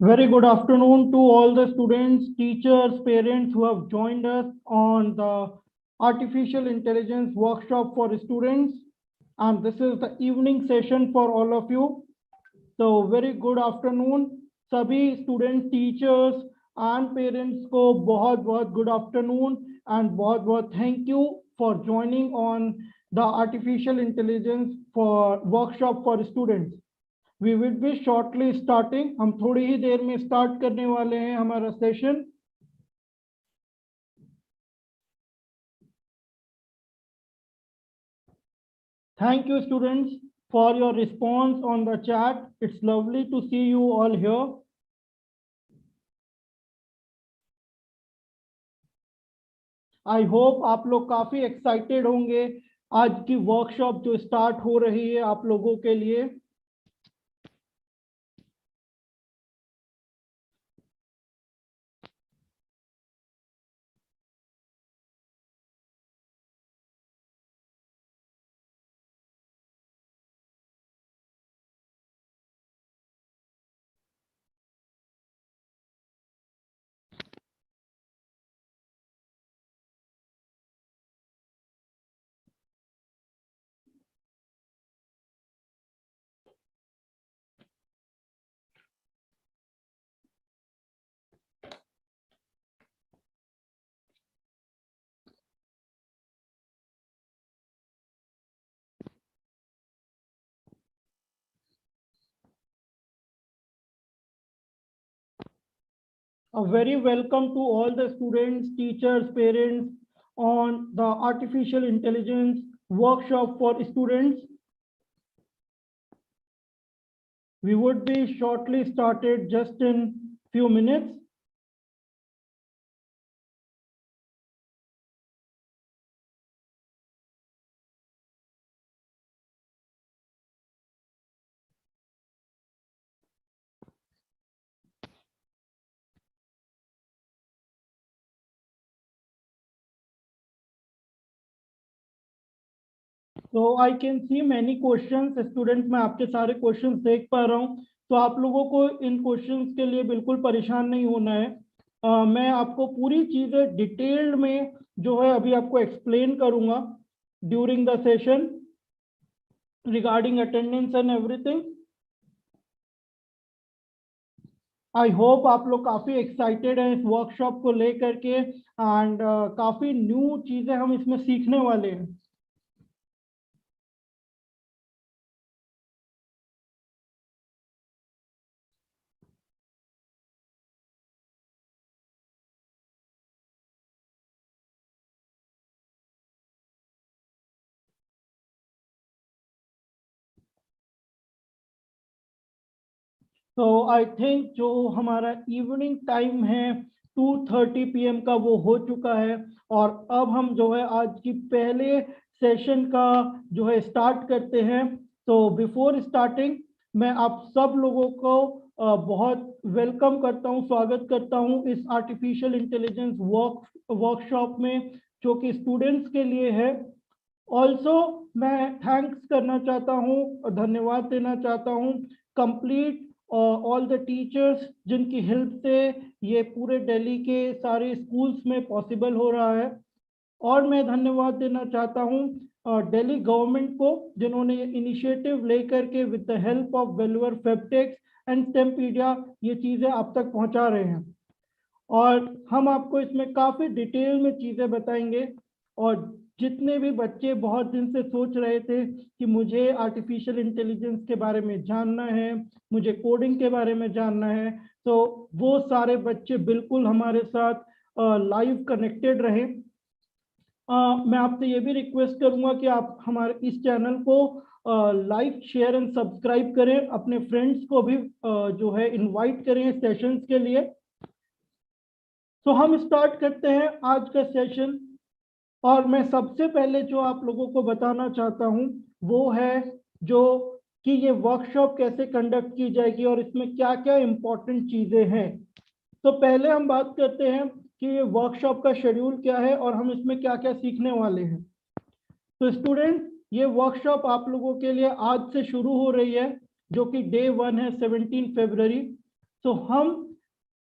Very good afternoon to all the students, teachers, parents who have joined us on the Artificial Intelligence workshop for students. And this is the evening session for all of you. So very good afternoon. सभी students, teachers and parents को बहुत बहुत good afternoon and बहुत बहुत thank you for joining on the Artificial Intelligence for workshop for students. We will be shortly starting. हम थोड़ी ही देर में start करने वाले हैं हमारा session. Thank you students for your response on the chat. It's lovely to see you all here. I hope आप लोग काफी एक्साइटेड होंगे आज की वर्कशॉप जो स्टार्ट हो रही है आप लोगों के लिए. A very welcome to all the students, teachers, parents on the Artificial Intelligence workshop for students. We would be shortly started just in few minutes. So I can see many questions. Students, मैं आपके सारे questions देख पा रहा हूँ. तो आप लोगों को इन questions के लिए बिल्कुल परेशान नहीं होना है. मैं आपको पूरी चीजें डिटेल्ड में जो है अभी आपको एक्सप्लेन करूंगा during the session regarding attendance and everything. I hope आप लोग काफी एक्साइटेड हैं इस वर्कशॉप को लेकर के एंड काफी न्यू चीजें हम इसमें सीखने वाले हैं. तो आई थिंक जो हमारा इवनिंग टाइम है 2:30 PM का वो हो चुका है और अब हम जो है आज की पहले सेशन का जो है स्टार्ट करते हैं. तो बिफोर स्टार्टिंग मैं आप सब लोगों को बहुत वेलकम करता हूं, स्वागत करता हूं इस आर्टिफिशियल इंटेलिजेंस वर्कशॉप में जो कि स्टूडेंट्स के लिए है. ऑल्सो मैं थैंक्स करना चाहता हूं, धन्यवाद देना चाहता हूं कंप्लीट ऑल द टीचर्स जिनकी हेल्प से ये पूरे दिल्ली के सारे स्कूल्स में पॉसिबल हो रहा है. और मैं धन्यवाद देना चाहता हूं दिल्ली गवर्नमेंट को जिन्होंने ये इनिशिएटिव लेकर के with the help of Welvar Fabtex and Stempedia ये चीज़ें आप तक पहुंचा रहे हैं. और हम आपको इसमें काफ़ी डिटेल में चीज़ें बताएंगे. और जितने भी बच्चे बहुत दिन से सोच रहे थे कि मुझे आर्टिफिशियल इंटेलिजेंस के बारे में जानना है, मुझे कोडिंग के बारे में जानना है, तो वो सारे बच्चे बिल्कुल हमारे साथ लाइव कनेक्टेड रहें. मैं आपसे ये भी रिक्वेस्ट करूंगा कि आप हमारे इस चैनल को लाइक, शेयर एंड सब्सक्राइब करें. अपने फ्रेंड्स को भी जो है इनवाइट करें सेशंस के लिए. तो हम स्टार्ट करते हैं आज का सेशन. और मैं सबसे पहले जो आप लोगों को बताना चाहता हूं वो है जो कि ये वर्कशॉप कैसे कंडक्ट की जाएगी और इसमें क्या क्या इम्पोर्टेंट चीज़ें हैं. तो पहले हम बात करते हैं कि ये वर्कशॉप का शेड्यूल क्या है और हम इसमें क्या क्या सीखने वाले हैं. तो स्टूडेंट, ये वर्कशॉप आप लोगों के लिए आज से शुरू हो रही है जो कि डे 1 है 17 फरवरी. सो हम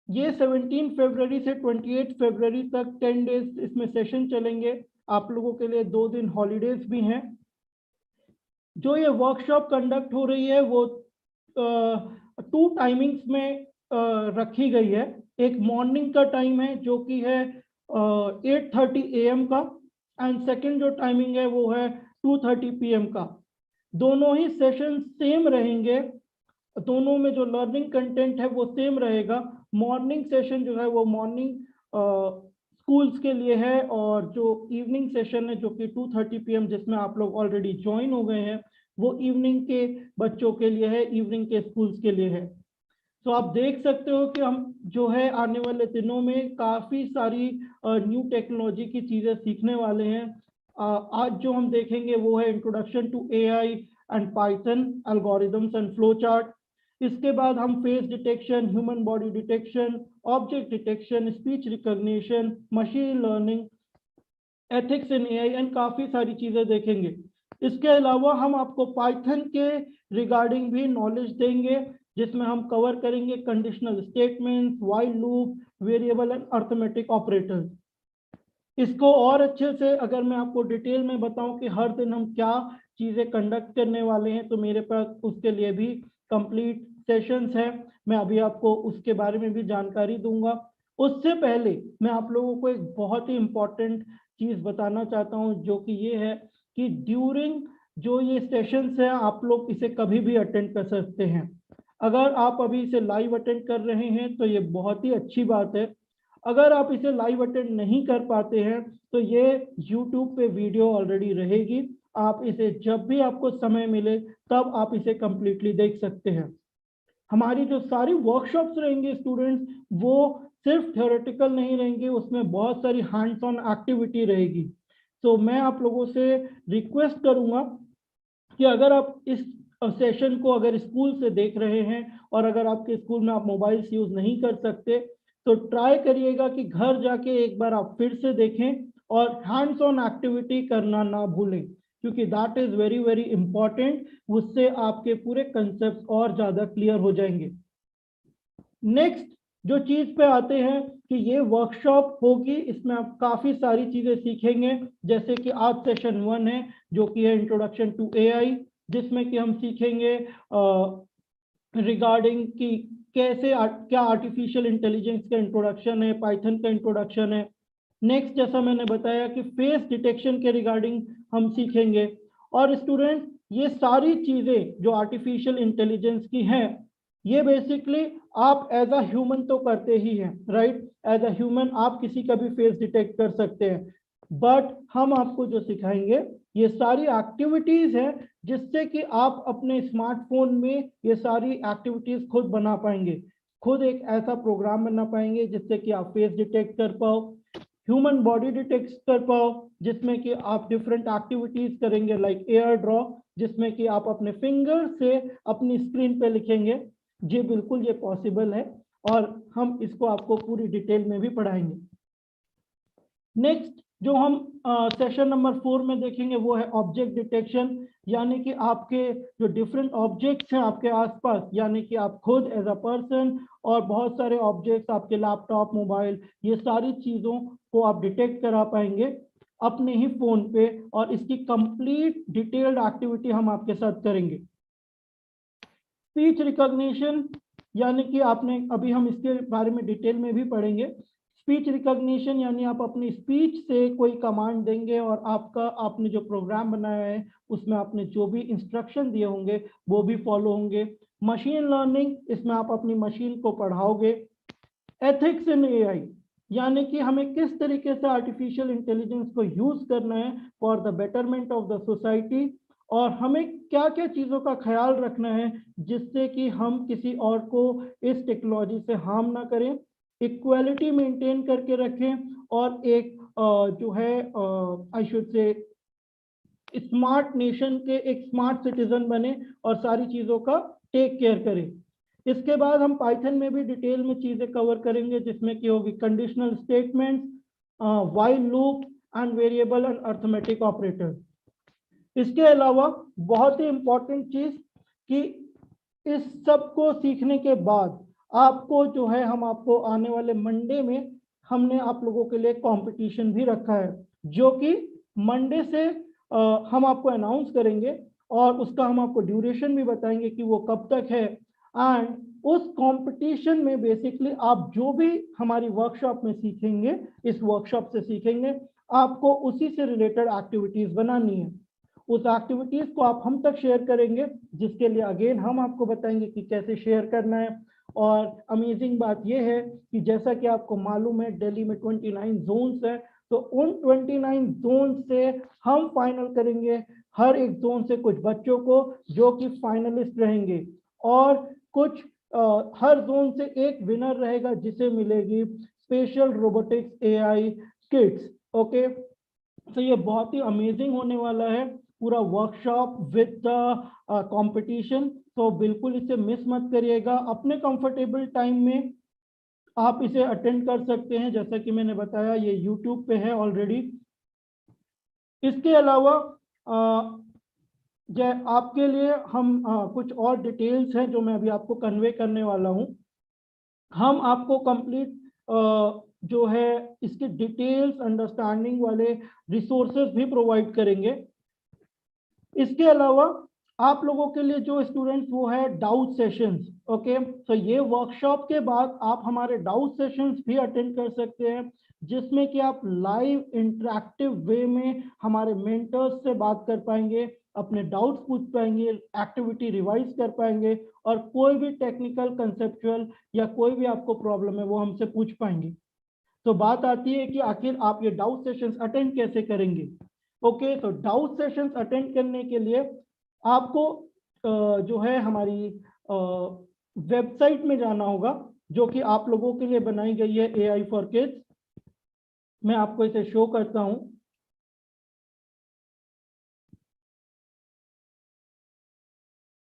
ये 17 फरवरी से 28 फरवरी तक 10 डेज इसमें सेशन चलेंगे। आप लोगों के लिए 2 दिन हॉलीडेज भी हैं। जो ये वर्कशॉप कंडक्ट हो रही है वो 2 टाइमिंग्स में रखी गई है। एक मॉर्निंग का टाइम है जो कि है 8:30 AM का, एंड सेकंड जो टाइमिंग है वो है 2:30 PM का। दोनों ही सेशन सेम रहेंगे, दोनों में जो लर्निंग कंटेंट है वो सेम रहेगा। मॉर्निंग सेशन जो है वो मॉर्निंग स्कूल्स के लिए है, और जो इवनिंग सेशन है जो कि 2:30 PM जिसमें आप लोग ऑलरेडी ज्वाइन हो गए हैं, वो इवनिंग के बच्चों के लिए है, इवनिंग के स्कूल्स के लिए है। तो आप देख सकते हो कि हम जो है आने वाले दिनों में काफ़ी सारी न्यू टेक्नोलॉजी की चीज़ें सीखने वाले हैं। आज जो हम देखेंगे वो है introduction to AI and Python algorithms and flow chart. इसके बाद हम face detection, human body detection, object detection, speech recognition, machine learning, ethics in AI and काफ़ी सारी चीज़ें देखेंगे। इसके अलावा हम आपको पाइथन के रिगार्डिंग भी नॉलेज देंगे, जिसमें हम कवर करेंगे conditional statements, while loop, variable and arithmetic operators. इसको और अच्छे से अगर मैं आपको डिटेल में बताऊं कि हर दिन हम क्या चीज़ें कंडक्ट करने वाले हैं, तो मेरे पास उसके लिए भी कंप्लीट सेशंस हैं। मैं अभी आपको उसके बारे में भी जानकारी दूंगा। उससे पहले मैं आप लोगों को एक बहुत ही इम्पोर्टेंट चीज़ बताना चाहता हूं, जो कि ये है कि ड्यूरिंग जो ये सेशंस हैं आप लोग इसे कभी भी अटेंड कर सकते हैं। अगर आप अभी इसे लाइव अटेंड कर रहे हैं तो ये बहुत ही अच्छी बात है। अगर आप इसे लाइव अटेंड नहीं कर पाते हैं तो ये YouTube पे वीडियो ऑलरेडी रहेगी, आप इसे जब भी आपको समय मिले तब आप इसे कंप्लीटली देख सकते हैं। हमारी जो सारी वर्कशॉप्स रहेंगी स्टूडेंट्स, वो सिर्फ थ्योरेटिकल नहीं रहेंगी, उसमें बहुत सारी हैंड्स ऑन एक्टिविटी रहेगी। तो मैं आप लोगों से रिक्वेस्ट करूंगा कि अगर आप इस सेशन को अगर स्कूल से देख रहे हैं और अगर आपके स्कूल में आप मोबाइल यूज नहीं कर सकते, तो ट्राई करिएगा कि घर जाके एक बार आप फिर से देखें और हैंड्स ऑन एक्टिविटी करना ना भूलें, क्योंकि that is very very important. उससे आपके पूरे कंसेप्ट और ज्यादा क्लियर हो जाएंगे। नेक्स्ट जो चीज पे आते हैं कि ये वर्कशॉप होगी, इसमें आप काफी सारी चीजें सीखेंगे। जैसे कि आज सेशन 1 है जो कि है इंट्रोडक्शन टू AI, जिसमें कि हम सीखेंगे रिगार्डिंग कि कैसे क्या आर्टिफिशियल इंटेलिजेंस का इंट्रोडक्शन है, पाइथन का इंट्रोडक्शन है। नेक्स्ट जैसा मैंने बताया कि फेस डिटेक्शन के रिगार्डिंग हम सीखेंगे। और स्टूडेंट ये सारी चीजें जो आर्टिफिशियल इंटेलिजेंस की हैं, ये बेसिकली आप एज अ ह्यूमन तो करते ही हैं, राइट। एज अ ह्यूमन आप किसी का भी फेस डिटेक्ट कर सकते हैं, बट हम आपको जो सिखाएंगे ये सारी एक्टिविटीज है जिससे कि आप अपने स्मार्टफोन में ये सारी एक्टिविटीज खुद बना पाएंगे। खुद एक ऐसा प्रोग्राम बना पाएंगे जिससे कि आप फेस डिटेक्ट कर पाओ, ह्यूमन बॉडी डिटेक्ट कर पाओ, जिसमें कि आप डिफरेंट एक्टिविटीज करेंगे लाइक एयर ड्रॉ, जिसमें कि आप अपने फिंगर से अपनी स्क्रीन पे लिखेंगे। जी बिल्कुल ये पॉसिबल है, और हम इसको आपको पूरी डिटेल में भी पढ़ाएंगे। नेक्स्ट जो हम सेशन नंबर 4 में देखेंगे वो है ऑब्जेक्ट डिटेक्शन, यानी कि आपके जो डिफरेंट ऑब्जेक्ट्स हैं आपके आसपास, यानी कि आप खुद एज अ पर्सन और बहुत सारे ऑब्जेक्ट्स आपके लैपटॉप, मोबाइल, ये सारी चीज़ों को आप डिटेक्ट करा पाएंगे अपने ही फोन पे, और इसकी कंप्लीट डिटेल्ड एक्टिविटी हम आपके साथ करेंगे। स्पीच रिकॉग्निशन, यानी कि आपने अभी हम इसके बारे में डिटेल में भी पढ़ेंगे। स्पीच रिकॉग्निशन यानी आप अपनी स्पीच से कोई कमांड देंगे और आपका आपने जो प्रोग्राम बनाया है उसमें आपने जो भी इंस्ट्रक्शन दिए होंगे वो भी फॉलो होंगे। मशीन लर्निंग, इसमें आप अपनी मशीन को पढ़ाओगे। एथिक्स इन AI, यानी कि हमें किस तरीके से आर्टिफिशियल इंटेलिजेंस को यूज करना है for the betterment of the society, और हमें क्या क्या चीज़ों का ख्याल रखना है जिससे कि हम किसी और को इस टेक्नोलॉजी से हार्म ना करें, इक्वालिटी मेंटेन करके रखें, और एक जो है I should say smart nation के एक स्मार्ट सिटीजन बने और सारी चीज़ों का टेक केयर करें। इसके बाद हम पाइथन में भी डिटेल में चीज़ें कवर करेंगे, जिसमें कि होगी conditional statements, while loop and variable and arithmetic operator. इसके अलावा बहुत ही इंपॉर्टेंट चीज कि इस सब को सीखने के बाद आपको जो है हम आपको आने वाले मंडे में हमने आप लोगों के लिए कंपटीशन भी रखा है, जो कि मंडे से हम आपको अनाउंस करेंगे और उसका हम आपको ड्यूरेशन भी बताएंगे कि वो कब तक है। एंड उस कंपटीशन में बेसिकली आप जो भी हमारी वर्कशॉप में सीखेंगे, इस वर्कशॉप से सीखेंगे, आपको उसी से रिलेटेड एक्टिविटीज बनानी है। उस एक्टिविटीज को आप हम तक शेयर करेंगे, जिसके लिए अगेन हम आपको बताएंगे कि कैसे शेयर करना है। और अमेजिंग बात यह है कि जैसा कि आपको मालूम है दिल्ली में 29 जोन्स है, तो उन 29 जोन से हम फाइनल करेंगे हर एक जोन से कुछ बच्चों को जो कि फाइनलिस्ट रहेंगे, और कुछ हर जोन से एक विनर रहेगा जिसे मिलेगी special robotics AI kits. Okay, तो ये बहुत ही अमेजिंग होने वाला है पूरा वर्कशॉप विद कंपटीशन। तो बिल्कुल इसे मिस मत करिएगा, अपने कंफर्टेबल टाइम में आप इसे अटेंड कर सकते हैं। जैसा कि मैंने बताया ये यूट्यूब पे है ऑलरेडी। इसके अलावा आपके लिए हम कुछ और डिटेल्स हैं जो मैं अभी आपको कन्वे करने वाला हूं। हम आपको कंप्लीट जो है इसके डिटेल्स अंडरस्टैंडिंग वाले रिसोर्सेज भी प्रोवाइड करेंगे। इसके अलावा आप लोगों के लिए जो स्टूडेंट्स वो है डाउट सेशंस। ओके, तो ये वर्कशॉप के बाद आप हमारे डाउट सेशंस भी अटेंड कर सकते हैं, जिसमें कि आप लाइव इंटरेक्टिव वे में हमारे मेंटर्स से बात कर पाएंगे, अपने डाउट्स पूछ पाएंगे, एक्टिविटी रिवाइज कर पाएंगे, और कोई भी टेक्निकल कंसेप्चुअल या कोई भी आपको प्रॉब्लम है वो हमसे पूछ पाएंगे। तो बात आती है कि आखिर आप ये डाउट सेशंस अटेंड कैसे करेंगे। ओके, तो डाउट सेशंस अटेंड करने के लिए आपको जो है हमारी वेबसाइट में जाना होगा, जो कि आप लोगों के लिए बनाई गई है AI फॉर किड्स। मैं आपको इसे शो करता हूं।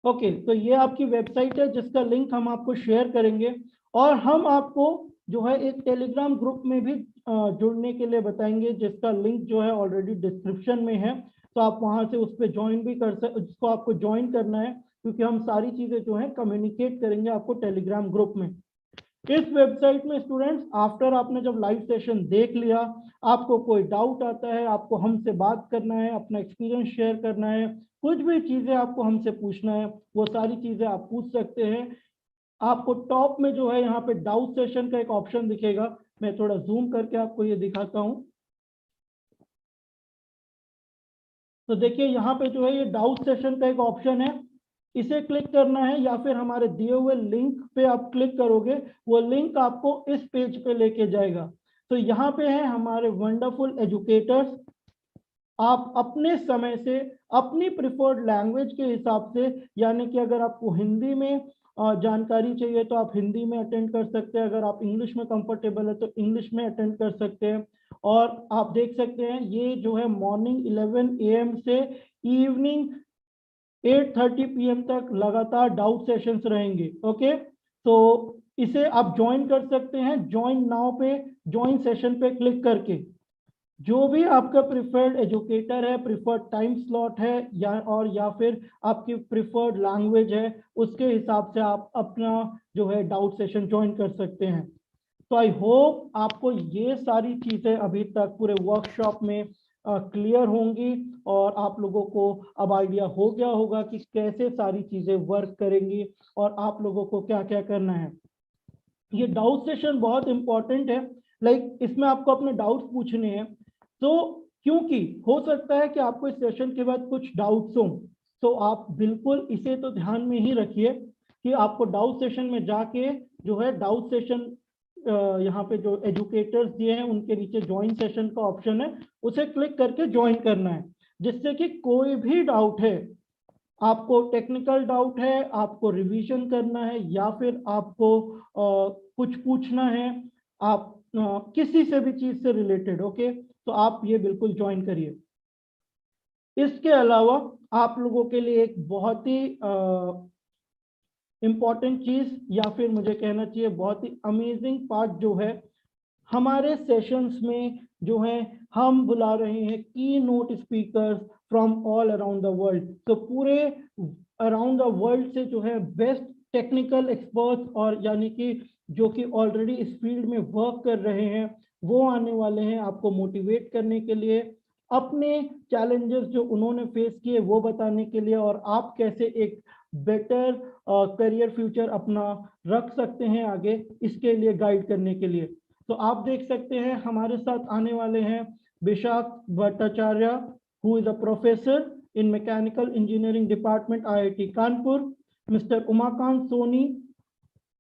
ओके, तो ये आपकी वेबसाइट है जिसका लिंक हम आपको शेयर करेंगे, और हम आपको जो है एक टेलीग्राम ग्रुप में भी जुड़ने के लिए बताएंगे, जिसका लिंक जो है ऑलरेडी डिस्क्रिप्शन में है। तो आप वहां से उस पर ज्वाइन भी कर सकते, जिसको आपको ज्वाइन करना है, क्योंकि हम सारी चीजें जो है कम्युनिकेट करेंगे आपको टेलीग्राम ग्रुप में। इस वेबसाइट में स्टूडेंट्स आफ्टर आपने जब लाइव सेशन देख लिया, आपको कोई डाउट आता है, आपको हमसे बात करना है, अपना एक्सपीरियंस शेयर करना है, कुछ भी चीजें आपको हमसे पूछना है, वो सारी चीजें आप पूछ सकते हैं। आपको टॉप में जो है यहाँ पे डाउट सेशन का एक ऑप्शन दिखेगा। मैं थोड़ा जूम करके आपको ये दिखाता हूँ। तो देखिए यहाँ पे जो है ये डाउट सेशन का एक ऑप्शन है, इसे क्लिक करना है, या फिर हमारे दिए हुए लिंक पे आप क्लिक करोगे, वो लिंक आपको इस पेज पे लेके जाएगा। तो यहाँ पे है हमारे वंडरफुल एजुकेटर्स। आप अपने समय से अपनी प्रिफर्ड लैंग्वेज के हिसाब से, यानी कि अगर आपको हिंदी में जानकारी चाहिए तो आप हिंदी में अटेंड कर सकते हैं, अगर आप इंग्लिश में कंफर्टेबल है तो इंग्लिश में अटेंड कर सकते हैं। और आप देख सकते हैं ये जो है मॉर्निंग 11 AM से इवनिंग 8:30 PM तक लगातार डाउट सेशंस रहेंगे। ओके, तो इसे आप ज्वाइन कर सकते हैं, ज्वाइन नाउ पे, ज्वाइन सेशन पे क्लिक करके। जो भी आपका प्रिफर्ड एजुकेटर है, प्रिफर्ड टाइम स्लॉट है, या फिर आपकी प्रिफर्ड लैंग्वेज है, उसके हिसाब से आप अपना जो है डाउट सेशन ज्वाइन कर सकते हैं। तो आई होप आपको ये सारी चीजें अभी तक पूरे वर्कशॉप में क्लियर होंगी, और आप लोगों को अब आइडिया हो गया होगा कि कैसे सारी चीजें वर्क करेंगी और आप लोगों को क्या क्या करना है। ये डाउट सेशन बहुत इंपॉर्टेंट है, लाइक इसमें आपको अपने डाउट्स पूछने हैं। तो क्योंकि हो सकता है कि आपको इस सेशन के बाद कुछ डाउट्स हों, तो आप बिल्कुल इसे तो ध्यान में ही रखिए कि आपको डाउट सेशन में जाके जो है डाउट सेशन, यहाँ पे जो एजुकेटर्स दिए हैं उनके नीचे ज्वाइन सेशन का ऑप्शन है, उसे क्लिक करके ज्वाइन करना है, जिससे कि कोई भी डाउट है, आपको टेक्निकल डाउट है, आपको रिवीजन करना है, या फिर आपको कुछ पूछना है, आप किसी से भी चीज से रिलेटेड, ओके, तो आप ये बिल्कुल ज्वाइन करिए। इसके अलावा आप लोगों के लिए एक बहुत ही इंपॉर्टेंट चीज, या फिर मुझे कहना चाहिए बहुत ही अमेजिंग पार्ट जो है, हमारे सेशंस में जो है हम बुला रहे हैं की note speakers from all around the world. तो पूरे अराउंड द वर्ल्ड से जो है बेस्ट टेक्निकल एक्सपर्ट्स और यानी कि जो कि ऑलरेडी इस फील्ड में वर्क कर रहे हैं वो आने वाले हैं आपको मोटिवेट करने के लिए, अपने चैलेंजेस जो उन्होंने फेस किए वो बताने के लिए, और आप कैसे एक बेटर करियर फ्यूचर अपना रख सकते हैं आगे, इसके लिए गाइड करने के लिए। तो आप देख सकते हैं हमारे साथ आने वाले हैं Vishakh Bhattacharya, who is a professor in mechanical engineering department IIT Kanpur, mister Umakant Soni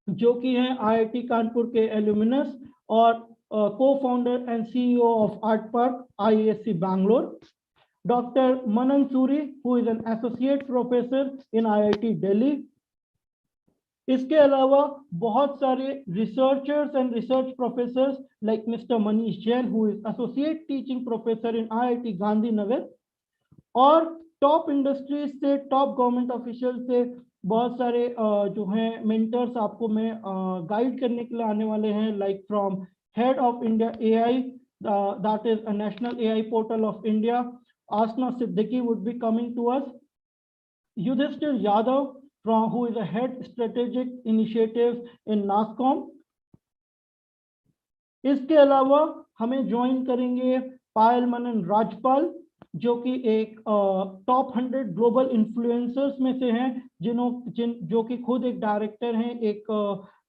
जो कि हैं IIT कानपुर के एल्यूमिनस और co-founder and CEO of Art Park IASC Bangalore, Dr. Manan Suri, who is an associate professor in IIT Delhi. इसके अलावा बहुत सारे researchers and research professors like mister Manish Jain, who is associate teaching professor in IIT Gandhinagar, और top industries से, top government official से बहुत सारे जो हैं मेंटर्स आपको मैं गाइड करने के लिए आने वाले हैं, like from head of India AI, that is a national AI portal of India, Asna Siddiqui would be coming to us, Yudhishthir Yadav who is a head strategic initiatives in NASSCOM. इसके अलावा हमें join करेंगे पायल मनन राजपाल जो कि एक top 100 global influencers में से हैं, जो कि खुद एक डायरेक्टर हैं एक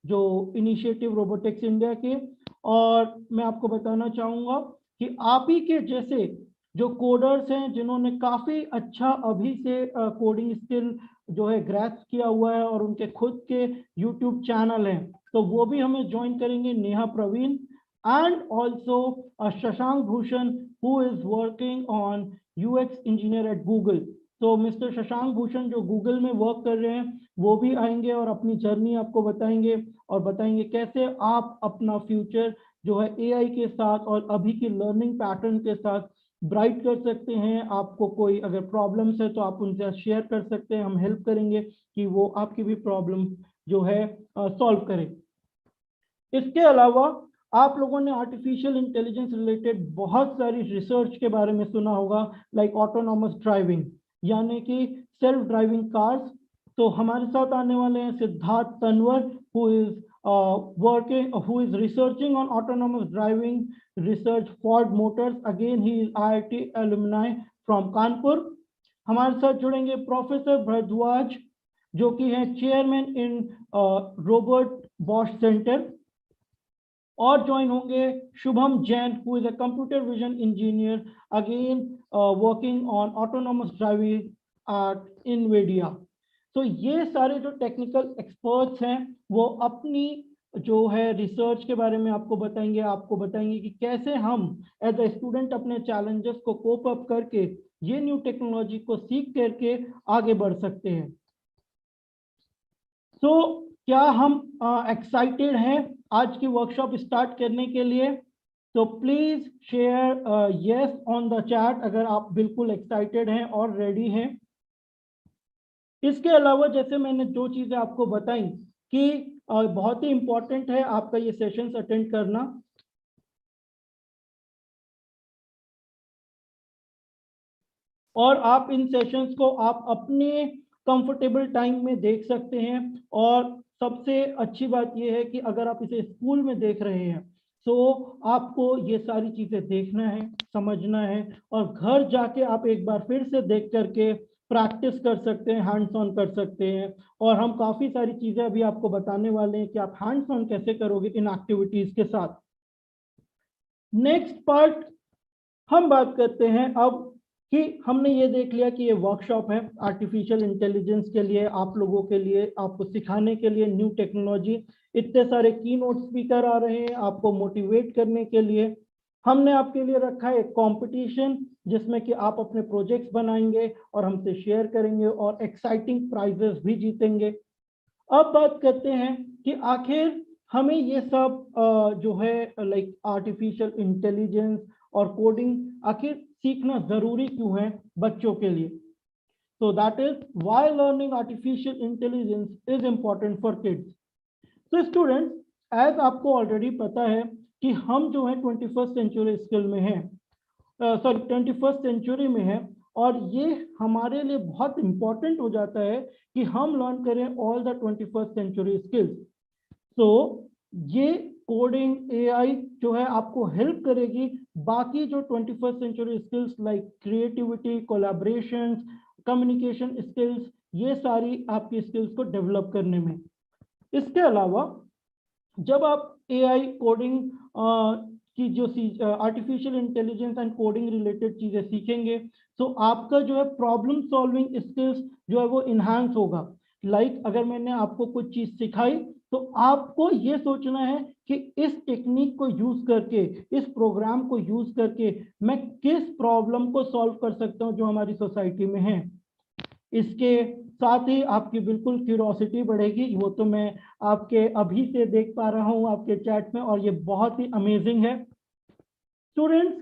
जो इनिशिएटिव रोबोटिक्स इंडिया के। और मैं आपको बताना चाहूँगा कि आप ही के जैसे जो कोडर्स हैं जिन्होंने काफ़ी अच्छा अभी से कोडिंग स्किल जो है ग्रैस्प किया हुआ है और उनके खुद के यूट्यूब चैनल हैं, तो वो भी हमें ज्वाइन करेंगे, Neha Praveen, and also Shashank Bhushan, who is working on UX engineer at Google. तो मिस्टर शशांक भूषण जो गूगल में वर्क कर रहे हैं वो भी आएंगे और अपनी जर्नी आपको बताएंगे और बताएंगे कैसे आप अपना फ्यूचर जो है AI के साथ और अभी की लर्निंग पैटर्न के साथ ब्राइट कर सकते हैं। आपको कोई अगर प्रॉब्लम्स है तो आप उनसे शेयर कर सकते हैं, हम हेल्प करेंगे कि वो आपकी भी प्रॉब्लम जो है सॉल्व करें। इसके अलावा आप लोगों ने आर्टिफिशियल इंटेलिजेंस रिलेटेड बहुत सारी रिसर्च के बारे में सुना होगा, लाइक ऑटोनॉमस ड्राइविंग यानी कि सेल्फ ड्राइविंग कार्स। तो हमारे साथ आने वाले हैं Siddharth Tanwar, who is researching on autonomous driving research Ford Motors, again he is IIT alumni from Kanpur. हमारे साथ जुड़ेंगे प्रोफेसर भरद्वाज जो कि हैं chairman in robot Bosch centre, और ज्वाइन होंगे Shubham Jain, who is a computer vision engineer, again working on autonomous driving at Nvidia. तो ये सारे जो टेक्निकल एक्सपर्ट्स हैं वो अपनी जो है रिसर्च के बारे में आपको बताएंगे कि कैसे हम एज ए स्टूडेंट अपने चैलेंजेस को कोप अप करके ये न्यू टेक्नोलॉजी को सीख करके आगे बढ़ सकते हैं। तो क्या हम एक्साइटेड हैं आज की वर्कशॉप स्टार्ट करने के लिए? तो please share yes on the chat अगर आप बिल्कुल एक्साइटेड हैं और रेडी हैं। इसके अलावा जैसे मैंने जो चीजें आपको बताई कि बहुत ही इंपॉर्टेंट है आपका ये सेशंस अटेंड करना, और आप इन सेशंस को आप अपने कंफर्टेबल टाइम में देख सकते हैं। और सबसे अच्छी बात यह है कि अगर आप इसे स्कूल में देख रहे हैं तो आपको ये सारी चीजें देखना है, समझना है, और घर जाके आप एक बार फिर से देख करके प्रैक्टिस कर सकते हैं, हैंड्स ऑन कर सकते हैं। और हम काफी सारी चीजें अभी आपको बताने वाले हैं कि आप हैंड्स ऑन कैसे करोगे इन एक्टिविटीज के साथ। नेक्स्ट पार्ट हम बात करते हैं अब कि हमने ये देख लिया कि ये वर्कशॉप है आर्टिफिशियल इंटेलिजेंस के लिए, आप लोगों के लिए, आपको सिखाने के लिए न्यू टेक्नोलॉजी। इतने सारे कीनोट स्पीकर आ रहे हैं आपको मोटिवेट करने के लिए। हमने आपके लिए रखा है एक कंपटीशन जिसमें कि आप अपने प्रोजेक्ट्स बनाएंगे और हमसे शेयर करेंगे और एक्साइटिंग प्राइजेस भी जीतेंगे। अब बात करते हैं कि आखिर हमें ये सब जो है लाइक आर्टिफिशियल इंटेलिजेंस और कोडिंग आखिर सीखना जरूरी क्यों है बच्चों के लिए। तो that is why learning artificial intelligence is important for kids. तो स्टूडेंट्स, एज आपको ऑलरेडी पता है कि हम जो है 21st सेंचुरी स्किल में हैं, 21st सेंचुरी में है, और ये हमारे लिए बहुत इंपॉर्टेंट हो जाता है कि हम लर्न करें all the 21st century skills. तो ये कोडिंग एआई जो है आपको हेल्प करेगी बाकी जो 21st century skills like creativity, collaboration, communication skills, ये सारी आपकी स्किल्स को डेवलप करने में। इसके अलावा जब आप एआई कोडिंग की जो artificial intelligence and coding related चीजें सीखेंगे तो आपका जो है प्रॉब्लम सॉल्विंग स्किल्स जो है वो इन्हांस होगा। लाइक अगर मैंने आपको कुछ चीज सिखाई तो आपको ये सोचना है कि इस टेक्निक को यूज करके, इस प्रोग्राम को यूज करके मैं किस प्रॉब्लम को सॉल्व कर सकता हूं जो हमारी सोसाइटी में है। इसके साथ ही आपकी बिल्कुल क्यूरोसिटी बढ़ेगी, वो तो मैं आपके अभी से देख पा रहा हूं आपके चैट में, और ये बहुत ही अमेजिंग है। स्टूडेंट्स,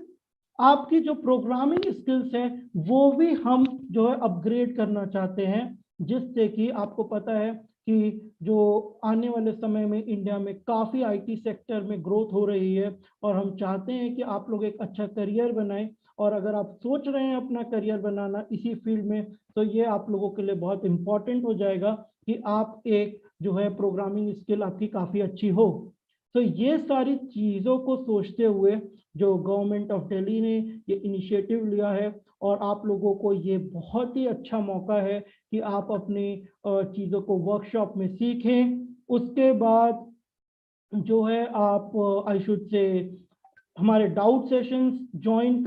आपकी जो प्रोग्रामिंग स्किल्स है वो भी हम जो है अपग्रेड करना चाहते हैं, जिससे कि आपको पता है कि जो आने वाले समय में इंडिया में काफ़ी आईटी सेक्टर में ग्रोथ हो रही है, और हम चाहते हैं कि आप लोग एक अच्छा करियर बनाएं। और अगर आप सोच रहे हैं अपना करियर बनाना इसी फील्ड में, तो ये आप लोगों के लिए बहुत इंपॉर्टेंट हो जाएगा कि आप एक जो है प्रोग्रामिंग स्किल आपकी काफ़ी अच्छी हो। तो ये सारी चीज़ों को सोचते हुए जो गवर्नमेंट ऑफ दिल्ली ने ये इनिशिएटिव लिया है, और आप लोगों को ये बहुत ही अच्छा मौका है कि आप अपनी चीज़ों को वर्कशॉप में सीखें। उसके बाद जो है आप आई शुड से हमारे डाउट सेशंस ज्वाइन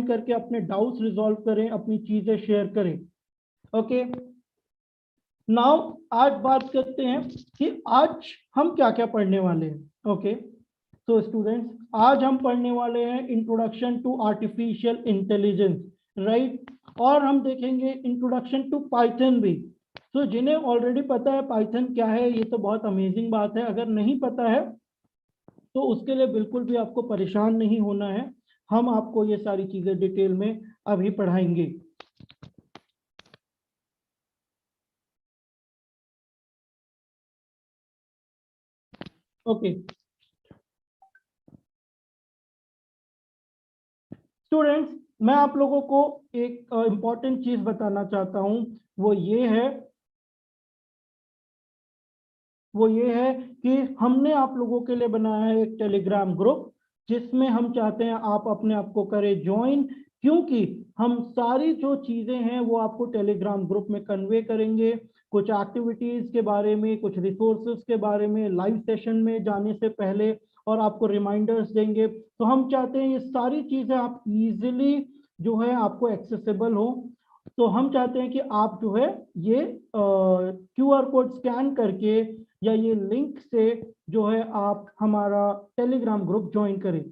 करके अपने डाउट्स रिजॉल्व करें, अपनी चीजें शेयर करें। ओके, नाउ आज बात करते हैं कि आज हम क्या क्या पढ़ने वाले हैं। ओके, तो स्टूडेंट्स, आज हम पढ़ने वाले हैं introduction to artificial intelligence, right. और हम देखेंगे इंट्रोडक्शन टू पाइथन भी। तो जिन्हें ऑलरेडी पता है पाइथन क्या है, ये तो बहुत अमेजिंग बात है। अगर नहीं पता है तो उसके लिए बिल्कुल भी आपको परेशान नहीं होना है, हम आपको ये सारी चीजें डिटेल में अभी पढ़ाएंगे। ओके स्टूडेंट्स, मैं आप लोगों को एक इंपॉर्टेंट चीज बताना चाहता हूं, वो ये है कि हमने आप लोगों के लिए बनाया है एक टेलीग्राम ग्रुप, जिसमें हम चाहते हैं आप अपने आप को करें ज्वाइन, क्योंकि हम सारी जो चीजें हैं वो आपको टेलीग्राम ग्रुप में कन्वे करेंगे। कुछ एक्टिविटीज के बारे में, कुछ रिसोर्सेज के बारे में, लाइव सेशन में जाने से पहले, और आपको रिमाइंडर्स देंगे। तो हम चाहते हैं ये सारी चीजें आप इजीली जो है आपको एक्सेसिबल हो। तो हम चाहते हैं कि आप जो है ये QR कोड स्कैन करके या ये लिंक से जो है आप हमारा टेलीग्राम ग्रुप ज्वाइन करें।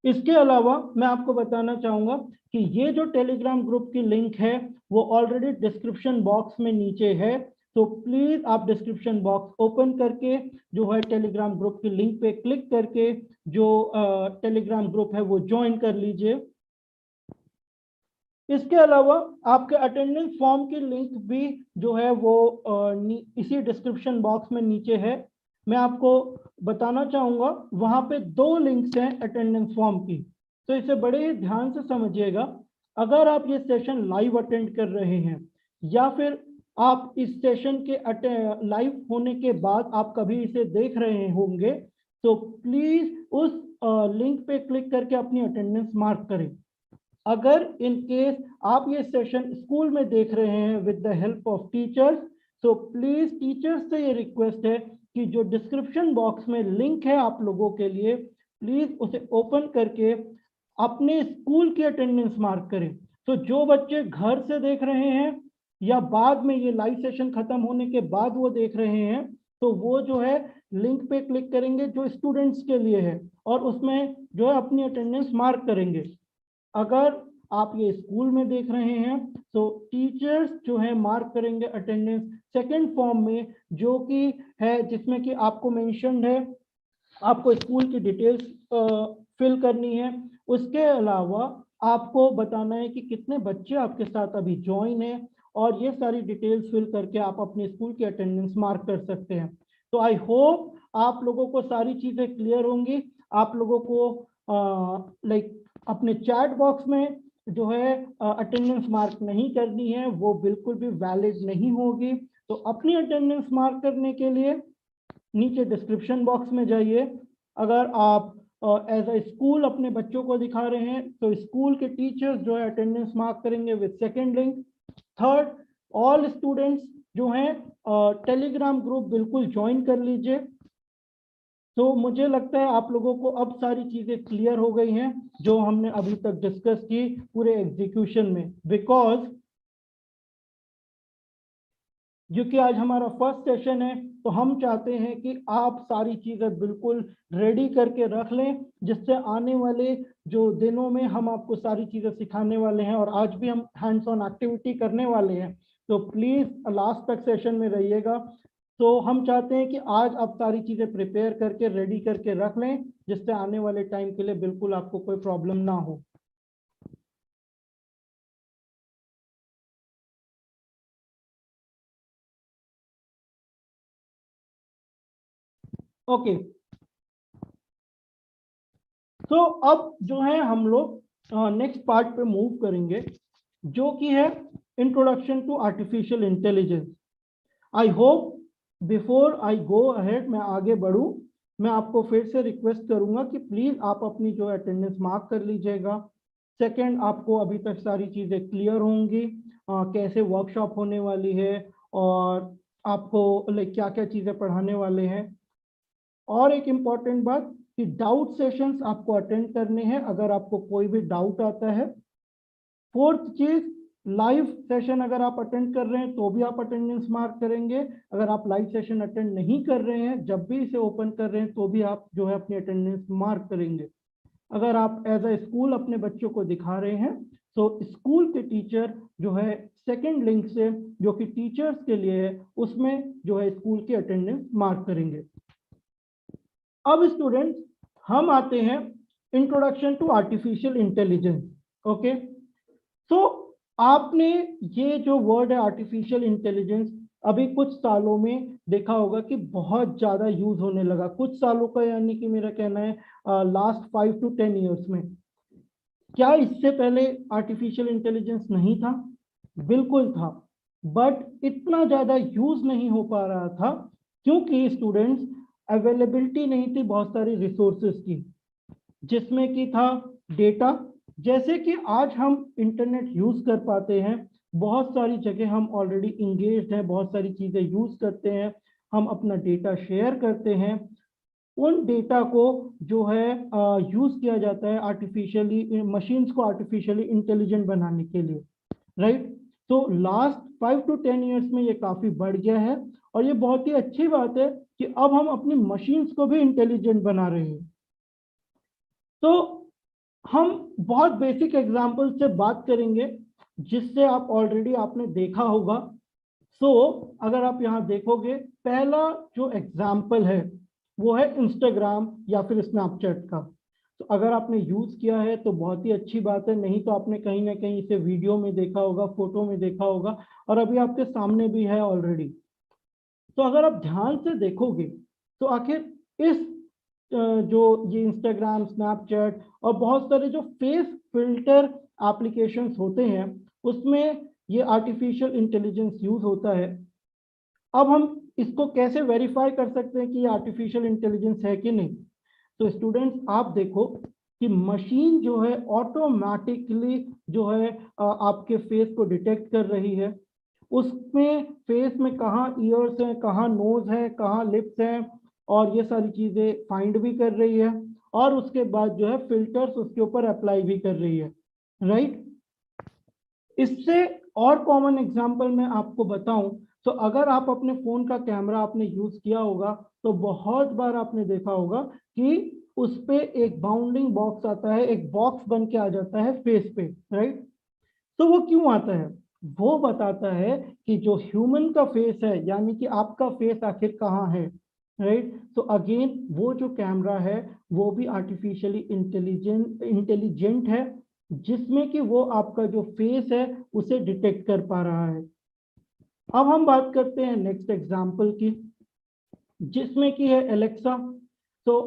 इसके अलावा मैं आपको बताना चाहूंगा कि ये जो टेलीग्राम ग्रुप की लिंक है वो ऑलरेडी डिस्क्रिप्शन बॉक्स में नीचे है। तो प्लीज आप डिस्क्रिप्शन बॉक्स ओपन करके जो है टेलीग्राम ग्रुप की लिंक पे क्लिक करके जो टेलीग्राम ग्रुप है वो ज्वाइन कर लीजिए। इसके अलावा आपके अटेंडेंस फॉर्म की लिंक भी जो है वो इसी डिस्क्रिप्शन बॉक्स में नीचे है। मैं आपको बताना चाहूंगा वहां पे 2 लिंक्स हैं अटेंडेंस फॉर्म की, तो इसे बड़े ही ध्यान से समझिएगा। अगर आप ये सेशन लाइव अटेंड कर रहे हैं या फिर आप इस सेशन के लाइव होने के बाद आप कभी इसे देख रहे होंगे, तो प्लीज उस लिंक पे क्लिक करके अपनी अटेंडेंस मार्क करें। अगर इन केस आप ये सेशन स्कूल में देख रहे हैं with the help of teachers, तो प्लीज टीचर्स से ये रिक्वेस्ट है कि जो डिस्क्रिप्शन बॉक्स में लिंक है आप लोगों के लिए, प्लीज उसे ओपन करके अपने स्कूल की अटेंडेंस मार्क करें। तो जो बच्चे घर से देख रहे हैं या बाद में ये लाइव सेशन खत्म होने के बाद वो देख रहे हैं, तो वो जो है लिंक पे क्लिक करेंगे जो स्टूडेंट्स के लिए है, और उसमें जो है अपनी अटेंडेंस मार्क करेंगे। अगर आप ये स्कूल में देख रहे हैं तो टीचर्स जो है मार्क करेंगे अटेंडेंस सेकंड फॉर्म में, जो कि है जिसमें कि आपको मेंशन्ड है, आपको स्कूल की डिटेल्स फिल करनी है। उसके अलावा आपको बताना है कि कितने बच्चे आपके साथ अभी ज्वाइन है, और ये सारी डिटेल्स फिल करके आप अपने स्कूल की अटेंडेंस मार्क कर सकते हैं। तो आई होप आप लोगों को सारी चीजें क्लियर होंगी। आप लोगों को अपने चैट बॉक्स में जो है अटेंडेंस मार्क नहीं करनी है, वो बिल्कुल भी वैलिड नहीं होगी। तो अपनी अटेंडेंस मार्क करने के लिए नीचे डिस्क्रिप्शन बॉक्स में जाइए। अगर आप एज अ स्कूल अपने बच्चों को दिखा रहे हैं तो स्कूल के टीचर्स जो है अटेंडेंस मार्क करेंगे with second link. Third, all students जो हैं टेलीग्राम ग्रुप बिल्कुल ज्वाइन कर लीजिए। तो मुझे लगता है आप लोगों को अब सारी चीजें क्लियर हो गई हैं जो हमने अभी तक डिस्कस की पूरे एग्जीक्यूशन में, बिकॉज क्योंकि आज हमारा फर्स्ट सेशन है तो हम चाहते हैं कि आप सारी चीजें बिल्कुल रेडी करके रख लें, जिससे आने वाले जो दिनों में हम आपको सारी चीजें सिखाने वाले हैं और आज भी हम हैंड्स ऑन एक्टिविटी करने वाले हैं। तो प्लीज लास्ट तक सेशन में रहिएगा। तो हम चाहते हैं कि आज आप सारी चीजें प्रिपेयर करके रेडी करके रख लें, जिससे आने वाले टाइम के लिए बिल्कुल आपको कोई प्रॉब्लम ना हो। ओके, तो अब जो है हम लोग नेक्स्ट पार्ट पे मूव करेंगे, जो कि है introduction to artificial intelligence. I hope before I go ahead, मैं आगे बढ़ूं, मैं आपको फिर से रिक्वेस्ट करूंगा कि प्लीज आप अपनी जो अटेंडेंस मार्क कर लीजिएगा। सेकंड, आपको अभी तक सारी चीजें क्लियर होंगी, कैसे वर्कशॉप होने वाली है और आपको क्या क्या चीजें पढ़ाने वाले हैं। और एक इम्पॉर्टेंट बात कि डाउट सेशंस आपको अटेंड करने हैं अगर आपको कोई भी डाउट आता है। फोर्थ चीज, लाइव सेशन अगर आप अटेंड कर रहे हैं तो भी आप अटेंडेंस मार्क करेंगे। अगर आप लाइव सेशन अटेंड नहीं कर रहे हैं, जब भी इसे ओपन कर रहे हैं तो भी आप जो है अपनी अटेंडेंस मार्क करेंगे। अगर आप एज अ स्कूल अपने बच्चों को दिखा रहे हैं तो स्कूल के टीचर जो है सेकेंड लिंक से, जो कि टीचर्स के लिए है, उसमें जो है स्कूल की अटेंडेंस मार्क करेंगे। अब स्टूडेंट्स हम आते हैं introduction to artificial intelligence. Okay, तो आपने ये जो वर्ड है आर्टिफिशियल इंटेलिजेंस अभी कुछ सालों में देखा होगा कि बहुत ज्यादा यूज होने लगा। कुछ सालों का यानी कि मेरा कहना है लास्ट 5 to 10 ईयर्स में। क्या इससे पहले आर्टिफिशियल इंटेलिजेंस नहीं था? बिल्कुल था, बट इतना ज्यादा यूज नहीं हो पा रहा था क्योंकि स्टूडेंट्स अवेलेबिलिटी नहीं थी बहुत सारी रिसोर्सेज की, जिसमें कि था डेटा। जैसे कि आज हम इंटरनेट यूज कर पाते हैं, बहुत सारी जगह हम ऑलरेडी इंगेज्ड हैं, बहुत सारी चीजें यूज करते हैं, हम अपना डेटा शेयर करते हैं। उन डेटा को जो है यूज किया जाता है आर्टिफिशियली, मशीन्स को आर्टिफिशियली इंटेलिजेंट बनाने के लिए, राइट। तो लास्ट 5 to 10 ईयर्स में ये काफी बढ़ गया है और ये बहुत ही अच्छी बात है कि अब हम अपनी मशीन्स को भी इंटेलिजेंट बना रहे हैं। तो हम बहुत बेसिक एग्जांपल से बात करेंगे जिससे आप ऑलरेडी आपने देखा होगा। सो अगर आप यहाँ देखोगे, पहला जो एग्जांपल है वो है इंस्टाग्राम या फिर स्नैपचैट का। तो अगर आपने यूज किया है तो बहुत ही अच्छी बात है, नहीं तो आपने कहीं ना कहीं इसे वीडियो में देखा होगा, फोटो में देखा होगा और अभी आपके सामने भी है ऑलरेडी। तो अगर आप ध्यान से देखोगे तो आखिर इस जो ये इंस्टाग्राम, स्नैपचैट और बहुत सारे जो फेस फिल्टर एप्लीकेशंस होते हैं उसमें ये आर्टिफिशियल इंटेलिजेंस यूज होता है। अब हम इसको कैसे वेरीफाई कर सकते हैं कि ये आर्टिफिशियल इंटेलिजेंस है कि नहीं? तो स्टूडेंट्स आप देखो कि मशीन जो है ऑटोमेटिकली जो है आपके फेस को डिटेक्ट कर रही है। उसमें फेस में कहाँ ईयर्स हैं, कहाँ नोज है, कहाँ लिप्स हैं और ये सारी चीजें फाइंड भी कर रही है और उसके बाद जो है फिल्टर्स उसके ऊपर अप्लाई भी कर रही है, राइट। इससे और कॉमन एग्जांपल मैं आपको बताऊं तो अगर आप अपने फोन का कैमरा आपने यूज किया होगा तो बहुत बार आपने देखा होगा कि उस पे एक बाउंडिंग बॉक्स आता है, एक बॉक्स बन के आ जाता है फेस पे, राइट। तो वो क्यों आता है? वो बताता है कि जो ह्यूमन का फेस है यानी कि आपका फेस आखिर कहाँ है, राइट। तो अगेन वो जो कैमरा है वो भी आर्टिफिशियली इंटेलिजेंट है, जिसमें कि वो आपका जो फेस है उसे डिटेक्ट कर पा रहा है। अब हम बात करते हैं नेक्स्ट एग्जांपल की। जिसमें कि है एलेक्सा। तो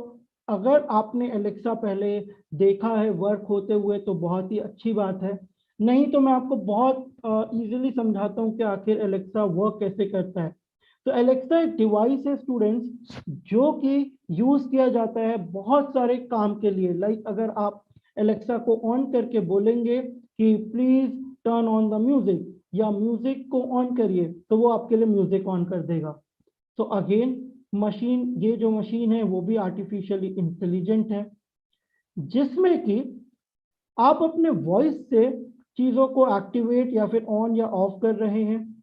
अगर आपने एलेक्सा पहले देखा है वर्क होते हुए तो बहुत ही अच्छी बात है, नहीं तो मैं आपको बहुत इजीली समझाता हूँ कि आखिर एलेक्सा वर्क कैसे करता है। तो एलेक्सा एक डिवाइस है स्टूडेंट्स, जो कि यूज किया जाता है बहुत सारे काम के लिए। लाइक अगर आप एलेक्सा को ऑन करके बोलेंगे कि please turn on the music या म्यूजिक को ऑन करिए, तो वो आपके लिए म्यूजिक ऑन कर देगा। तो अगेन मशीन, ये जो मशीन है वो भी आर्टिफिशियली इंटेलिजेंट है, जिसमें कि आप अपने वॉइस से चीजों को एक्टिवेट या फिर ऑन या ऑफ कर रहे हैं।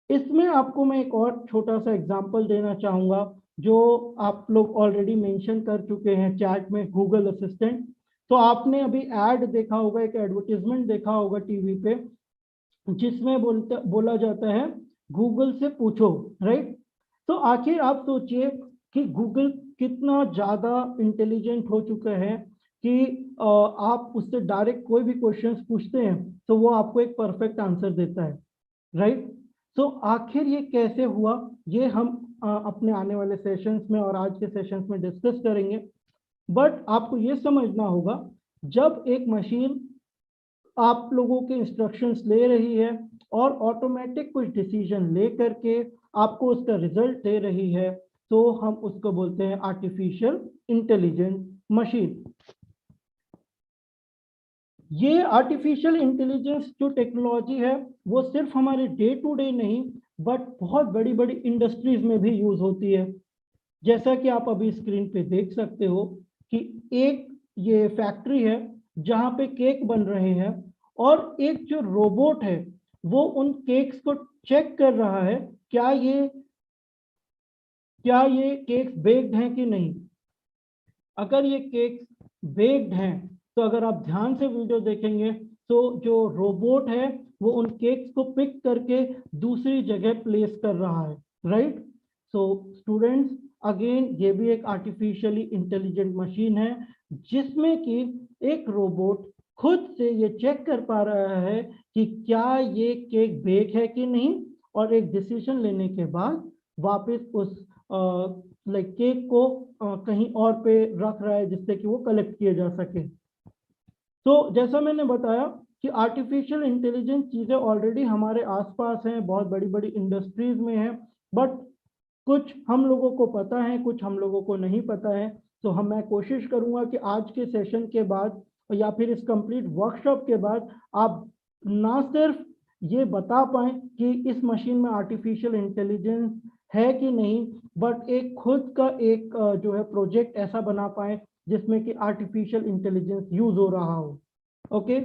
इसमें आपको मैं एक और छोटा सा एग्जांपल देना चाहूंगा, जो आप लोग ऑलरेडी मेंशन कर चुके हैं चैट में, गूगल असिस्टेंट। तो आपने अभी ऐड देखा होगा, एक एडवर्टीजमेंट देखा होगा टीवी पे, जिसमें बोला जाता है गूगल से पूछो, राइट। तो आखिर आप सोचिए कि गूगल कितना ज्यादा इंटेलिजेंट हो चुका है कि आप उससे डायरेक्ट कोई भी क्वेश्चंस पूछते हैं तो वो आपको एक परफेक्ट आंसर देता है, राइट। तो आखिर ये कैसे हुआ, ये हम अपने आने वाले सेशंस में और आज के सेशंस में डिस्कस करेंगे। बट आपको ये समझना होगा, जब एक मशीन आप लोगों के इंस्ट्रक्शंस ले रही है और ऑटोमेटिक कुछ डिसीजन ले करके आपको उसका रिजल्ट दे रही है, तो हम उसको बोलते हैं आर्टिफिशियल इंटेलिजेंट मशीन। ये आर्टिफिशियल इंटेलिजेंस जो टेक्नोलॉजी है वो सिर्फ हमारे डे टू डे नहीं, बट बहुत बड़ी बड़ी इंडस्ट्रीज में भी यूज होती है। जैसा कि आप अभी स्क्रीन पे देख सकते हो कि एक ये फैक्ट्री है जहां पे केक बन रहे हैं, और एक जो रोबोट है वो उन केक्स को चेक कर रहा है क्या ये केक्स बेक्ड हैं कि नहीं। अगर ये केक्स बेक्ड हैं तो अगर आप ध्यान से वीडियो देखेंगे तो जो रोबोट है वो उन केक्स को पिक करके दूसरी जगह प्लेस कर रहा है, राइट। सो स्टूडेंट्स, अगेन ये भी एक आर्टिफिशियली इंटेलिजेंट मशीन है, जिसमें कि एक रोबोट खुद से ये चेक कर पा रहा है कि क्या ये केक बेक है कि नहीं, और एक डिसीजन लेने के बाद वापस उस लाइक केक को कहीं और पे रख रहा है, जिससे कि वो कलेक्ट किए जा सके। तो जैसा मैंने बताया कि आर्टिफिशियल इंटेलिजेंस चीजें ऑलरेडी हमारे आसपास हैं, बहुत बड़ी बड़ी इंडस्ट्रीज में है, बट कुछ हम लोगों को पता है, कुछ हम लोगों को नहीं पता है। तो मैं कोशिश करूंगा कि आज के सेशन के बाद या फिर इस कंप्लीट वर्कशॉप के बाद आप ना सिर्फ ये बता पाए कि इस मशीन में आर्टिफिशियल इंटेलिजेंस है कि नहीं, बट एक खुद का एक जो है प्रोजेक्ट ऐसा बना पाए जिसमें कि आर्टिफिशियल इंटेलिजेंस यूज हो रहा हो। ओके,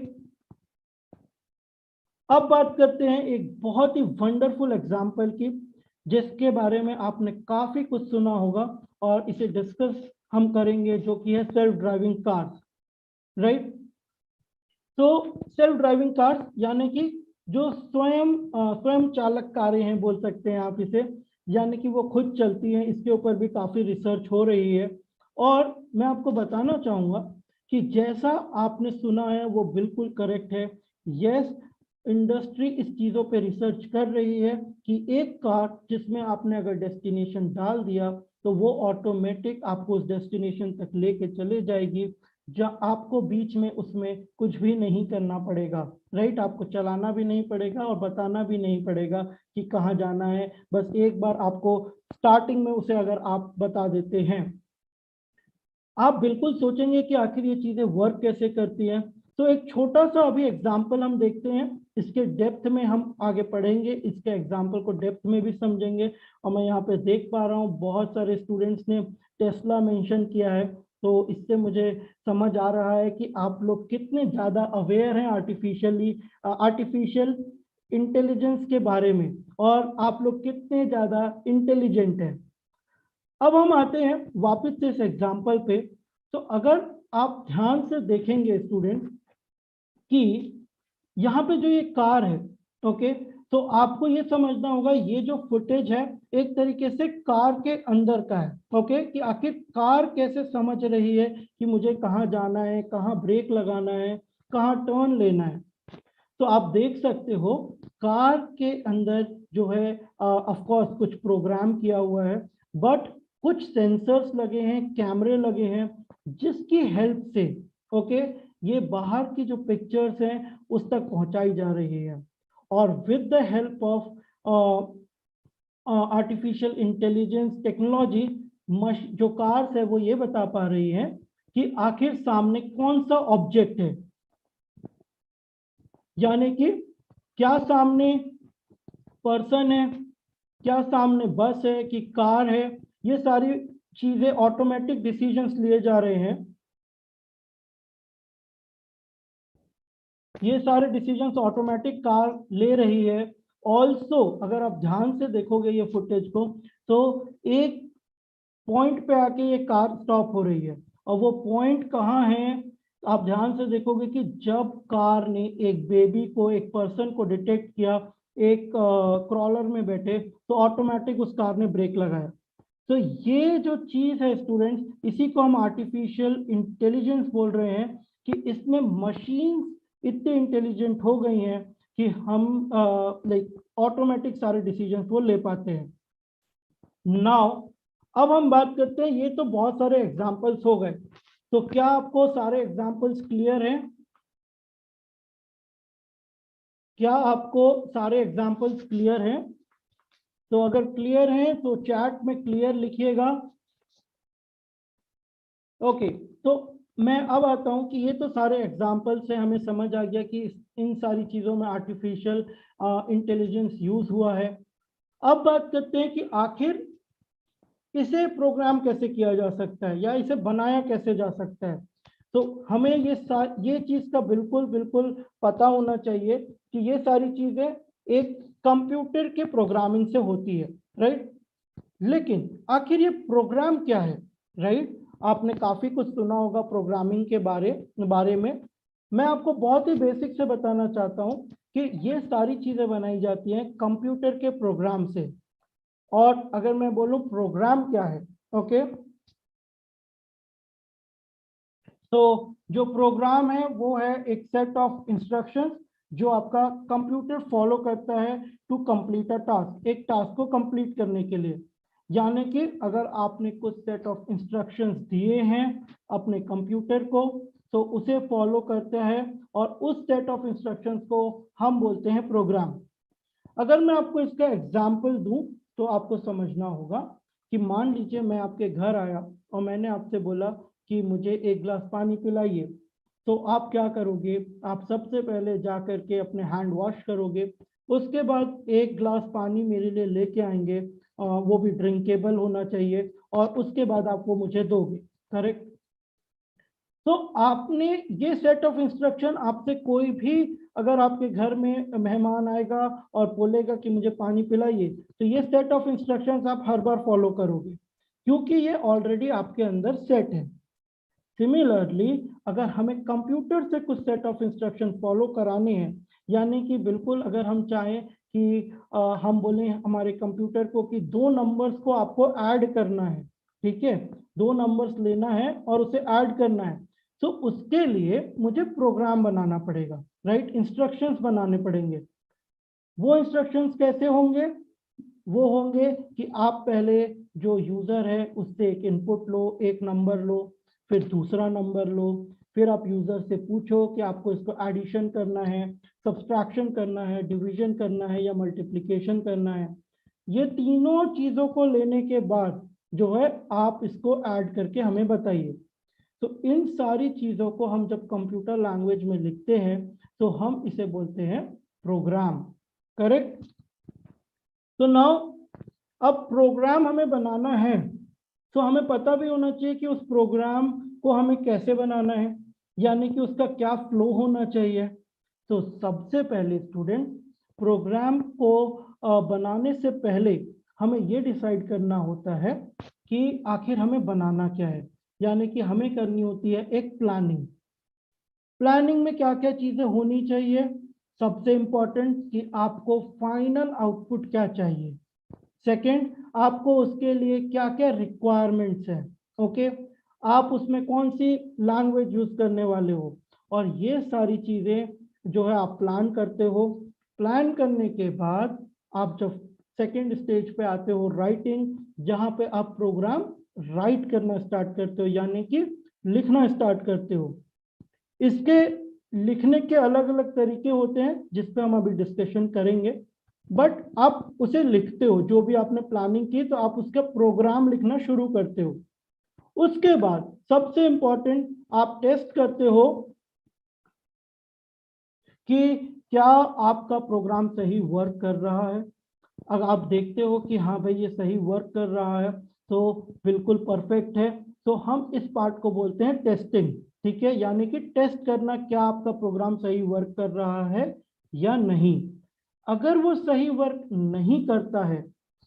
अब बात करते हैं एक बहुत ही वंडरफुल एग्जाम्पल की, जिसके बारे में आपने काफी कुछ सुना होगा, और इसे डिस्कस हम करेंगे, जो कि है सेल्फ ड्राइविंग कार्स, राइट। तो सेल्फ ड्राइविंग कार्स यानी कि जो स्वयं चालक कारें हैं, बोल सकते हैं आप इसे, यानी कि वो खुद चलती हैं। इसके ऊपर भी काफी रिसर्च हो रही है, और मैं आपको बताना चाहूंगा कि जैसा आपने सुना है वो बिल्कुल करेक्ट है। यस, इंडस्ट्री इस चीजों पे रिसर्च कर रही है कि एक कार जिसमें आपने अगर डेस्टिनेशन डाल दिया तो वो ऑटोमेटिक आपको उस डेस्टिनेशन तक लेके चले जाएगी, जहाँ आपको बीच में उसमें कुछ भी नहीं करना पड़ेगा, राइट। आपको चलाना भी नहीं पड़ेगा और बताना भी नहीं पड़ेगा कि कहाँ जाना है, बस एक बार आपको स्टार्टिंग में उसे अगर आप बता देते हैं। आप बिल्कुल सोचेंगे कि आखिर ये चीजें वर्क कैसे करती हैं। तो एक छोटा सा अभी एग्जाम्पल हम देखते हैं, इसके डेप्थ में हम आगे पढ़ेंगे, इसके एग्जाम्पल को डेप्थ में भी समझेंगे। और मैं यहाँ पे देख पा रहा हूँ बहुत सारे स्टूडेंट्स ने टेस्ला मेंशन किया है, तो इससे मुझे समझ आ रहा है कि आप लोग कितने ज्यादा अवेयर हैं आर्टिफिशियल इंटेलिजेंस के बारे में, और आप लोग कितने ज्यादा इंटेलिजेंट हैं। अब हम आते हैं वापस से इस एग्जाम्पल पे। तो अगर आप ध्यान से देखेंगे स्टूडेंट कि यहाँ पे जो ये कार है, ओके, तो आपको ये समझना होगा ये जो फुटेज है एक तरीके से कार के अंदर का है, ओके, कि आखिर कार कैसे समझ रही है कि मुझे कहाँ जाना है, कहाँ ब्रेक लगाना है, कहाँ टर्न लेना है। तो आप देख सकते हो कार के अंदर जो है ऑफ कोर्स कुछ प्रोग्राम किया हुआ है, बट कुछ सेंसर्स लगे हैं, कैमरे लगे हैं, जिसकी हेल्प से ओके ये बाहर की जो पिक्चर्स हैं उस तक पहुंचाई जा रही है। और with the help of artificial intelligence technology जो कार्स है वो ये बता पा रही है कि आखिर सामने कौन सा ऑब्जेक्ट है, यानी कि क्या सामने पर्सन है, क्या सामने बस है कि कार है। ये सारी चीजें ऑटोमेटिक डिसीजंस लिए जा रहे हैं, ये सारे डिसीजंस ऑटोमेटिक कार ले रही है। ऑल्सो अगर आप ध्यान से देखोगे ये फुटेज को तो एक पॉइंट पे आके ये कार स्टॉप हो रही है, और वो पॉइंट कहाँ है आप ध्यान से देखोगे कि जब कार ने एक बेबी को, एक पर्सन को डिटेक्ट किया एक क्रॉलर में बैठे, तो ऑटोमेटिक उस कार ने ब्रेक लगाया। तो ये जो चीज है स्टूडेंट्स, इसी को हम आर्टिफिशियल इंटेलिजेंस बोल रहे हैं कि इसमें मशीन इतने इंटेलिजेंट हो गई हैं कि हम लाइक ऑटोमेटिक सारे डिसीजंस वो ले पाते हैं। नाउ अब हम बात करते हैं, ये तो बहुत सारे एग्जांपल्स हो गए, तो क्या आपको सारे एग्जांपल्स क्लियर हैं? क्या आपको सारे एग्जांपल्स क्लियर हैं? तो अगर क्लियर हैं तो चैट में क्लियर लिखिएगा। ओके, तो मैं अब आता हूं कि ये तो सारे एग्जांपल से हमें समझ आ गया कि इन सारी चीजों में आर्टिफिशियल इंटेलिजेंस यूज हुआ है। अब बात करते हैं कि आखिर इसे प्रोग्राम कैसे किया जा सकता है या इसे बनाया कैसे जा सकता है। तो हमें ये चीज का बिल्कुल बिल्कुल पता होना चाहिए कि ये सारी चीजें एक कंप्यूटर के प्रोग्रामिंग से होती है, राइट। लेकिन आखिर ये प्रोग्राम क्या है, राइट। आपने काफी कुछ सुना होगा प्रोग्रामिंग के बारे में। मैं आपको बहुत ही बेसिक से बताना चाहता हूं कि ये सारी चीजें बनाई जाती हैं कंप्यूटर के प्रोग्राम से। और अगर मैं बोलूं प्रोग्राम क्या है, ओके, तो जो प्रोग्राम है वो है एक सेट ऑफ इंस्ट्रक्शंस जो आपका कंप्यूटर फॉलो करता है टू कंप्लीट अ टास्क, एक टास्क को कंप्लीट करने के लिए। यानी कि अगर आपने कुछ सेट ऑफ इंस्ट्रक्शंस दिए हैं अपने कंप्यूटर को, तो उसे फॉलो करता है, और उस सेट ऑफ इंस्ट्रक्शंस को हम बोलते हैं प्रोग्राम। अगर मैं आपको इसका एग्जाम्पल दूं तो आपको समझना होगा कि मान लीजिए मैं आपके घर आया और मैंने आपसे बोला कि मुझे एक गिलास पानी पिलाइए। तो आप क्या करोगे, आप सबसे पहले जा करके अपने हैंड वॉश करोगे, उसके बाद एक गिलास पानी मेरे लिए लेके आएंगे, वो भी ड्रिंकेबल होना चाहिए, और उसके बाद आप वो मुझे दोगे, करेक्ट। तो आपने ये सेट ऑफ इंस्ट्रक्शन आपसे कोई भी अगर आपके घर में मेहमान आएगा और बोलेगा कि मुझे पानी पिलाइए, तो ये सेट ऑफ इंस्ट्रक्शंस आप हर बार फॉलो करोगे क्योंकि ये ऑलरेडी आपके अंदर सेट है। सिमिलरली अगर हमें कंप्यूटर से कुछ सेट ऑफ इंस्ट्रक्शन फॉलो कराने हैं, यानी कि बिल्कुल अगर हम चाहें कि हम बोलें हमारे कंप्यूटर को कि दो नंबर्स को आपको ऐड करना है, ठीक है, दो नंबर्स लेना है और उसे ऐड करना है, तो उसके लिए मुझे प्रोग्राम बनाना पड़ेगा, राइट, इंस्ट्रक्शंस बनाने पड़ेंगे। वो इंस्ट्रक्शंस कैसे होंगे, वो होंगे कि आप पहले जो यूजर है उससे एक इनपुट लो, एक नंबर लो, फिर दूसरा नंबर लो, फिर आप यूजर से पूछो कि आपको इसको एडिशन करना है, सब्सट्रैक्शन करना है, डिवीजन करना है या मल्टीप्लिकेशन करना है। ये तीनों चीजों को लेने के बाद जो है आप इसको ऐड करके हमें बताइए। तो इन सारी चीजों को हम जब कंप्यूटर लैंग्वेज में लिखते हैं तो हम इसे बोलते हैं प्रोग्राम, करेक्ट। तो नाउ अब प्रोग्राम हमें बनाना है तो हमें पता भी होना चाहिए कि उस प्रोग्राम को हमें कैसे बनाना है, यानी कि उसका क्या फ्लो होना चाहिए। तो सबसे पहले स्टूडेंट प्रोग्राम को बनाने से पहले हमें ये डिसाइड करना होता है कि आखिर हमें बनाना क्या है, यानी कि हमें करनी होती है एक प्लानिंग। प्लानिंग में क्या क्या चीजें होनी चाहिए, सबसे इंपॉर्टेंट कि आपको फाइनल आउटपुट क्या चाहिए। सेकंड, आपको उसके लिए क्या क्या रिक्वायरमेंट्स है, ओके, आप उसमें कौन सी लैंग्वेज यूज करने वाले हो, और ये सारी चीजें जो है आप प्लान करते हो। प्लान करने के बाद आप जब सेकेंड स्टेज पे आते हो राइटिंग, जहां पे आप प्रोग्राम राइट करना स्टार्ट करते हो, यानी कि लिखना स्टार्ट करते हो। इसके लिखने के अलग अलग तरीके होते हैं जिस पे हम अभी डिस्कशन करेंगे, बट आप उसे लिखते हो, जो भी आपने प्लानिंग की तो आप उसका प्रोग्राम लिखना शुरू करते हो। उसके बाद सबसे इंपॉर्टेंट आप टेस्ट करते हो कि क्या आपका प्रोग्राम सही वर्क कर रहा है। अगर आप देखते हो कि हाँ भाई ये सही वर्क कर रहा है तो बिल्कुल परफेक्ट है, तो हम इस पार्ट को बोलते हैं टेस्टिंग। ठीक है, यानी कि टेस्ट करना क्या आपका प्रोग्राम सही वर्क कर रहा है या नहीं। अगर वो सही वर्क नहीं करता है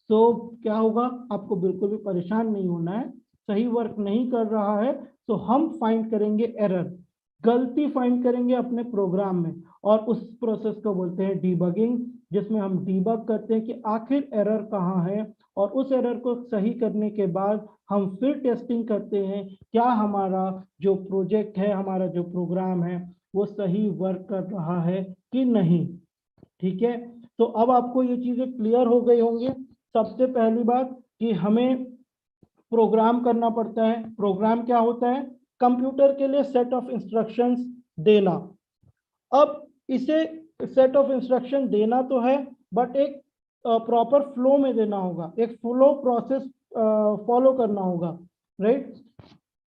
तो क्या होगा, आपको बिल्कुल भी परेशान नहीं होना है। सही वर्क नहीं कर रहा है तो हम फाइंड करेंगे एरर, गलती फाइंड करेंगे अपने प्रोग्राम में, और उस प्रोसेस को बोलते हैं डीबगिंग, जिसमें हम डीबग करते हैं कि आखिर एरर कहाँ है, और उस एरर को सही करने के बाद हम फिर टेस्टिंग करते हैं क्या हमारा जो प्रोजेक्ट है, हमारा जो प्रोग्राम है वो सही वर्क कर रहा है कि नहीं। ठीक है, तो अब आपको ये चीजें क्लियर हो गई होंगी। सबसे पहली बात कि हमें प्रोग्राम करना पड़ता है। प्रोग्राम क्या होता है, कंप्यूटर के लिए सेट ऑफ इंस्ट्रक्शंस देना। अब इसे सेट ऑफ इंस्ट्रक्शन देना तो है, बट एक प्रॉपर फ्लो में देना होगा, एक फ्लो प्रोसेस फॉलो करना होगा, राइट।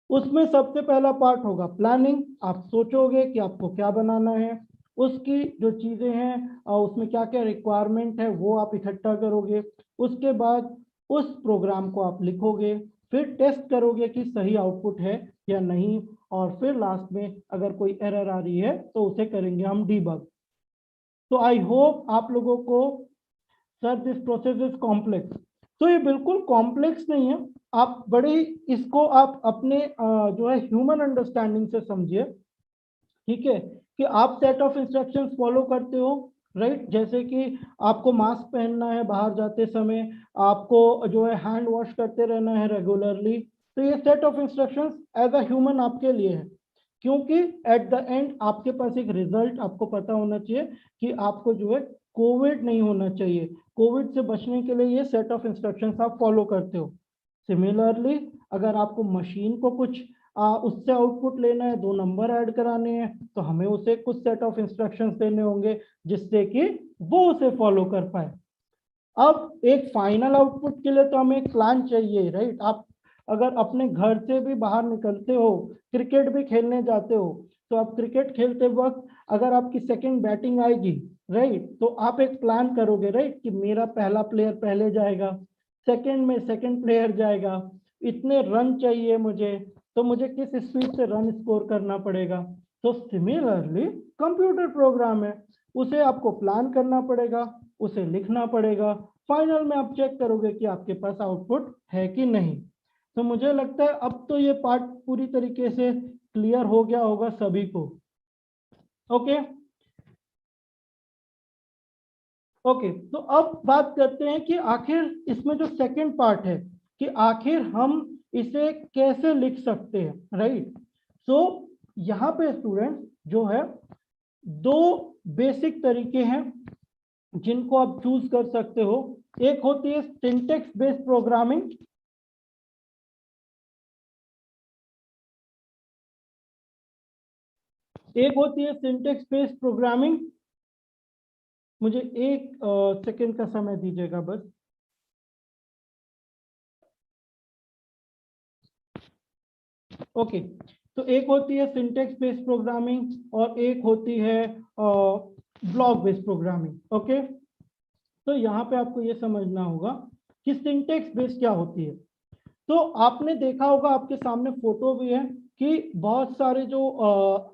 उसमें सबसे पहला पार्ट होगा प्लानिंग। आप सोचोगे कि आपको क्या बनाना है, उसकी जो चीजें हैं उसमें क्या क्या रिक्वायरमेंट है वो आप इकट्ठा करोगे। उसके बाद उस प्रोग्राम को आप लिखोगे, फिर टेस्ट करोगे कि सही आउटपुट है या नहीं, और फिर लास्ट में अगर कोई एरर आ रही है तो उसे करेंगे हम डीबग। तो आई होप आप लोगों को, sir this process is complex, तो ये बिल्कुल कॉम्प्लेक्स नहीं है। आप बड़े इसको आप अपने जो है ह्यूमन अंडरस्टैंडिंग से समझिए। ठीक है, कि आप सेट ऑफ इंस्ट्रक्शंस फॉलो करते हो, राइट। जैसे कि आपको मास्क पहनना है बाहर जाते समय, आपको जो है हैंड वॉश करते रहना है रेगुलरली, तो ये set of instructions as a human आपके लिए है, क्योंकि एट द एंड आपके पास एक रिजल्ट आपको पता होना चाहिए कि आपको जो है कोविड नहीं होना चाहिए। कोविड से बचने के लिए ये सेट ऑफ इंस्ट्रक्शंस आप फॉलो करते हो। सिमिलरली अगर आपको मशीन को कुछ उससे आउटपुट लेना है, 2 नंबर ऐड कराने हैं, तो हमें उसे कुछ सेट ऑफ इंस्ट्रक्शंस देने होंगे जिससे कि वो उसे फॉलो कर पाए। अब एक फाइनल आउटपुट के लिए तो हमें एक प्लान चाहिए, राइट। आप अगर अपने घर से भी बाहर निकलते हो, क्रिकेट भी खेलने जाते हो, तो आप क्रिकेट खेलते वक्त अगर आपकी सेकंड बैटिंग आएगी, राइट, तो आप एक प्लान करोगे, राइट, कि मेरा पहला प्लेयर पहले जाएगा, सेकंड में सेकंड प्लेयर जाएगा, इतने रन चाहिए मुझे, तो मुझे किस स्पीड से रन स्कोर करना पड़ेगा। तो सिमिलरली कंप्यूटर प्रोग्राम है, उसे आपको प्लान करना पड़ेगा, उसे लिखना पड़ेगा, फाइनल में आप चेक करोगे कि आपके पास आउटपुट है कि नहीं। तो मुझे लगता है अब तो ये पार्ट पूरी तरीके से क्लियर हो गया होगा सभी को। ओके ओके, तो अब बात करते हैं कि आखिर इसमें जो सेकंड पार्ट है कि आखिर हम इसे कैसे लिख सकते हैं, राइट। सो यहाँ पे स्टूडेंट जो है 2 बेसिक तरीके हैं जिनको आप चूज कर सकते हो। एक होती है सिंटेक्स बेस्ड प्रोग्रामिंग, एक होती है सिंटेक्स बेस्ड प्रोग्रामिंग। मुझे एक सेकंड का समय दीजिएगा बस। ओके, तो एक होती है सिंटेक्स बेस्ड प्रोग्रामिंग और एक होती है ब्लॉक बेस्ड प्रोग्रामिंग। ओके, तो यहाँ पे आपको ये समझना होगा कि सिंटेक्स बेस्ड क्या होती है। तो आपने देखा होगा, आपके सामने फोटो भी है, कि बहुत सारे जो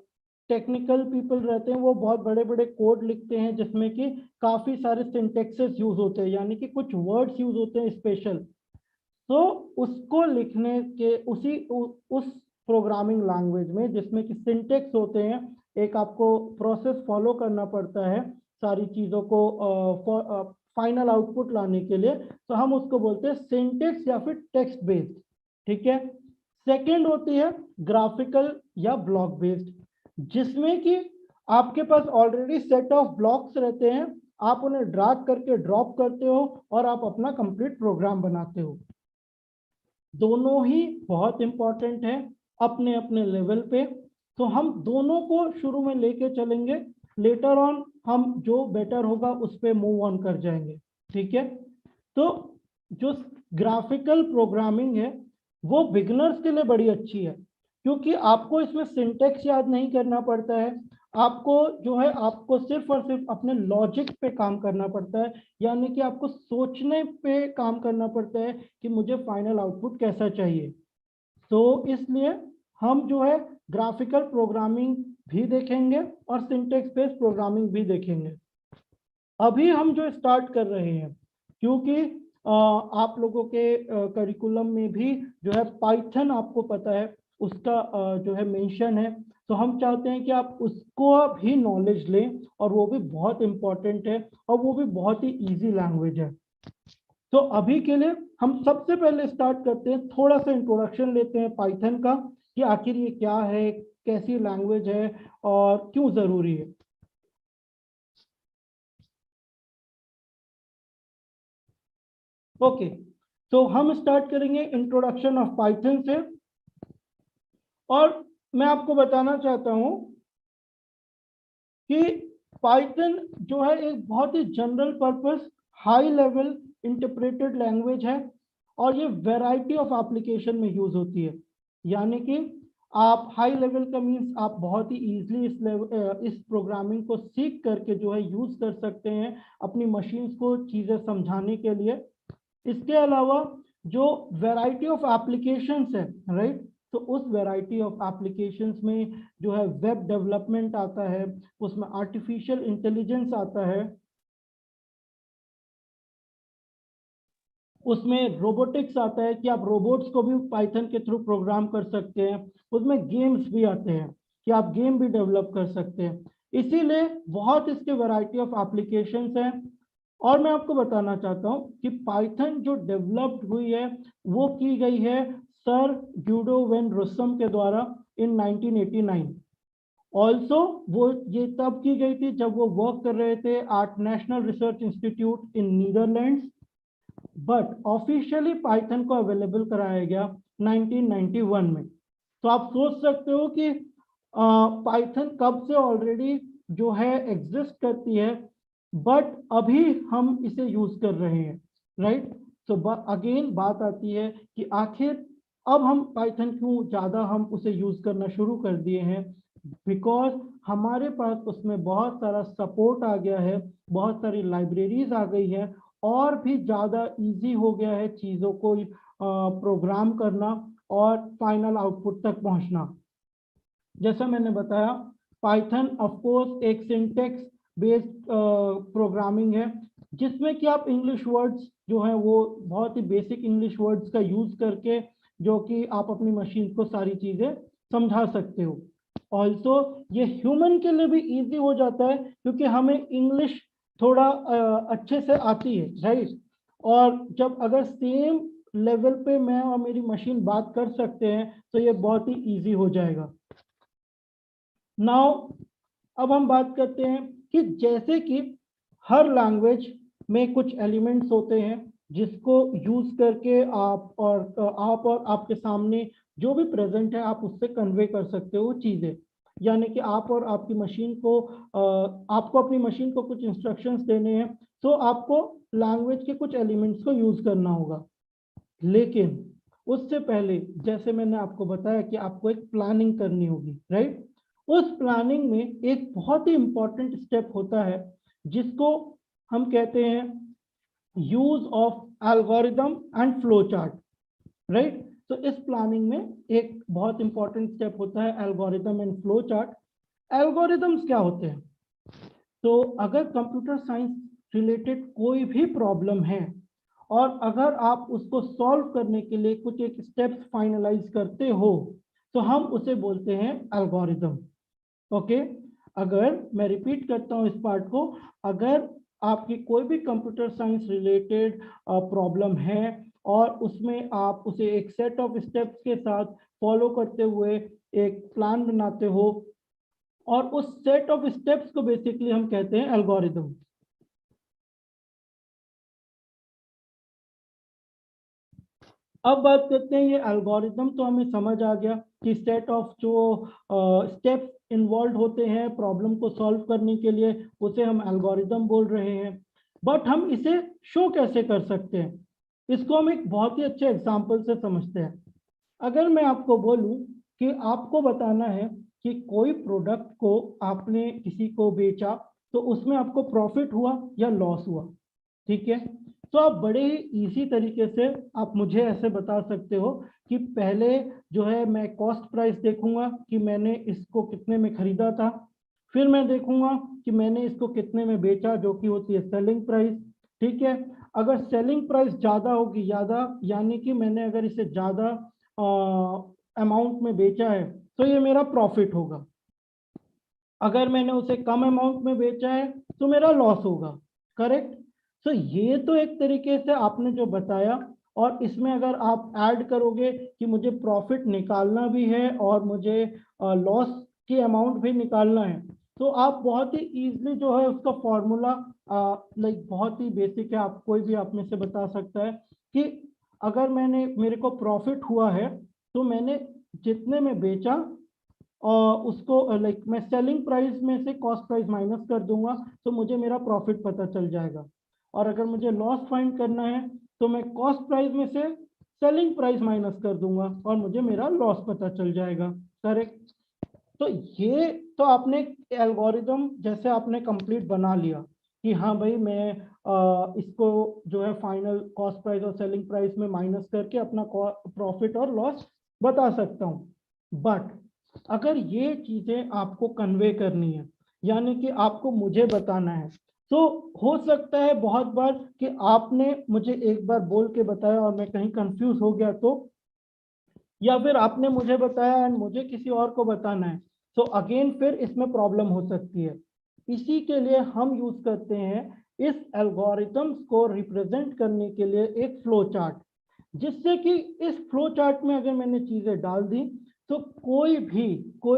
टेक्निकल पीपल रहते हैं वो बहुत बड़े बड़े कोड लिखते हैं जिसमें कि काफी सारे सिंटेक्सेस यूज होते हैं, यानी कि कुछ वर्ड्स यूज होते हैं स्पेशल। तो उसको लिखने के उस प्रोग्रामिंग लैंग्वेज में जिसमें कि सिंटेक्स होते हैं, एक आपको प्रोसेस फॉलो करना पड़ता है सारी चीजों को फाइनल आउटपुट लाने के लिए, तो हम उसको बोलते हैं सिंटेक्स या फिर टेक्स्ट बेस्ड। ठीक है, सेकंड होती है ग्राफिकल या ब्लॉक बेस्ड, जिसमें कि आपके पास ऑलरेडी सेट ऑफ ब्लॉक्स रहते हैं आप उन्हें ड्रैग करके ड्रॉप करते हो और आप अपना कंप्लीट प्रोग्राम बनाते हो। दोनों ही बहुत इंपॉर्टेंट है अपने अपने लेवल पे। तो हम दोनों को शुरू में लेके चलेंगे, लेटर ऑन हम जो बेटर होगा उस पे मूव ऑन कर जाएंगे, ठीक है। तो जो ग्राफिकल प्रोग्रामिंग है वो बिगिनर्स के लिए बड़ी अच्छी है, क्योंकि आपको इसमें सिंटेक्स याद नहीं करना पड़ता है। आपको जो है आपको सिर्फ और सिर्फ अपने लॉजिक पे काम करना पड़ता है, यानी कि आपको सोचने पे काम करना पड़ता है कि मुझे फाइनल आउटपुट कैसा चाहिए। तो इसलिए हम जो है ग्राफिकल प्रोग्रामिंग भी देखेंगे और सिंटेक्स बेस्ड प्रोग्रामिंग भी देखेंगे। अभी हम जो स्टार्ट कर रहे हैं, क्योंकि आप लोगों के करिकुलम में भी जो है पाइथन आपको पता है उसका जो है मेंशन है, तो हम चाहते हैं कि आप उसको भी नॉलेज लें, और वो भी बहुत इम्पोर्टेंट है और वो भी बहुत ही इजी लैंग्वेज है। तो अभी के लिए हम सबसे पहले स्टार्ट करते हैं, थोड़ा सा इंट्रोडक्शन लेते हैं पाइथन का कि आखिर ये क्या है, कैसी लैंग्वेज है और क्यों जरूरी है। ओके, तो हम स्टार्ट करेंगे इंट्रोडक्शन ऑफ पाइथन से। और मैं आपको बताना चाहता हूं कि पाइथन जो है एक बहुत ही general purpose high level interpreted language है, और ये वैरायटी ऑफ एप्लीकेशन में यूज होती है। यानी कि आप हाई लेवल का मीन्स आप बहुत ही इजीली इस प्रोग्रामिंग को सीख करके जो है यूज कर सकते हैं अपनी मशीन्स को चीजें समझाने के लिए। इसके अलावा जो वैरायटी ऑफ एप्लीकेशंस है, राइट, तो उस वैरायटी ऑफ एप्लीकेशंस में जो है वेब डेवलपमेंट आता है, उसमें आर्टिफिशियल इंटेलिजेंस आता है, उसमें रोबोटिक्स आता है कि आप रोबोट्स को भी पाइथन के थ्रू प्रोग्राम कर सकते हैं, उसमें गेम्स भी आते हैं कि आप गेम भी डेवलप कर सकते हैं। इसीलिए बहुत इसके वैरायटी ऑफ एप्लीकेशंस हैं। और मैं आपको बताना चाहता हूं कि पाइथन जो डेवलप्ड हुई है वो की गई है सर ग्यूडो वेन रोसम के द्वारा इन 1989। ऑल्सो वो ये तब की गई थी जब वो वर्क कर रहे थे at national research institute in Netherlands, but officially Python को अवेलेबल कराया गया 1991 में। तो आप सोच सकते हो कि पाइथन कब से ऑलरेडी जो है एग्जिस्ट करती है, बट अभी हम इसे यूज कर रहे हैं, राइट। तो अगेन बात आती है कि आखिर अब हम पाइथन क्यों ज्यादा हम उसे यूज करना शुरू कर दिए हैं, बिकॉज हमारे पास उसमें बहुत सारा सपोर्ट आ गया है, बहुत सारी लाइब्रेरीज आ गई है, और भी ज़्यादा इजी हो गया है चीज़ों को प्रोग्राम करना और फाइनल आउटपुट तक पहुंचना। जैसा मैंने बताया, पाइथन ऑफ कोर्स एक सिंटेक्स बेस्ड प्रोग्रामिंग है, जिसमें कि आप इंग्लिश वर्ड्स जो है वो बहुत ही बेसिक इंग्लिश वर्ड्स का यूज करके जो कि आप अपनी मशीन को सारी चीज़ें समझा सकते हो। ऑल्सो ये ह्यूमन के लिए भी इजी हो जाता है, क्योंकि हमें इंग्लिश थोड़ा अच्छे से आती है, राइट। और जब अगर सेम लेवल पे मैं और मेरी मशीन बात कर सकते हैं तो ये बहुत ही इजी हो जाएगा। नाउ अब हम बात करते हैं कि जैसे कि हर लैंग्वेज में कुछ एलिमेंट्स होते हैं जिसको यूज करके आप और आपके सामने जो भी प्रेजेंट है आप उससे कन्वे कर सकते हो चीजें। यानी कि आप और आपकी मशीन को आपको अपनी मशीन को कुछ इंस्ट्रक्शंस देने हैं, तो आपको लैंग्वेज के कुछ एलिमेंट्स को यूज करना होगा। लेकिन उससे पहले जैसे मैंने आपको बताया कि आपको एक प्लानिंग करनी होगी, राइट। उस प्लानिंग में एक बहुत ही इंपॉर्टेंट स्टेप होता है जिसको हम कहते हैं use of algorithm and flow chart, right. तो इस प्लानिंग में एक बहुत इंपॉर्टेंट स्टेप होता है algorithm and flow chart. Algorithms क्या होते हैं? तो अगर कंप्यूटर साइंस रिलेटेड कोई भी प्रॉब्लम है और अगर आप उसको सॉल्व करने के लिए कुछ एक स्टेप्स फाइनलाइज करते हो, तो हम उसे बोलते हैं एल्गोरिदम। ओके, अगर मैं रिपीट करता हूं इस पार्ट को, अगर आपकी कोई भी कंप्यूटर साइंस रिलेटेड प्रॉब्लम है और उसमें आप उसे एक सेट ऑफ स्टेप्स के साथ फॉलो करते हुए एक प्लान बनाते हो, और उस सेट ऑफ स्टेप्स को बेसिकली हम कहते हैं एल्गोरिदम। अब बात करते हैं, ये एल्गोरिदम तो हमें समझ आ गया कि सेट ऑफ जो स्टेप्स इन्वॉल्व होते हैं प्रॉब्लम को सॉल्व करने के लिए, उसे हम एल्गोरिदम बोल रहे हैं। बट हम इसे शो कैसे कर सकते हैं, इसको हम एक बहुत ही अच्छे एग्जाम्पल से समझते हैं। अगर मैं आपको बोलूं कि आपको बताना है कि कोई प्रोडक्ट को आपने किसी को बेचा, तो उसमें आपको प्रॉफिट हुआ या लॉस हुआ, ठीक है। तो आप बड़े ही इजी तरीके से आप मुझे ऐसे बता सकते हो कि पहले जो है मैं कॉस्ट प्राइस देखूंगा कि मैंने इसको कितने में खरीदा था, फिर मैं देखूंगा कि मैंने इसको कितने में बेचा, जो कि होती है सेलिंग प्राइस, ठीक है। अगर सेलिंग प्राइस ज्यादा होगी, ज्यादा यानी कि मैंने अगर इसे ज्यादा अमाउंट में बेचा है, तो ये मेरा प्रॉफिट होगा। अगर मैंने उसे कम अमाउंट में बेचा है तो मेरा लॉस होगा, करेक्ट। तो ये तो एक तरीके से आपने जो बताया, और इसमें अगर आप ऐड करोगे कि मुझे प्रॉफिट निकालना भी है और मुझे लॉस की अमाउंट भी निकालना है, तो आप बहुत ही इजीली जो है उसका फॉर्मूला लाइक बहुत ही बेसिक है, आप कोई भी आप में से बता सकता है कि अगर मेरे को प्रॉफिट हुआ है, तो मैंने जितने में बेचा और उसको लाइक मैं सेलिंग प्राइस में से कॉस्ट प्राइस माइनस कर दूंगा, तो मुझे मेरा प्रॉफिट पता चल जाएगा। और अगर मुझे लॉस फाइंड करना है, तो मैं कॉस्ट प्राइस में से सेलिंग प्राइस माइनस कर दूंगा और मुझे मेरा लॉस पता चल जाएगा, करेक्ट। तो ये तो आपने एल्गोरिदम जैसे आपने कंप्लीट बना लिया कि हाँ भाई मैं इसको जो है फाइनल कॉस्ट प्राइस और सेलिंग प्राइस में माइनस करके अपना प्रॉफिट और लॉस बता सकता हूँ। बट अगर ये चीजें आपको कन्वे करनी है, यानी कि आपको मुझे बताना है, तो हो सकता है बहुत बार कि आपने मुझे एक बार बोल के बताया और मैं कहीं कंफ्यूज हो गया, तो या फिर आपने मुझे बताया एंड मुझे किसी और को बताना है, तो अगेन फिर इसमें प्रॉब्लम हो सकती है। इसी के लिए हम यूज करते हैं इस एल्गोरिथम्स को रिप्रेजेंट करने के लिए एक फ्लो चार्ट, जिससे कि इस फ्लो चार्ट में अगर मैंने चीजें डाल दी, तो कोई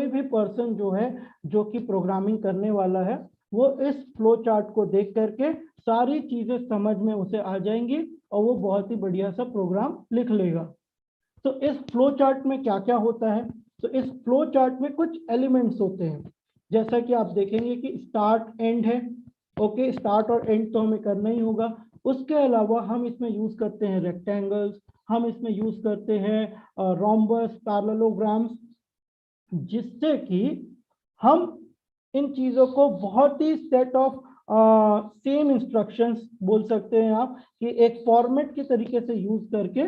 भी पर्सन जो है, जो कि प्रोग्रामिंग करने वाला है, वो इस फ्लो चार्ट को देख करके सारी चीजें समझ में उसे आ जाएंगी और वो बहुत ही बढ़िया सा प्रोग्राम लिख लेगा। तो इस फ्लो चार्ट में क्या क्या होता है, तो इस फ्लो चार्ट में कुछ एलिमेंट्स होते हैं, जैसा कि आप देखेंगे कि स्टार्ट एंड है। ओके, स्टार्ट और एंड तो हमें करना ही होगा। उसके अलावा हम इसमें यूज करते हैं रेक्टेंगल्स, हम इसमें यूज करते हैं रोम्बस, पैरेललोग्राम्स, जिससे कि हम इन चीजों को बहुत ही सेट ऑफ सेम इंस्ट्रक्शंस बोल सकते हैं आप, कि एक फॉर्मेट के तरीके से यूज करके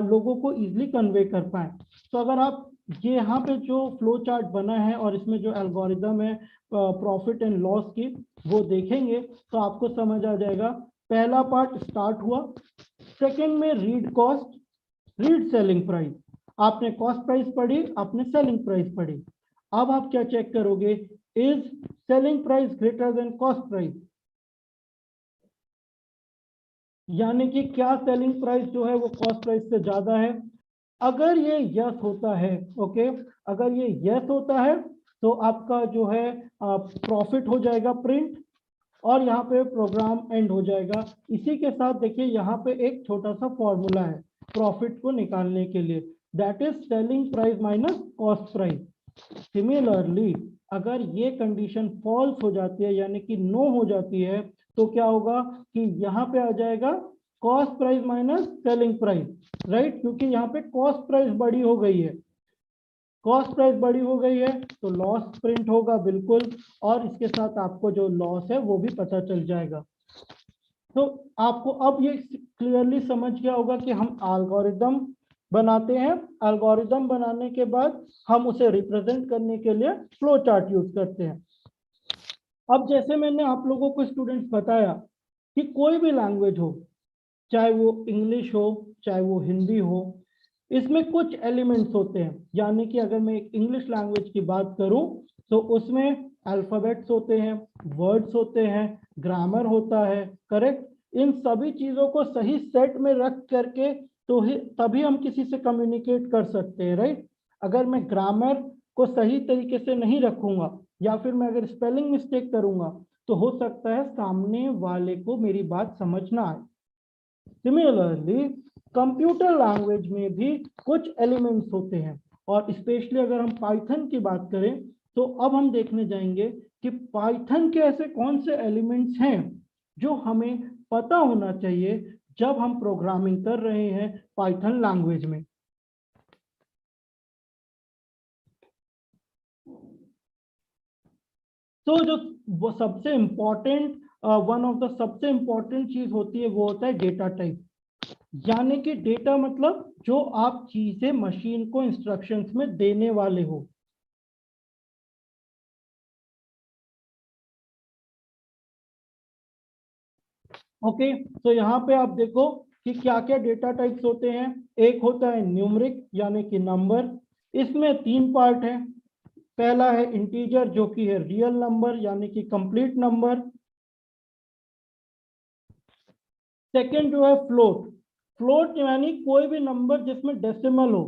लोगों को इजीली कन्वे कर पाए। तो अगर आप ये यहाँ पे जो फ्लो चार्ट बना है और इसमें जो एल्गोरिदम है प्रॉफिट एंड लॉस की, वो देखेंगे तो आपको समझ आ जाएगा। पहला पार्ट स्टार्ट हुआ, सेकंड में read cost, read selling price, आपने कॉस्ट प्राइस पढ़ी, आपने सेलिंग प्राइस पढ़ी। अब आप क्या चेक करोगे, is selling price greater than cost price, यानी कि क्या सेलिंग प्राइस जो है वो कॉस्ट प्राइस से ज्यादा है। अगर ये यस होता है, ओके, अगर ये यस होता है, तो आपका जो है प्रॉफिट हो जाएगा प्रिंट, और यहाँ पे प्रोग्राम एंड हो जाएगा। इसी के साथ देखिए यहाँ पे एक छोटा सा फॉर्मूला है प्रॉफिट को निकालने के लिए, that is selling price minus cost price. Similarly अगर ये कंडीशन फॉल्स हो जाती है, यानी कि नो हो जाती है, तो क्या होगा कि यहाँ पे आ जाएगा cost price minus selling price, right, क्योंकि यहाँ पे कॉस्ट प्राइस बड़ी हो गई है, कॉस्ट प्राइस बड़ी हो गई है, तो लॉस प्रिंट होगा बिल्कुल, और इसके साथ आपको जो लॉस है वो भी पता चल जाएगा। तो आपको अब ये क्लियरली समझ गया होगा कि हम एल्गोरिदम बनाते हैं, एल्गोरिदम बनाने के बाद हम उसे रिप्रेजेंट करने के लिए फ्लो चार्ट यूज करते हैं। अब जैसे मैंने आप लोगों को स्टूडेंट्स बताया कि कोई भी लैंग्वेज हो, चाहे वो इंग्लिश हो चाहे वो हिंदी हो, इसमें कुछ एलिमेंट्स होते हैं, यानी कि अगर मैं इंग्लिश लैंग्वेज की बात करूं, तो उसमें अल्फाबेट्स होते हैं, वर्ड्स होते हैं, ग्रामर होता है, करेक्ट। इन सभी चीजों को सही सेट में रख करके तो ही तभी हम किसी से कम्युनिकेट कर सकते हैं, राइट। अगर मैं ग्रामर को सही तरीके से नहीं रखूंगा, या फिर मैं अगर स्पेलिंग मिस्टेक करूंगा, तो हो सकता है सामने वाले को मेरी बात समझ ना आए। सिमिलरली कंप्यूटर लैंग्वेज में भी कुछ एलिमेंट्स होते हैं, और स्पेशली अगर हम पाइथन की बात करें तो अब हम देखने जाएंगे कि पाइथन के ऐसे कौन से एलिमेंट्स हैं जो हमें पता होना चाहिए जब हम प्रोग्रामिंग कर रहे हैं पाइथन लैंग्वेज में। तो जो वो सबसे इम्पोर्टेंट वन ऑफ द सबसे इम्पोर्टेंट चीज होती है वो होता है डेटा टाइप, यानी कि डेटा मतलब जो आप चीजें मशीन को इंस्ट्रक्शंस में देने वाले हो। ओके, तो यहाँ पे आप देखो कि क्या क्या डेटा टाइप्स होते हैं। एक होता है न्यूमरिक यानी कि नंबर, इसमें 3 पार्ट है। पहला है इंटीजर जो कि है रियल नंबर यानी कि कंप्लीट नंबर। सेकंड जो है फ्लोट, फ्लोट यानी कोई भी नंबर जिसमें डेसिमल हो,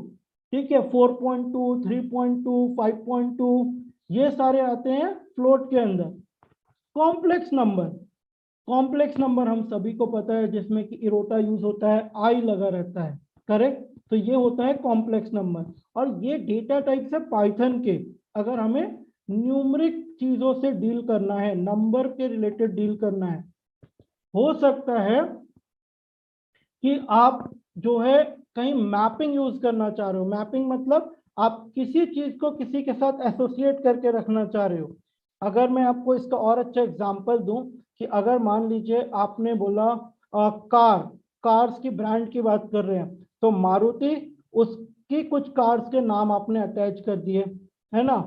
ठीक है, 4.2, 3.2, 5.2, ये सारे आते हैं फ्लोट के अंदर। कॉम्प्लेक्स नंबर, कॉम्प्लेक्स नंबर हम सभी को पता है जिसमें कि इरोटा यूज होता है, आई लगा रहता है, करेक्ट, तो ये होता है कॉम्प्लेक्स नंबर। और ये डेटा टाइप्स है पाइथन के। अगर हमें न्यूमरिक चीजों से डील करना है, नंबर के रिलेटेड डील करना है, हो सकता है कि आप जो है कहीं मैपिंग यूज करना चाह रहे हो। मैपिंग मतलब आप किसी चीज को किसी के साथ एसोसिएट करके रखना चाह रहे हो। अगर मैं आपको इसका और अच्छा एग्जांपल दूं कि अगर मान लीजिए आपने बोला कार्स की ब्रांड की बात कर रहे हैं, तो मारुति, उसकी कुछ कार्स के नाम आपने अटैच कर दिए, है ना।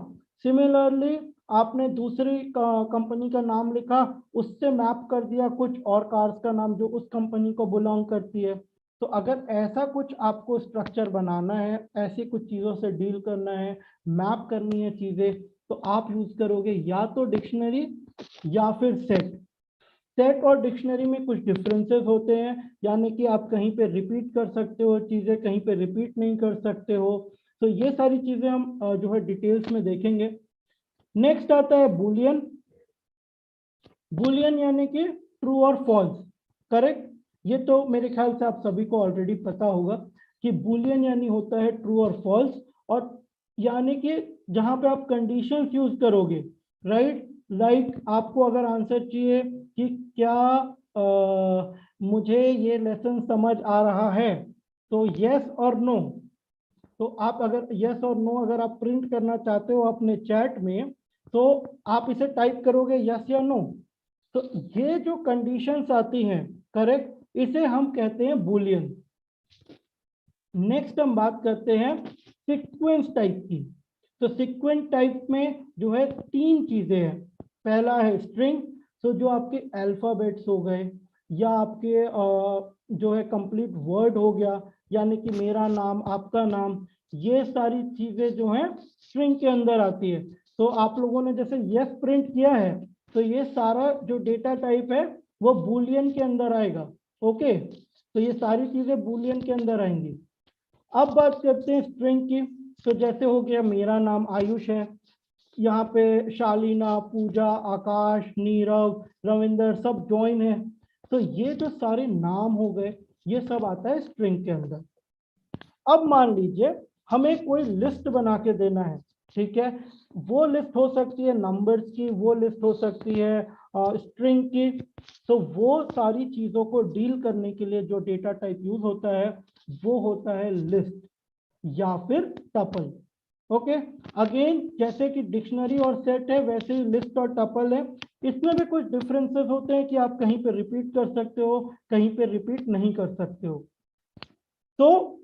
सिमिलरली आपने दूसरी कंपनी का नाम लिखा, उससे मैप कर दिया कुछ और कार्स का नाम जो उस कंपनी को बिलोंग करती है। तो अगर ऐसा कुछ आपको स्ट्रक्चर बनाना है, ऐसी कुछ चीज़ों से डील करना है, मैप करनी है चीज़ें, तो आप यूज करोगे या तो डिक्शनरी या फिर सेट। सेट और डिक्शनरी में कुछ डिफरेंसेस होते हैं, यानी कि आप कहीं पे रिपीट कर सकते हो चीज़ें, कहीं पे रिपीट नहीं कर सकते हो। तो ये सारी चीज़ें हम जो है डिटेल्स में देखेंगे। नेक्स्ट आता है बुलियन। बुलियन यानी कि ट्रू और फॉल्स, करेक्ट। ये तो मेरे ख्याल से आप सभी को ऑलरेडी पता होगा कि बुलियन यानी होता है ट्रू और फॉल्स, और यानी कि जहां पे आप कंडीशंस यूज करोगे, राइट। लाइक आपको अगर आंसर चाहिए कि क्या मुझे ये लेसन समझ आ रहा है, तो यस और नो। तो आप अगर यस और नो अगर आप प्रिंट करना चाहते हो अपने चैट में, तो आप इसे टाइप करोगे यस या नो। तो ये जो कंडीशंस आती हैं, करेक्ट, इसे हम कहते हैं बुलियन। नेक्स्ट हम बात करते हैं सीक्वेंस टाइप की। तो सीक्वेंस टाइप में जो है 3 चीजें हैं। पहला है स्ट्रिंग, तो जो आपके अल्फाबेट्स हो गए, या आपके जो है कंप्लीट वर्ड हो गया, यानी कि मेरा नाम, आपका नाम, ये सारी चीजें जो हैं स्ट्रिंग के अंदर आती है। तो आप लोगों ने जैसे यस प्रिंट किया है, तो ये सारा जो डेटा टाइप है वो बूलियन के अंदर आएगा। ओके, तो ये सारी चीजें बूलियन के अंदर आएंगी। अब बात करते हैं स्ट्रिंग की। तो जैसे हो गया मेरा नाम आयुष है, यहाँ पे शालीना, पूजा, आकाश, नीरव, रविंदर सब ज्वाइन है। तो ये जो सारे नाम हो गए, ये सब आता है स्ट्रिंग के अंदर। अब मान लीजिए हमें कोई लिस्ट बना के देना है, ठीक है। वो लिस्ट हो सकती है नंबर्स की, वो लिस्ट हो सकती है स्ट्रिंग की। तो वो सारी चीजों को डील करने के लिए जो डेटा टाइप यूज होता है वो होता है लिस्ट या फिर टपल। ओके, अगेन जैसे कि डिक्शनरी और सेट है, वैसे ही लिस्ट और टपल है। इसमें भी कुछ डिफरेंसेस होते हैं कि आप कहीं पे रिपीट कर सकते हो, कहीं पे रिपीट नहीं कर सकते हो। तो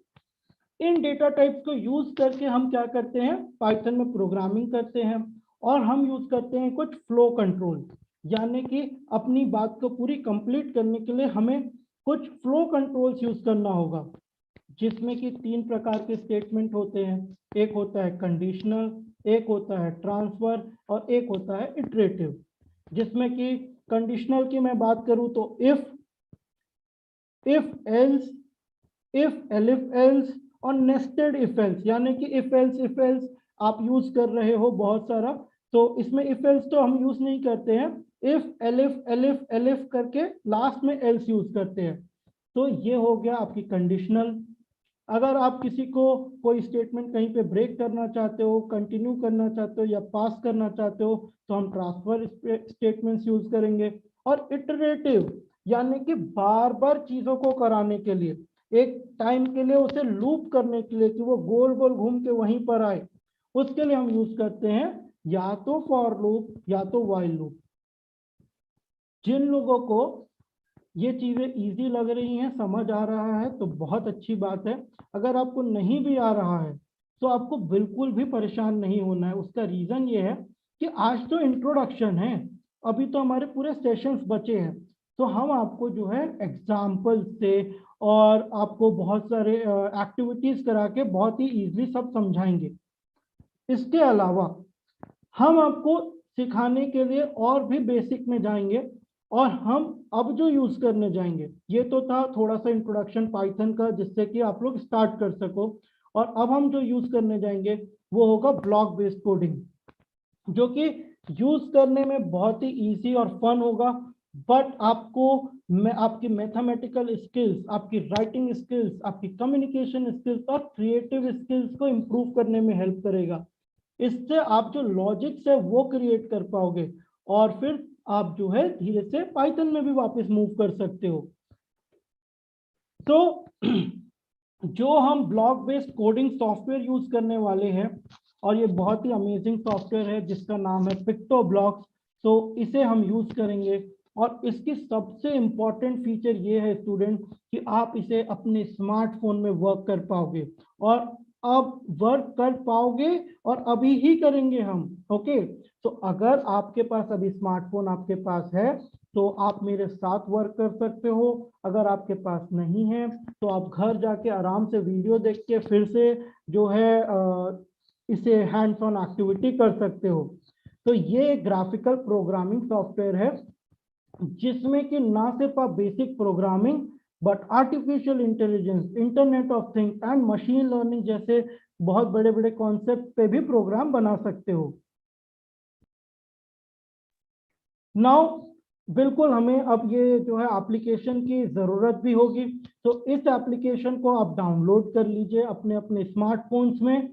इन डेटा टाइप्स को यूज करके हम क्या करते हैं, पाइथन में प्रोग्रामिंग करते हैं। और हम यूज करते हैं कुछ फ्लो कंट्रोल, यानी कि अपनी बात को पूरी कंप्लीट करने के लिए हमें कुछ फ्लो कंट्रोल्स यूज करना होगा, जिसमें कि 3 प्रकार के स्टेटमेंट होते हैं। एक होता है कंडीशनल, एक होता है ट्रांसफर, और एक होता है इटरेटिव। जिसमें कि कंडीशनल की मैं बात करूं तो if else, if elif else, और नेस्टेड इफ एल्स, यानी कि इफ एल्स आप यूज कर रहे हो बहुत सारा। तो इसमें इफ एल्स तो हम यूज नहीं करते हैं, इफ एलिफ एलिफ एलिफ करके लास्ट में एल्स यूज करते हैं। तो ये हो गया आपकी कंडीशनल। अगर आप किसी को कोई स्टेटमेंट कहीं पे ब्रेक करना चाहते हो, कंटिन्यू करना चाहते हो या पास करना चाहते हो, तो हम ट्रांसफर स्टेटमेंट्स यूज करेंगे। और इटरेटिव यानी कि बार बार चीजों को कराने के लिए, एक टाइम के लिए उसे लूप करने के लिए कि वो गोल गोल घूम के वहीं पर आए, उसके लिए हम यूज करते हैं या तो फॉर लूप या तो व्हाइल लूप। जिन लोगों को ये चीजें इजी लग रही हैं, समझ आ रहा है, तो बहुत अच्छी बात है। अगर आपको नहीं भी आ रहा है तो आपको बिल्कुल भी परेशान नहीं होना है। उसका रीजन ये है कि आज तो इंट्रोडक्शन है, अभी तो हमारे पूरे सेशंस बचे हैं। तो हम आपको जो है एग्जाम्पल से और आपको बहुत सारे एक्टिविटीज करा के बहुत ही इजीली सब समझाएंगे। इसके अलावा हम आपको सिखाने के लिए और भी बेसिक में जाएंगे, और हम अब जो यूज करने जाएंगे, ये तो था थोड़ा सा इंट्रोडक्शन पाइथन का जिससे कि आप लोग स्टार्ट कर सको, और अब हम जो यूज करने जाएंगे वो होगा ब्लॉक बेस्ड कोडिंग, जो कि यूज करने में बहुत ही इजी और फन होगा। बट आपको आपकी मैथमेटिकल स्किल्स, आपकी राइटिंग स्किल्स, आपकी कम्युनिकेशन स्किल्स और क्रिएटिव स्किल्स को इम्प्रूव करने में हेल्प करेगा। इससे आप जो लॉजिक्स है वो क्रिएट कर पाओगे, और फिर आप जो है धीरे से पाइथन में भी वापस मूव कर सकते हो। तो जो हम block based coding software use करने वाले हैं, और ये बहुत ही अमेजिंग सॉफ्टवेयर है जिसका नाम है पिक्टोब्लॉक्स, तो इसे हम यूज करेंगे। और इसकी सबसे इंपॉर्टेंट फीचर ये है स्टूडेंट कि आप इसे अपने स्मार्टफोन में वर्क कर पाओगे, और अब वर्क कर पाओगे और अभी ही करेंगे हम। ओके, तो अगर आपके पास अभी स्मार्टफोन आपके पास है तो आप मेरे साथ वर्क कर सकते हो। अगर आपके पास नहीं है तो आप घर जाके आराम से वीडियो देख के फिर से जो है इसे हैंड्स ऑन एक्टिविटी कर सकते हो। तो ये ग्राफिकल प्रोग्रामिंग सॉफ्टवेयर है जिसमें कि ना सिर्फ आप basic programming but artificial intelligence, internet of things and machine learning जैसे बहुत बड़े बड़े कॉन्सेप्ट पे भी प्रोग्राम बना सकते हो। नाउ बिल्कुल हमें अब ये जो है एप्लीकेशन की ज़रूरत भी होगी, तो इस एप्लीकेशन को आप डाउनलोड कर लीजिए अपने अपने स्मार्टफोन्स में।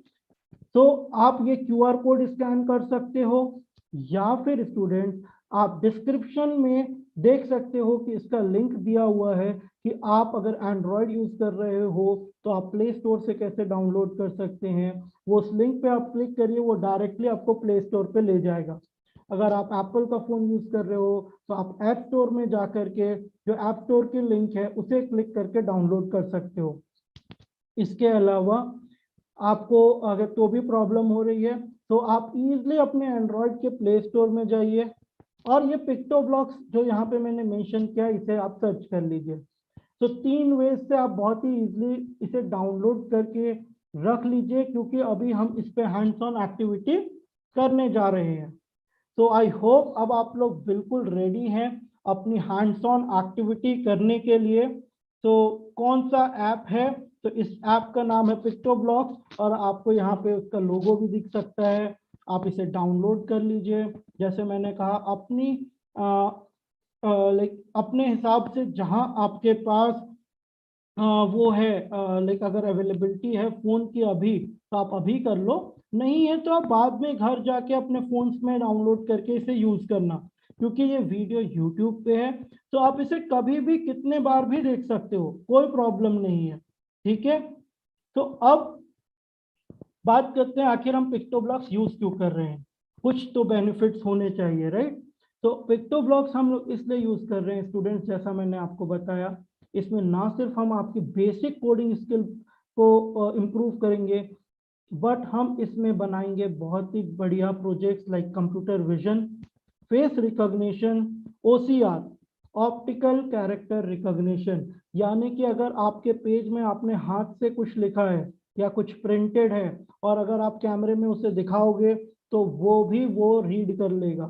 तो आप ये QR कोड स्कैन कर सकते हो, या फिर स्टूडेंट आप डिस्क्रिप्शन में देख सकते हो कि इसका लिंक दिया हुआ है कि आप अगर एंड्रॉयड यूज कर रहे हो तो आप प्ले स्टोर से कैसे डाउनलोड कर सकते हैं। वो उस लिंक पे आप क्लिक करिए, वो डायरेक्टली आपको प्ले स्टोर पे ले जाएगा। अगर आप एप्पल का फोन यूज कर रहे हो तो आप ऐप स्टोर में जा करके जो ऐप स्टोर की लिंक है उसे क्लिक करके डाउनलोड कर सकते हो। इसके अलावा आपको अगर तो भी प्रॉब्लम हो रही है तो आप इजीली अपने एंड्रॉयड के प्ले स्टोर में जाइए, और ये पिक्टोब्लॉक्स जो यहाँ पे मैंने मेंशन किया इसे आप सर्च कर लीजिए। तो 3 वेज से आप बहुत ही इजीली इसे डाउनलोड करके रख लीजिए, क्योंकि अभी हम इस पे हैंड्स ऑन एक्टिविटी करने जा रहे हैं। तो आई होप अब आप लोग बिल्कुल रेडी हैं अपनी हैंड्स ऑन एक्टिविटी करने के लिए। तो कौन सा ऐप है? तो इस ऐप का नाम है पिक्टोब्लॉक्स, और आपको यहाँ पे उसका लोगो भी दिख सकता है। आप इसे डाउनलोड कर लीजिए। जैसे मैंने कहा अपनी लाइक अपने हिसाब से जहां आपके पास वो है, लाइक अगर अवेलेबिलिटी है फोन की अभी तो आप अभी कर लो, नहीं है तो आप बाद में घर जाके अपने फोन्स में डाउनलोड करके इसे यूज करना, क्योंकि ये वीडियो यूट्यूब पे है तो आप इसे कभी भी कितने बार भी देख सकते हो, कोई प्रॉब्लम नहीं है। ठीक है, तो अब बात करते हैं आखिर हम पिक्टोब्लॉक्स यूज क्यों कर रहे हैं। कुछ तो बेनिफिट्स होने चाहिए, राइट? तो पिक्टोब्लॉक्स हम लोग इसलिए यूज कर रहे हैं स्टूडेंट्स, जैसा मैंने आपको बताया, इसमें ना सिर्फ हम आपकी बेसिक कोडिंग स्किल को इम्प्रूव करेंगे, बट हम इसमें बनाएंगे बहुत ही बढ़िया projects like computer vision, face recognition, OCR, optical character recognition. यानी कि अगर आपके पेज में आपने हाथ से कुछ लिखा है या कुछ प्रिंटेड है और अगर आप कैमरे में उसे दिखाओगे तो वो भी वो रीड कर लेगा।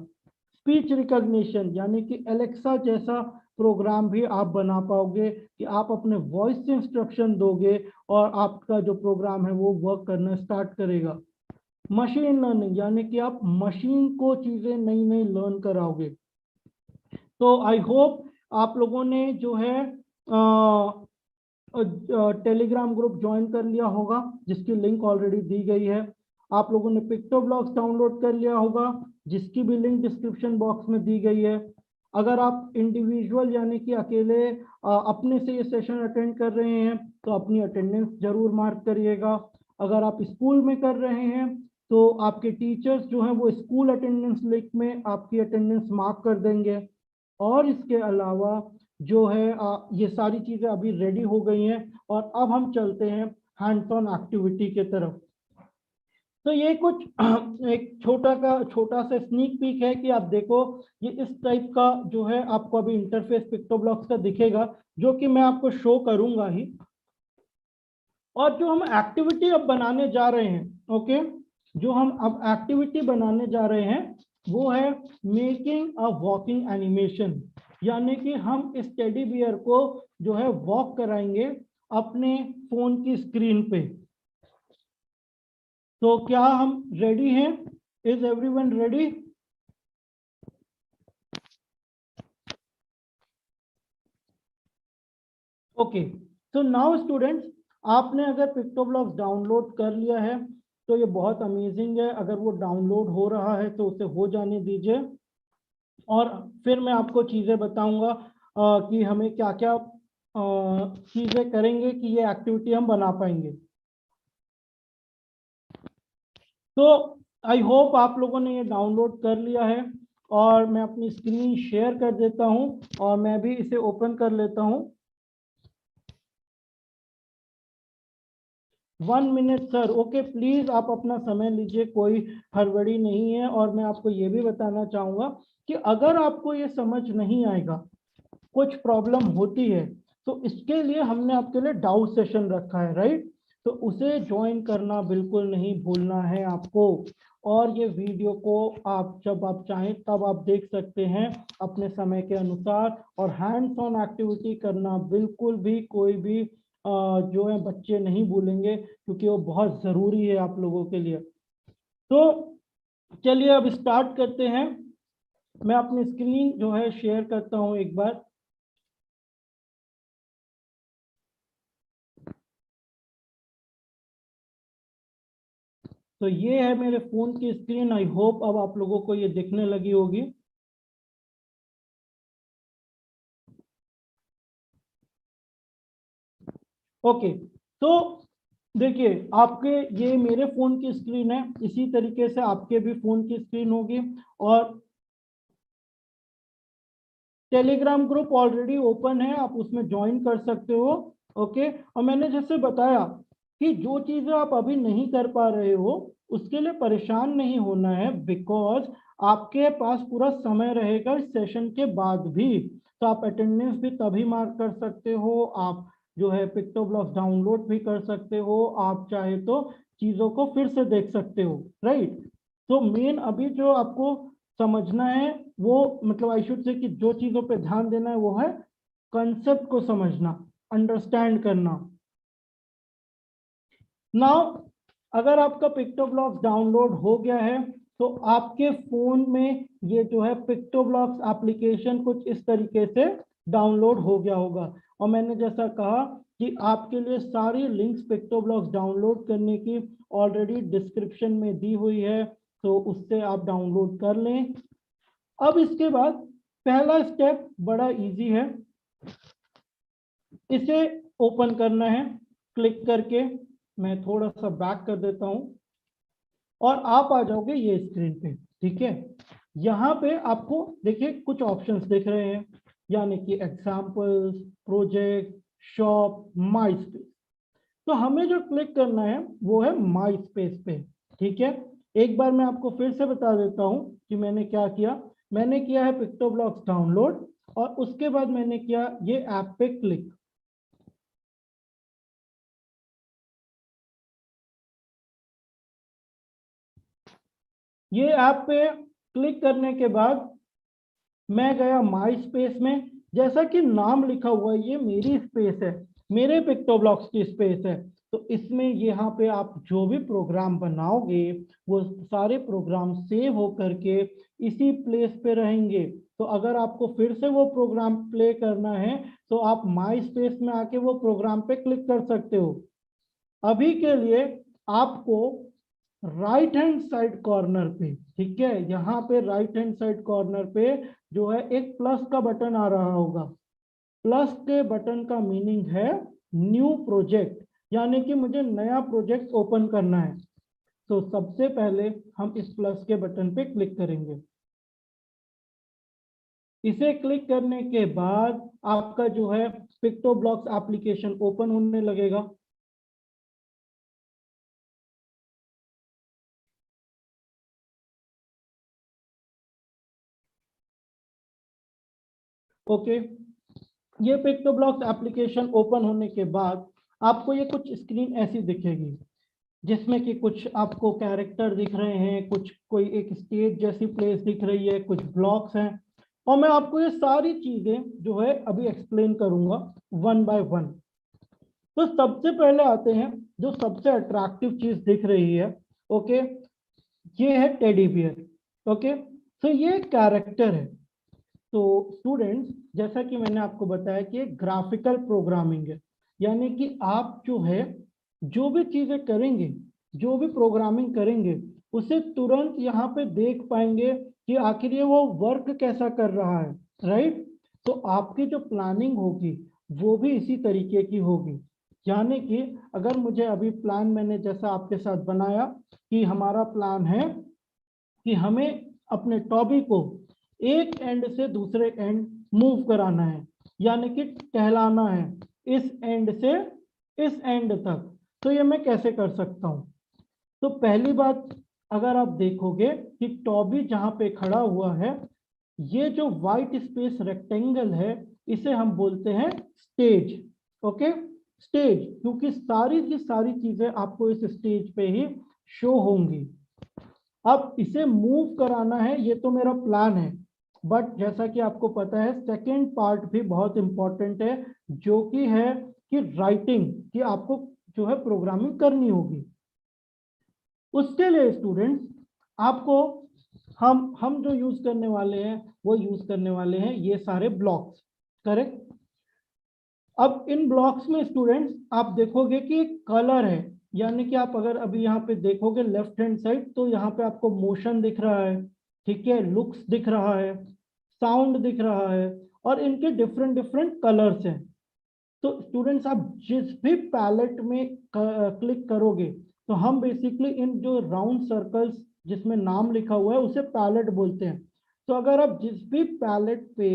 स्पीच रिकॉग्निशन यानी कि एलेक्सा जैसा प्रोग्राम भी आप बना पाओगे कि आप अपने वॉइस से इंस्ट्रक्शन दोगे और आपका जो प्रोग्राम है वो वर्क करना स्टार्ट करेगा। मशीन लर्निंग यानी कि आप मशीन को चीजें नई नई लर्न कराओगे। तो आई होप आप लोगों ने जो है टेलीग्राम ग्रुप ज्वाइन कर लिया होगा जिसकी लिंक ऑलरेडी दी गई है। आप लोगों ने पिक्टोब्लॉक्स डाउनलोड कर लिया होगा जिसकी भी लिंक डिस्क्रिप्शन बॉक्स में दी गई है। अगर आप इंडिविजुअल यानी कि अकेले अपने से ये सेशन अटेंड कर रहे हैं तो अपनी अटेंडेंस जरूर मार्क करिएगा। अगर आप स्कूल में कर रहे हैं तो आपके टीचर्स जो हैं वो स्कूल अटेंडेंस लिंक में आपकी अटेंडेंस मार्क कर देंगे। और इसके अलावा जो है ये सारी चीज़ें अभी रेडी हो गई हैं और अब हम चलते हैं हैंड्स ऑन एक्टिविटी के तरफ। तो ये कुछ एक छोटा सा स्नीक पीक है कि आप देखो ये इस टाइप का जो है आपको अभी इंटरफेस पिक्टोब्लॉक्स का दिखेगा जो कि मैं आपको शो करूंगा ही। और जो हम एक्टिविटी अब बनाने जा रहे हैं, ओके, जो हम अब एक्टिविटी बनाने जा रहे हैं वो है मेकिंग अ वॉकिंग एनिमेशन, यानी कि हम इस टेडी बियर को जो है वॉक कराएंगे अपने फोन की स्क्रीन पे। तो क्या हम रेडी हैं? Is everyone ready? ओके, तो नाउ स्टूडेंट्स, आपने अगर पिक्टोब्लॉक्स डाउनलोड कर लिया है तो ये बहुत अमेजिंग है। अगर वो डाउनलोड हो रहा है तो उसे हो जाने दीजिए और फिर मैं आपको चीज़ें बताऊंगा कि हमें क्या क्या चीज़ें करेंगे कि ये एक्टिविटी हम बना पाएंगे। तो आई होप आप लोगों ने ये डाउनलोड कर लिया है और मैं अपनी स्क्रीन शेयर कर देता हूं और मैं भी इसे ओपन कर लेता हूं। 1 मिनट सर। ओके, प्लीज आप अपना समय लीजिए, कोई हड़बड़ी नहीं है। और मैं आपको ये भी बताना चाहूंगा कि अगर आपको ये समझ नहीं आएगा, कुछ प्रॉब्लम होती है, तो इसके लिए हमने आपके लिए डाउट सेशन रखा है, राइट? तो उसे ज्वाइन करना बिल्कुल नहीं भूलना है आपको। और ये वीडियो को आप जब आप चाहें तब आप देख सकते हैं अपने समय के अनुसार। और हैंड्स ऑन एक्टिविटी करना बिल्कुल भी कोई भी जो है बच्चे नहीं भूलेंगे, क्योंकि वो बहुत ज़रूरी है आप लोगों के लिए। तो चलिए अब स्टार्ट करते हैं। मैं अपनी स्क्रीन जो है शेयर करता हूं एक बार। तो ये है मेरे फोन की स्क्रीन। आई होप अब आप लोगों को ये दिखने लगी होगी। ओके, तो देखिए आपके ये मेरे फोन की स्क्रीन है, इसी तरीके से आपके भी फोन की स्क्रीन होगी। और टेलीग्राम ग्रुप ऑलरेडी ओपन है, आप उसमें ज्वाइन कर सकते हो। ओके, और मैंने जैसे बताया कि जो चीजें आप अभी नहीं कर पा रहे हो उसके लिए परेशान नहीं होना है, बिकॉज आपके पास पूरा समय रहेगा इस सेशन के बाद भी। तो आप अटेंडेंस भी तभी मार्क कर सकते हो, आप जो है पिक्टोब्लॉक्स डाउनलोड भी कर सकते हो, आप चाहे तो चीजों को फिर से देख सकते हो, राइट? तो मेन अभी जो आपको समझना है वो, मतलब आई शुड से कि जो चीजों पे ध्यान देना है वो है कंसेप्ट को समझना, अंडरस्टैंड करना। नाउ अगर आपका पिक्टोब्लॉक्स डाउनलोड हो गया है तो आपके फोन में ये जो है पिक्टोब्लॉक्स एप्लीकेशन कुछ इस तरीके से डाउनलोड हो गया होगा। और मैंने जैसा कहा कि आपके लिए सारी लिंक्स पिक्टोब्लॉक्स डाउनलोड करने की ऑलरेडी डिस्क्रिप्शन में दी हुई है, तो उससे आप डाउनलोड कर लें। अब इसके बाद पहला स्टेप बड़ा इजी है, इसे ओपन करना है क्लिक करके। मैं थोड़ा सा बैक कर देता हूं और आप आ जाओगे ये स्क्रीन पे, ठीक है? यहाँ पे आपको देखिए कुछ ऑप्शंस दिख रहे हैं, यानी कि एग्जाम्पल्स, प्रोजेक्ट, शॉप, माई स्पेस। तो हमें जो क्लिक करना है वो है माई स्पेस पे, ठीक है? एक बार मैं आपको फिर से बता देता हूं कि मैंने क्या किया। मैंने किया है पिक्टोब्लॉक्स डाउनलोड और उसके बाद मैंने किया ये ऐप पे क्लिक। ये ऐप पे क्लिक करने के बाद मैं गया माई स्पेस में। जैसा कि नाम लिखा हुआ है ये मेरी स्पेस है, मेरे पिक्टोब्लॉक्स की स्पेस है। तो इसमें यहाँ पे आप जो भी प्रोग्राम बनाओगे वो सारे प्रोग्राम सेव होकर के इसी प्लेस पे रहेंगे। तो अगर आपको फिर से वो प्रोग्राम प्ले करना है तो आप माई स्पेस में आके वो प्रोग्राम पे क्लिक कर सकते हो। अभी के लिए आपको राइट हैंड साइड कॉर्नर पे, ठीक है, यहाँ पे राइट हैंड साइड कॉर्नर पे जो है एक प्लस का बटन आ रहा होगा। प्लस के बटन का मीनिंग है न्यू प्रोजेक्ट, यानी कि मुझे नया प्रोजेक्ट ओपन करना है। तो सबसे पहले हम इस प्लस के बटन पे क्लिक करेंगे। इसे क्लिक करने के बाद आपका जो है पिक्टोब्लॉक्स एप्लीकेशन ओपन होने लगेगा। ओके, ये पिक्टोब्लॉक्स एप्लीकेशन ओपन होने के बाद आपको ये कुछ स्क्रीन ऐसी दिखेगी जिसमें कि कुछ आपको कैरेक्टर दिख रहे हैं, कुछ कोई एक स्टेज जैसी प्लेस दिख रही है, कुछ ब्लॉक्स हैं, और मैं आपको ये सारी चीजें जो है अभी एक्सप्लेन करूंगा वन बाय वन। तो सबसे पहले आते हैं जो सबसे अट्रैक्टिव चीज दिख रही है। ओके, ये है टेडी बियर। ओके, तो ये कैरेक्टर है। तो स्टूडेंट्स, जैसा कि मैंने आपको बताया कि एक ग्राफिकल प्रोग्रामिंग है, यानी कि आप जो है जो भी चीजें करेंगे, जो भी प्रोग्रामिंग करेंगे, उसे तुरंत यहाँ पे देख पाएंगे कि आखिर ये वो वर्क कैसा कर रहा है, राइट। तो आपकी जो प्लानिंग होगी वो भी इसी तरीके की होगी। यानी कि अगर मुझे अभी प्लान मैंने जैसा आपके साथ बनाया कि हमारा प्लान है कि हमें अपने टॉबी को एक एंड से दूसरे एंड मूव कराना है, यानी कि टहलाना है इस एंड से इस एंड तक। तो ये मैं कैसे कर सकता हूं? तो पहली बात, अगर आप देखोगे कि टॉबी जहां पे खड़ा हुआ है, ये जो व्हाइट स्पेस रेक्टेंगल है इसे हम बोलते हैं स्टेज। ओके, स्टेज, क्योंकि सारी की सारी चीजें आपको इस स्टेज पे ही शो होंगी। अब इसे मूव कराना है, ये तो मेरा प्लान है, बट जैसा कि आपको पता है सेकेंड पार्ट भी बहुत इंपॉर्टेंट है, जो कि है कि राइटिंग, कि आपको जो है प्रोग्रामिंग करनी होगी। उसके लिए स्टूडेंट्स आपको हम जो यूज करने वाले हैं वो यूज करने वाले हैं ये सारे ब्लॉक्स, करेक्ट। अब इन ब्लॉक्स में स्टूडेंट्स आप देखोगे कि एक कलर है, यानी कि आप अगर अभी यहाँ पे देखोगे लेफ्ट हैंड साइड, तो यहाँ पे आपको मोशन दिख रहा है, ठीक है, लुक्स दिख रहा है, साउंड दिख रहा है, और इनके डिफरेंट डिफरेंट कलर्स हैं। तो स्टूडेंट्स आप जिस भी पैलेट में क्लिक करोगे, तो हम बेसिकली इन जो राउंड सर्कल्स जिसमें नाम लिखा हुआ है उसे पैलेट बोलते हैं। तो अगर आप जिस भी पैलेट पे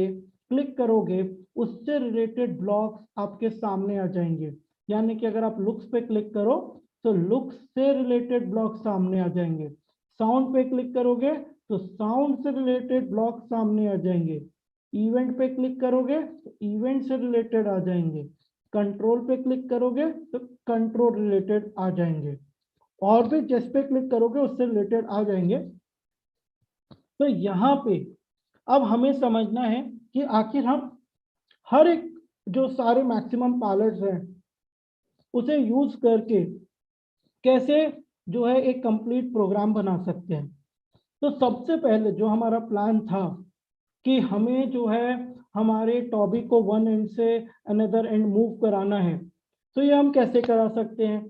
क्लिक करोगे उससे रिलेटेड ब्लॉक्स आपके सामने आ जाएंगे। यानी कि अगर आप लुक्स पे क्लिक करो तो लुक्स से रिलेटेड ब्लॉक सामने आ जाएंगे, साउंड पे क्लिक करोगे तो साउंड से रिलेटेड ब्लॉक सामने आ जाएंगे, इवेंट पे क्लिक करोगे तो इवेंट से रिलेटेड आ जाएंगे, कंट्रोल पे क्लिक करोगे तो कंट्रोल रिलेटेड आ जाएंगे, और भी जिस पे क्लिक करोगे उससे रिलेटेड आ जाएंगे। तो यहाँ पे अब हमें समझना है कि आखिर हम हर एक जो सारे मैक्सिमम पैलेट्स हैं उसे यूज करके कैसे जो है एक कंप्लीट प्रोग्राम बना सकते हैं। तो सबसे पहले जो हमारा प्लान था कि हमें जो है हमारे टॉपिक को वन एंड से अनदर एंड मूव कराना है, तो ये हम कैसे करा सकते हैं?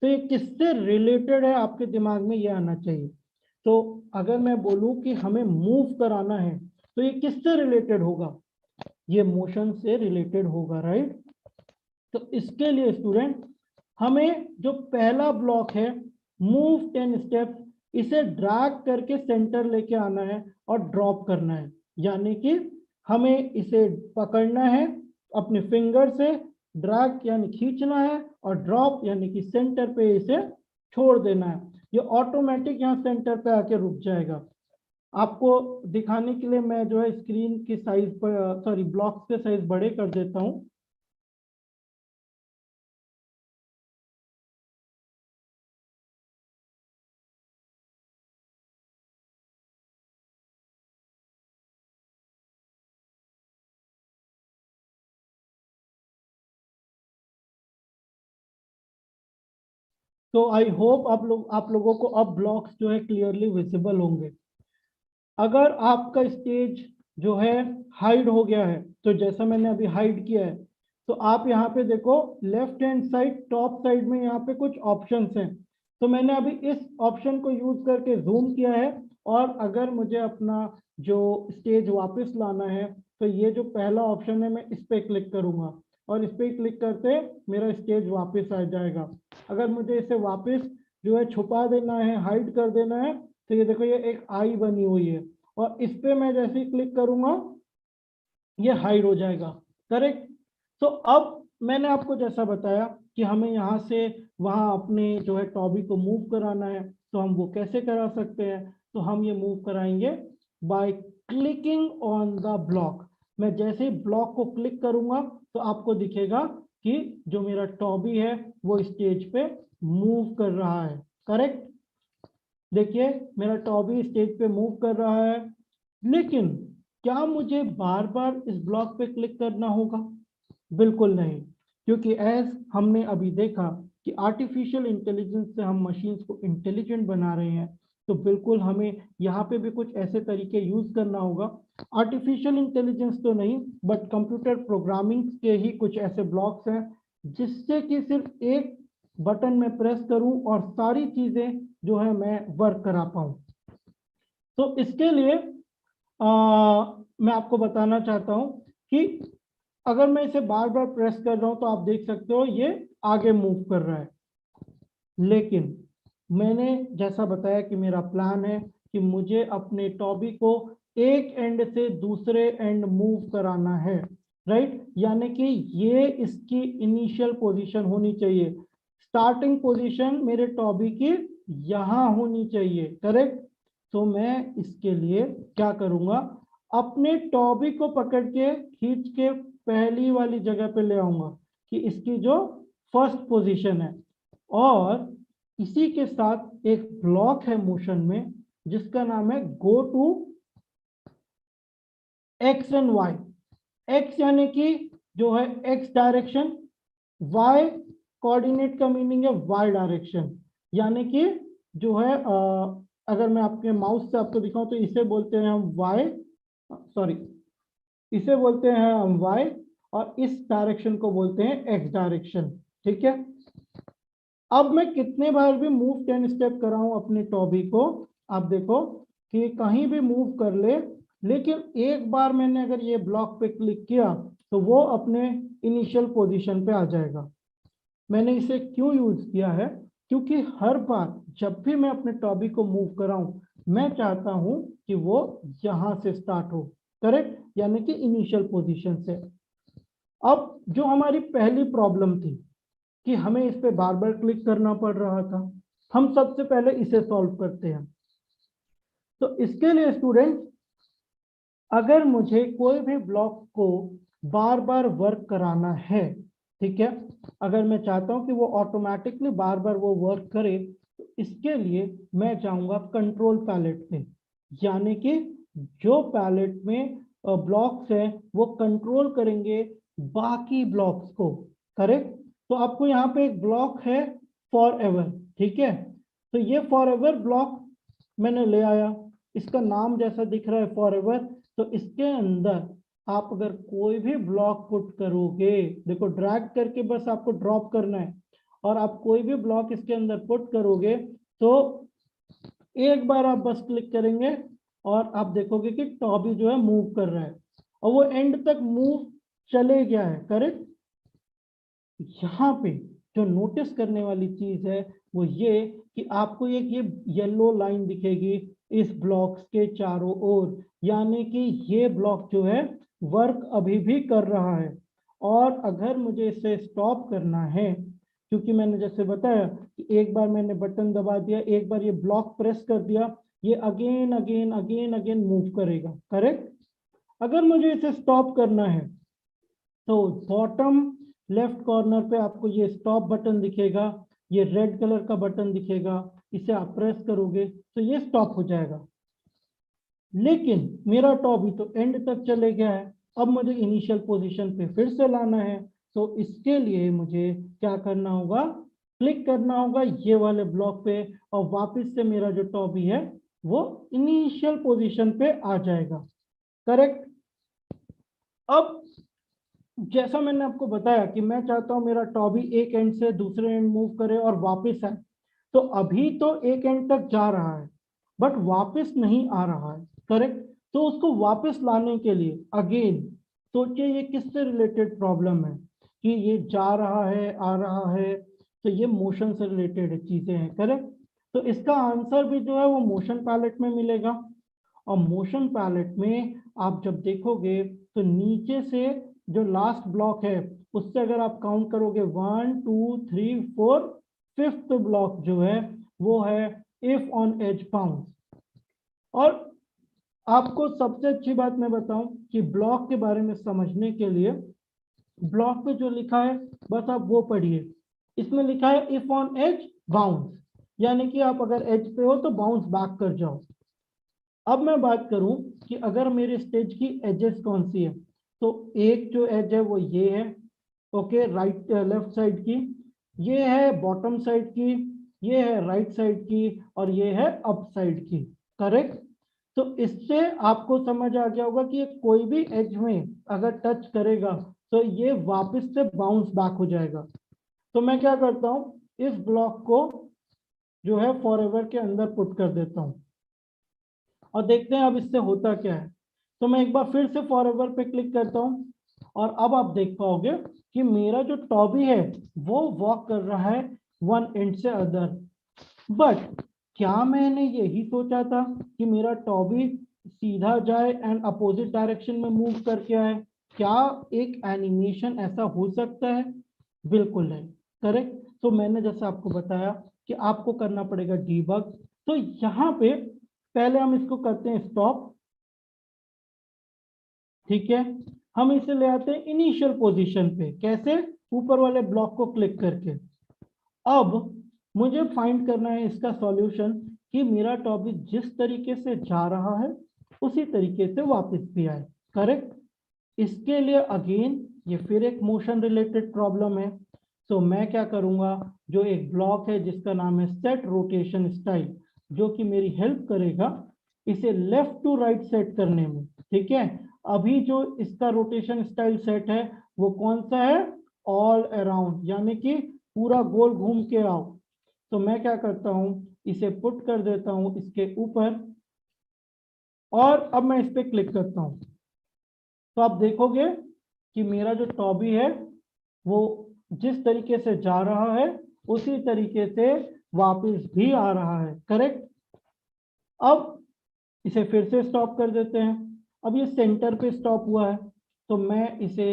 तो ये किससे रिलेटेड है आपके दिमाग में ये आना चाहिए। तो अगर मैं बोलूं कि हमें मूव कराना है तो ये किससे रिलेटेड होगा? ये मोशन से रिलेटेड होगा, राइट। तो इसके लिए स्टूडेंट हमें जो पहला ब्लॉक है मूव 10 स्टेप्स, इसे ड्रैग करके सेंटर लेके आना है और ड्रॉप करना है। यानी कि हमें इसे पकड़ना है अपने फिंगर से, ड्रैग यानी खींचना है, और ड्रॉप यानी कि सेंटर पे इसे छोड़ देना है। ये ऑटोमेटिक यहाँ सेंटर पे आके रुक जाएगा। आपको दिखाने के लिए मैं जो है स्क्रीन की साइज पर, सॉरी, ब्लॉक्स के साइज बड़े कर देता हूँ। तो आई होप आप लोगों को अब ब्लॉक्स जो है क्लियरली विजिबल होंगे। अगर आपका स्टेज जो है हाइड हो गया है, तो जैसा मैंने अभी हाइड किया है, तो आप यहाँ पे देखो left hand side top side में यहाँ पे कुछ ऑप्शंस हैं। तो मैंने अभी इस ऑप्शन को यूज करके जूम किया है, और अगर मुझे अपना जो स्टेज वापस लाना है, तो ये जो पहला ऑप्शन है मैं इस पे क्लिक करूंगा, और इस पे क्लिक करते मेरा स्टेज वापस आ जाएगा। अगर मुझे इसे वापस जो है छुपा देना है, हाइड कर देना है, तो ये देखो ये एक आई बनी हुई है, और इस पे मैं जैसे ही क्लिक करूंगा ये हाइड हो जाएगा। करेक्ट। तो अब मैंने आपको जैसा बताया कि हमें यहाँ से वहाँ अपने जो है टॉबी को मूव कराना है, तो हम वो कैसे करा सकते हैं? तो हम ये मूव कराएंगे by clicking on the block. मैं जैसे ही ब्लॉक को क्लिक करूंगा तो आपको दिखेगा कि जो मेरा टॉबी है वो स्टेज पे मूव कर रहा है। करेक्ट। देखिए मेरा टॉबी स्टेज पे मूव कर रहा है, लेकिन क्या मुझे बार बार इस ब्लॉक पे क्लिक करना होगा? बिल्कुल नहीं, क्योंकि एज हमने अभी देखा कि आर्टिफिशियल इंटेलिजेंस से हम मशीन्स को इंटेलिजेंट बना रहे हैं, तो बिल्कुल हमें यहाँ पे भी कुछ ऐसे तरीके यूज करना होगा। आर्टिफिशियल इंटेलिजेंस तो नहीं, बट कंप्यूटर प्रोग्रामिंग के ही कुछ ऐसे ब्लॉक्स हैं जिससे कि सिर्फ एक बटन में प्रेस करूं और सारी चीजें जो है मैं वर्क करा पाऊं। तो इसके लिए मैं आपको बताना चाहता हूं कि अगर मैं इसे बार बार प्रेस कर रहा हूं तो आप देख सकते हो ये आगे मूव कर रहा है, लेकिन मैंने जैसा बताया कि मेरा प्लान है कि मुझे अपने टॉबी को एक एंड से दूसरे एंड मूव कराना है। राइट, यानी कि ये इसकी इनिशियल पोजीशन होनी चाहिए, स्टार्टिंग पोजीशन मेरे टॉबी की यहां होनी चाहिए। करेक्ट। तो मैं इसके लिए क्या करूंगा, अपने टॉबी को पकड़ के खींच के पहली वाली जगह पे ले आऊंगा कि इसकी जो फर्स्ट पोजीशन है, और इसी के साथ एक ब्लॉक है मोशन में जिसका नाम है go to x and y. X यानी कि जो है एक्स डायरेक्शन, वाई कोऑर्डिनेट का मीनिंग है वाई डायरेक्शन, यानी कि जो है अगर मैं आपके माउस से आपको दिखाऊं तो इसे बोलते हैं हम वाई, सॉरी इसे बोलते हैं हम वाई, और इस डायरेक्शन को बोलते हैं एक्स डायरेक्शन। ठीक है। अब मैं कितने बार भी मूव 10 स्टेप कराऊं अपने टॉबी को, आप देखो कि कहीं भी मूव कर ले, लेकिन एक बार मैंने अगर ये ब्लॉक पे क्लिक किया तो वो अपने इनिशियल पोजीशन पे आ जाएगा। मैंने इसे क्यों यूज किया है, क्योंकि हर बार जब भी मैं अपने टॉबी को मूव कराऊं, मैं चाहता हूं कि वो यहां से स्टार्ट हो। करेक्ट, यानी कि इनिशियल पोजीशन से। अब जो हमारी पहली प्रॉब्लम थी कि हमें इस पे बार बार क्लिक करना पड़ रहा था, हम सबसे पहले इसे सॉल्व करते हैं। तो इसके लिए स्टूडेंट, अगर मुझे कोई भी ब्लॉक को बार बार वर्क कराना है, ठीक है, अगर मैं चाहता हूं कि वो ऑटोमेटिकली बार बार वो वर्क करे, तो इसके लिए मैं जाऊंगा कंट्रोल पैलेट पे, यानी कि जो पैलेट में ब्लॉक्स है वो कंट्रोल करेंगे बाकी ब्लॉक्स को। करेक्ट। तो आपको यहाँ पे एक ब्लॉक है फॉर एवर, ठीक है, तो ये फॉर एवर ब्लॉक मैंने ले आया, इसका नाम जैसा दिख रहा है फॉर एवर, तो इसके अंदर आप अगर कोई भी ब्लॉक पुट करोगे, देखो ड्रैग करके बस आपको ड्रॉप करना है, और आप कोई भी ब्लॉक इसके अंदर पुट करोगे तो एक बार आप बस क्लिक करेंगे और आप देखोगे कि टॉबी जो है मूव कर रहा है, और वो एंड तक मूव चले गया है। करेक्ट। यहाँ पे जो नोटिस करने वाली चीज है वो ये कि आपको एक ये येलो लाइन दिखेगी इस ब्लॉक्स के चारों ओर, यानी कि ये ब्लॉक जो है वर्क अभी भी कर रहा है। और अगर मुझे इसे स्टॉप करना है, क्योंकि मैंने जैसे बताया कि एक बार मैंने बटन दबा दिया, एक बार ये ब्लॉक प्रेस कर दिया, ये again again again again move करेगा। करेक्ट। अगर मुझे इसे स्टॉप करना है तो बॉटम लेफ्ट कॉर्नर पे आपको ये स्टॉप बटन दिखेगा, ये रेड कलर का बटन दिखेगा, इसे आप प्रेस करोगे तो ये स्टॉप हो जाएगा। लेकिन मेरा टॉबी तो एंड तक चले गया है, अब मुझे इनिशियल पोजीशन पे फिर से लाना है, तो इसके लिए मुझे क्या करना होगा, क्लिक करना होगा ये वाले ब्लॉक पे और वापस से मेरा जो टॉबी है वो इनिशियल पोजीशन पे आ जाएगा। करेक्ट। अब जैसा मैंने आपको बताया कि मैं चाहता हूं मेरा टॉबी एक एंड से दूसरे एंड मूव करे और वापस आए, तो अभी तो एक एंड तक जा रहा है बट वापस नहीं आ रहा है। करेक्ट। तो उसको वापस लाने के लिए अगेन सोचिए ये किससे रिलेटेड प्रॉब्लम है कि ये जा रहा है आ रहा है, तो ये मोशन से रिलेटेड चीजें हैं। करेक्ट। तो इसका आंसर भी जो है वो मोशन पैलेट में मिलेगा और मोशन पैलेट में आप जब देखोगे तो नीचे से जो लास्ट ब्लॉक है उससे अगर आप काउंट करोगे 1 2 3 4, फिफ्थ ब्लॉक जो है वो है इफ ऑन एज बाउंस। और आपको सबसे अच्छी बात मैं बताऊं कि ब्लॉक के बारे में समझने के लिए ब्लॉक पे जो लिखा है बस आप वो पढ़िए। इसमें लिखा है इफ ऑन एज बाउंस, यानी कि आप अगर एज पे हो तो बाउंस बैक कर जाओ। अब मैं बात करूं कि अगर मेरे स्टेज की एजेस कौन सी है, तो एक जो एज है वो ये है, ओके, राइट लेफ्ट साइड की, ये है बॉटम साइड की, ये है राइट साइड की और ये है अप साइड की। करेक्ट। तो इससे आपको समझ आ गया होगा कि ये कोई भी एज में अगर टच करेगा तो ये वापस से बाउंस बैक हो जाएगा। तो मैं क्या करता हूं, इस ब्लॉक को जो है फॉरएवर के अंदर पुट कर देता हूं और देखते हैं अब इससे होता क्या है। तो मैं एक बार फिर से फॉरएवर पे क्लिक करता हूं और अब आप देख पाओगे कि मेरा जो टॉबी है वो वॉक कर रहा है वन एंड से अदर। बट क्या मैंने यही सोचा था कि मेरा टॉबी सीधा जाए एंड अपोजिट डायरेक्शन में मूव करके आए? क्या एक एनिमेशन ऐसा हो सकता है? बिल्कुल नहीं। करेक्ट। तो मैंने जैसे आपको बताया कि आपको करना पड़ेगा डीबग। तो यहाँ पे पहले हम इसको करते हैं स्टॉप। ठीक है। हम इसे ले आते हैं इनिशियल पोजीशन पे। कैसे? ऊपर वाले ब्लॉक को क्लिक करके। अब मुझे फाइंड करना है इसका सॉल्यूशन कि मेरा टॉपिक जिस तरीके से जा रहा है उसी तरीके से वापस भी आए। करेक्ट। इसके लिए अगेन ये फिर एक मोशन रिलेटेड प्रॉब्लम है। तो मैं क्या करूंगा, जो एक ब्लॉक है जिसका नाम है सेट रोटेशन स्टाइल, जो कि मेरी हेल्प करेगा इसे लेफ्ट टू राइट सेट करने में। ठीक है। अभी जो इसका रोटेशन स्टाइल सेट है वो कौन सा है? ऑल अराउंड, यानी कि पूरा गोल घूम के आओ। तो मैं क्या करता हूं, इसे पुट कर देता हूं इसके ऊपर और अब मैं इस पर क्लिक करता हूं। तो आप देखोगे कि मेरा जो टॉबी है वो जिस तरीके से जा रहा है उसी तरीके से वापस भी आ रहा है। करेक्ट। अब इसे फिर से स्टॉप कर देते हैं। अब ये सेंटर पे स्टॉप हुआ है तो मैं इसे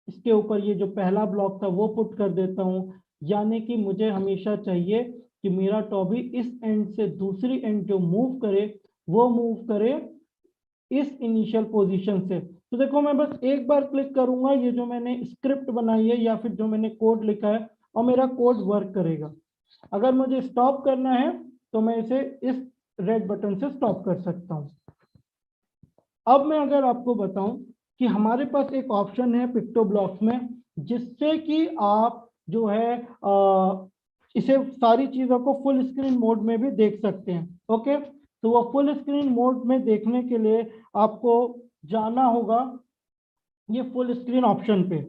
इसके ऊपर ये जो पहला ब्लॉक था वो पुट कर देता हूँ, यानी कि मुझे हमेशा चाहिए कि मेरा टॉबी इस एंड से दूसरी एंड जो मूव करे वो मूव करे इस इनिशियल पोजीशन से। तो देखो मैं बस एक बार क्लिक करूंगा, ये जो मैंने स्क्रिप्ट बनाई है या फिर जो मैंने कोड लिखा है और मेरा कोड वर्क करेगा। अगर मुझे स्टॉप करना है तो मैं इसे इस रेड बटन से स्टॉप कर सकता हूं। अब मैं अगर आपको बताऊं कि हमारे पास एक ऑप्शन है पिक्टो ब्लॉक्स में जिससे कि आप जो है इसे सारी चीजों को फुल स्क्रीन मोड में भी देख सकते हैं। ओके। तो वो फुल स्क्रीन मोड में देखने के लिए आपको जाना होगा ये फुल स्क्रीन ऑप्शन पे।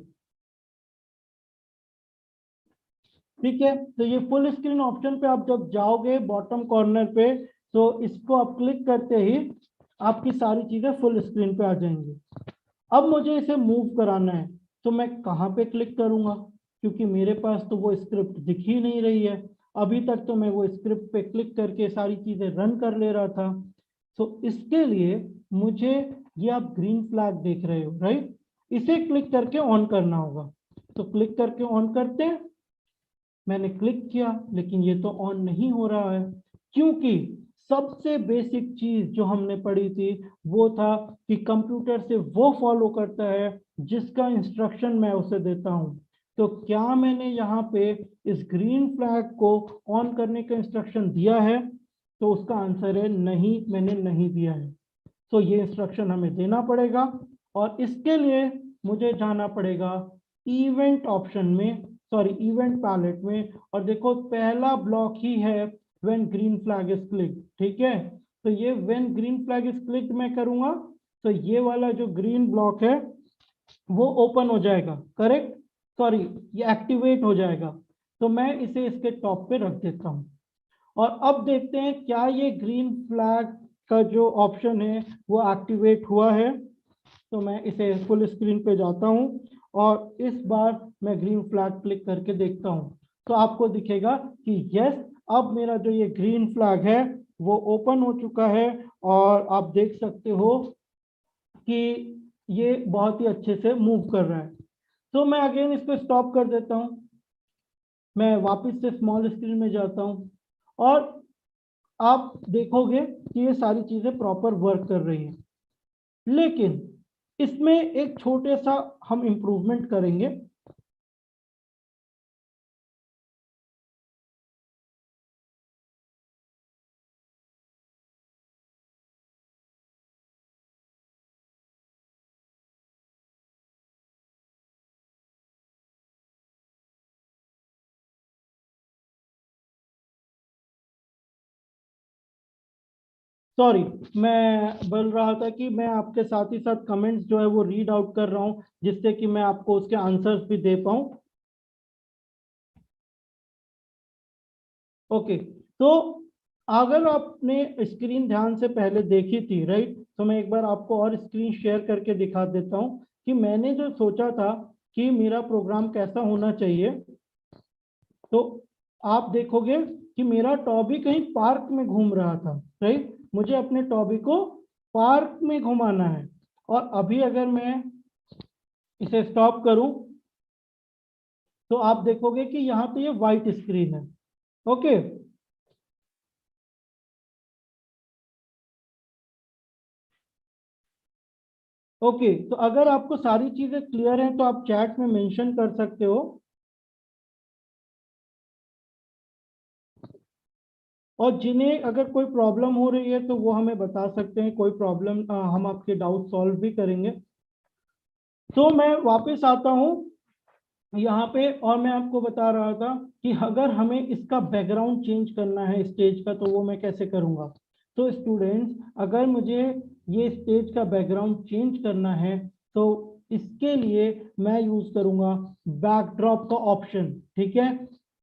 ठीक है। तो ये फुल स्क्रीन ऑप्शन पे आप जब जाओगे बॉटम कॉर्नर पे तो इसको आप क्लिक करते ही आपकी सारी चीजें फुल स्क्रीन पे आ जाएंगी। अब मुझे इसे मूव कराना है तो मैं कहाँ पे क्लिक करूंगा, क्योंकि मेरे पास तो वो स्क्रिप्ट दिख ही नहीं रही है। अभी तक तो मैं वो स्क्रिप्ट पे क्लिक करके सारी चीजें रन कर ले रहा था। तो इसके लिए मुझे, ये आप ग्रीन फ्लैग देख रहे हो राइट, इसे क्लिक करके ऑन करना होगा। तो क्लिक करके ऑन करते हैं। मैंने क्लिक किया लेकिन ये तो ऑन नहीं हो रहा है, क्योंकि सबसे बेसिक चीज जो हमने पढ़ी थी वो था कि कंप्यूटर से वो फॉलो करता है जिसका इंस्ट्रक्शन मैं उसे देता हूं। तो क्या मैंने यहाँ पे इस ग्रीन फ्लैग को ऑन करने का इंस्ट्रक्शन दिया है? तो उसका आंसर है नहीं, मैंने नहीं दिया है। तो ये इंस्ट्रक्शन हमें देना पड़ेगा और इसके लिए मुझे जाना पड़ेगा इवेंट ऑप्शन में। सॉरी इवेंट पैलेट में, और देखो पहला ब्लॉक ही है when green flag is clicked, ठीक है। तो ये when green flag is clicked मैं करूंगा तो ये वाला जो ग्रीन ब्लॉक है वो ओपन हो जाएगा, करेक्ट, सॉरी ये एक्टिवेट हो जाएगा। तो मैं इसे इसके टॉप पे रख देता हूं, और अब देखते हैं क्या ये ग्रीन फ्लैग का जो ऑप्शन है वो एक्टिवेट हुआ है। तो मैं इसे फुल स्क्रीन पे जाता हूं और इस बार मैं ग्रीन फ्लैग क्लिक करके देखता हूं, तो आपको दिखेगा कि यस, अब मेरा जो ये ग्रीन फ्लैग है वो ओपन हो चुका है, और आप देख सकते हो कि ये बहुत ही अच्छे से मूव कर रहा है। तो मैं अगेन इसको स्टॉप कर देता हूं, मैं वापस से स्मॉल स्क्रीन में जाता हूं, और आप देखोगे कि ये सारी चीजें प्रॉपर वर्क कर रही हैं। लेकिन इसमें एक छोटे सा हम इम्प्रूवमेंट करेंगे। सॉरी, मैं बोल रहा था कि मैं आपके साथ ही साथ कमेंट्स जो है वो रीड आउट कर रहा हूं, जिससे कि मैं आपको उसके आंसर्स भी दे पाऊं। ओके, तो अगर आपने स्क्रीन ध्यान से पहले देखी थी, राइट, तो मैं एक बार आपको और स्क्रीन शेयर करके दिखा देता हूं कि मैंने जो सोचा था कि मेरा प्रोग्राम कैसा होना चाहिए। तो आप देखोगे कि मेरा टॉबी कहीं पार्क में घूम रहा था, राइट, मुझे अपने टॉबी को पार्क में घुमाना है। और अभी अगर मैं इसे स्टॉप करूं तो आप देखोगे कि यहाँ पे ये व्हाइट स्क्रीन है। ओके, ओके, तो अगर आपको सारी चीजें क्लियर हैं तो आप चैट में मेंशन कर सकते हो, और जिन्हें अगर कोई प्रॉब्लम हो रही है तो वो हमें बता सकते हैं, कोई प्रॉब्लम हम आपके डाउट सॉल्व भी करेंगे। तो मैं वापस आता हूँ यहाँ पे, और मैं आपको बता रहा था कि अगर हमें इसका बैकग्राउंड चेंज करना है स्टेज का तो वो मैं कैसे करूँगा। तो स्टूडेंट्स, अगर मुझे ये स्टेज का बैकग्राउंड चेंज करना है तो इसके लिए मैं यूज करूंगा बैकड्रॉप का ऑप्शन, ठीक है।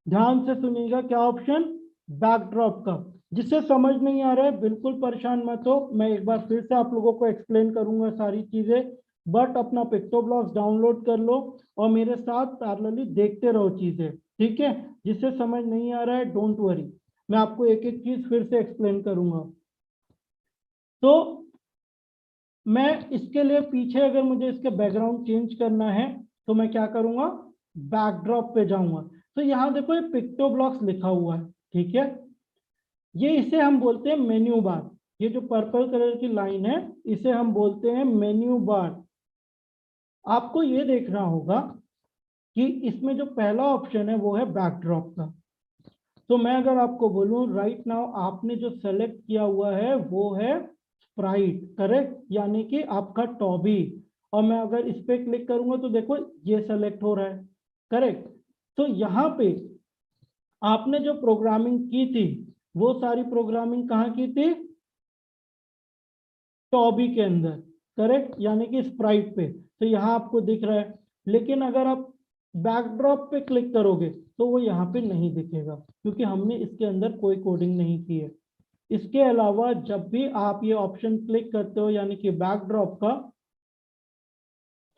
ध्यान से सुनिएगा, क्या ऑप्शन, बैकड्रॉप का। जिससे समझ नहीं आ रहा है बिल्कुल परेशान मत हो, मैं एक बार फिर से आप लोगों को एक्सप्लेन करूंगा सारी चीजें, बट अपना पिक्टोब्लॉक्स डाउनलोड कर लो और मेरे साथ पैरेलली देखते रहो चीजें, ठीक है। जिससे समझ नहीं आ रहा है डोंट वरी, मैं आपको एक एक चीज फिर से एक्सप्लेन करूंगा। तो मैं इसके लिए पीछे अगर मुझे इसके बैकग्राउंड चेंज करना है तो मैं क्या करूंगा, बैकड्रॉप पे जाऊंगा। तो यहाँ देखो ये पिक्टोब्लॉक्स लिखा हुआ है, ठीक है, ये इसे हम बोलते हैं मेन्यू बार। ये जो पर्पल कलर की लाइन है इसे हम बोलते हैं मेन्यू बार। आपको ये देखना होगा कि इसमें जो पहला ऑप्शन है वो है बैकड्रॉप का। तो मैं अगर आपको बोलूं राइट नाउ आपने जो सेलेक्ट किया हुआ है वो है स्प्राइट, करेक्ट, यानी कि आपका टॉबी। और मैं अगर इस पे क्लिक करूंगा तो देखो ये सेलेक्ट हो रहा है, करेक्ट। तो यहाँ पे आपने जो प्रोग्रामिंग की थी वो सारी प्रोग्रामिंग कहाँ की थी, टॉबी के अंदर, करेक्ट, यानी कि स्प्राइट पे। तो यहाँ आपको दिख रहा है, लेकिन अगर आप बैकड्रॉप पे क्लिक करोगे तो वो यहाँ पे नहीं दिखेगा, क्योंकि हमने इसके अंदर कोई कोडिंग नहीं की है। इसके अलावा जब भी आप ये ऑप्शन क्लिक करते हो यानी कि बैकड्रॉप का,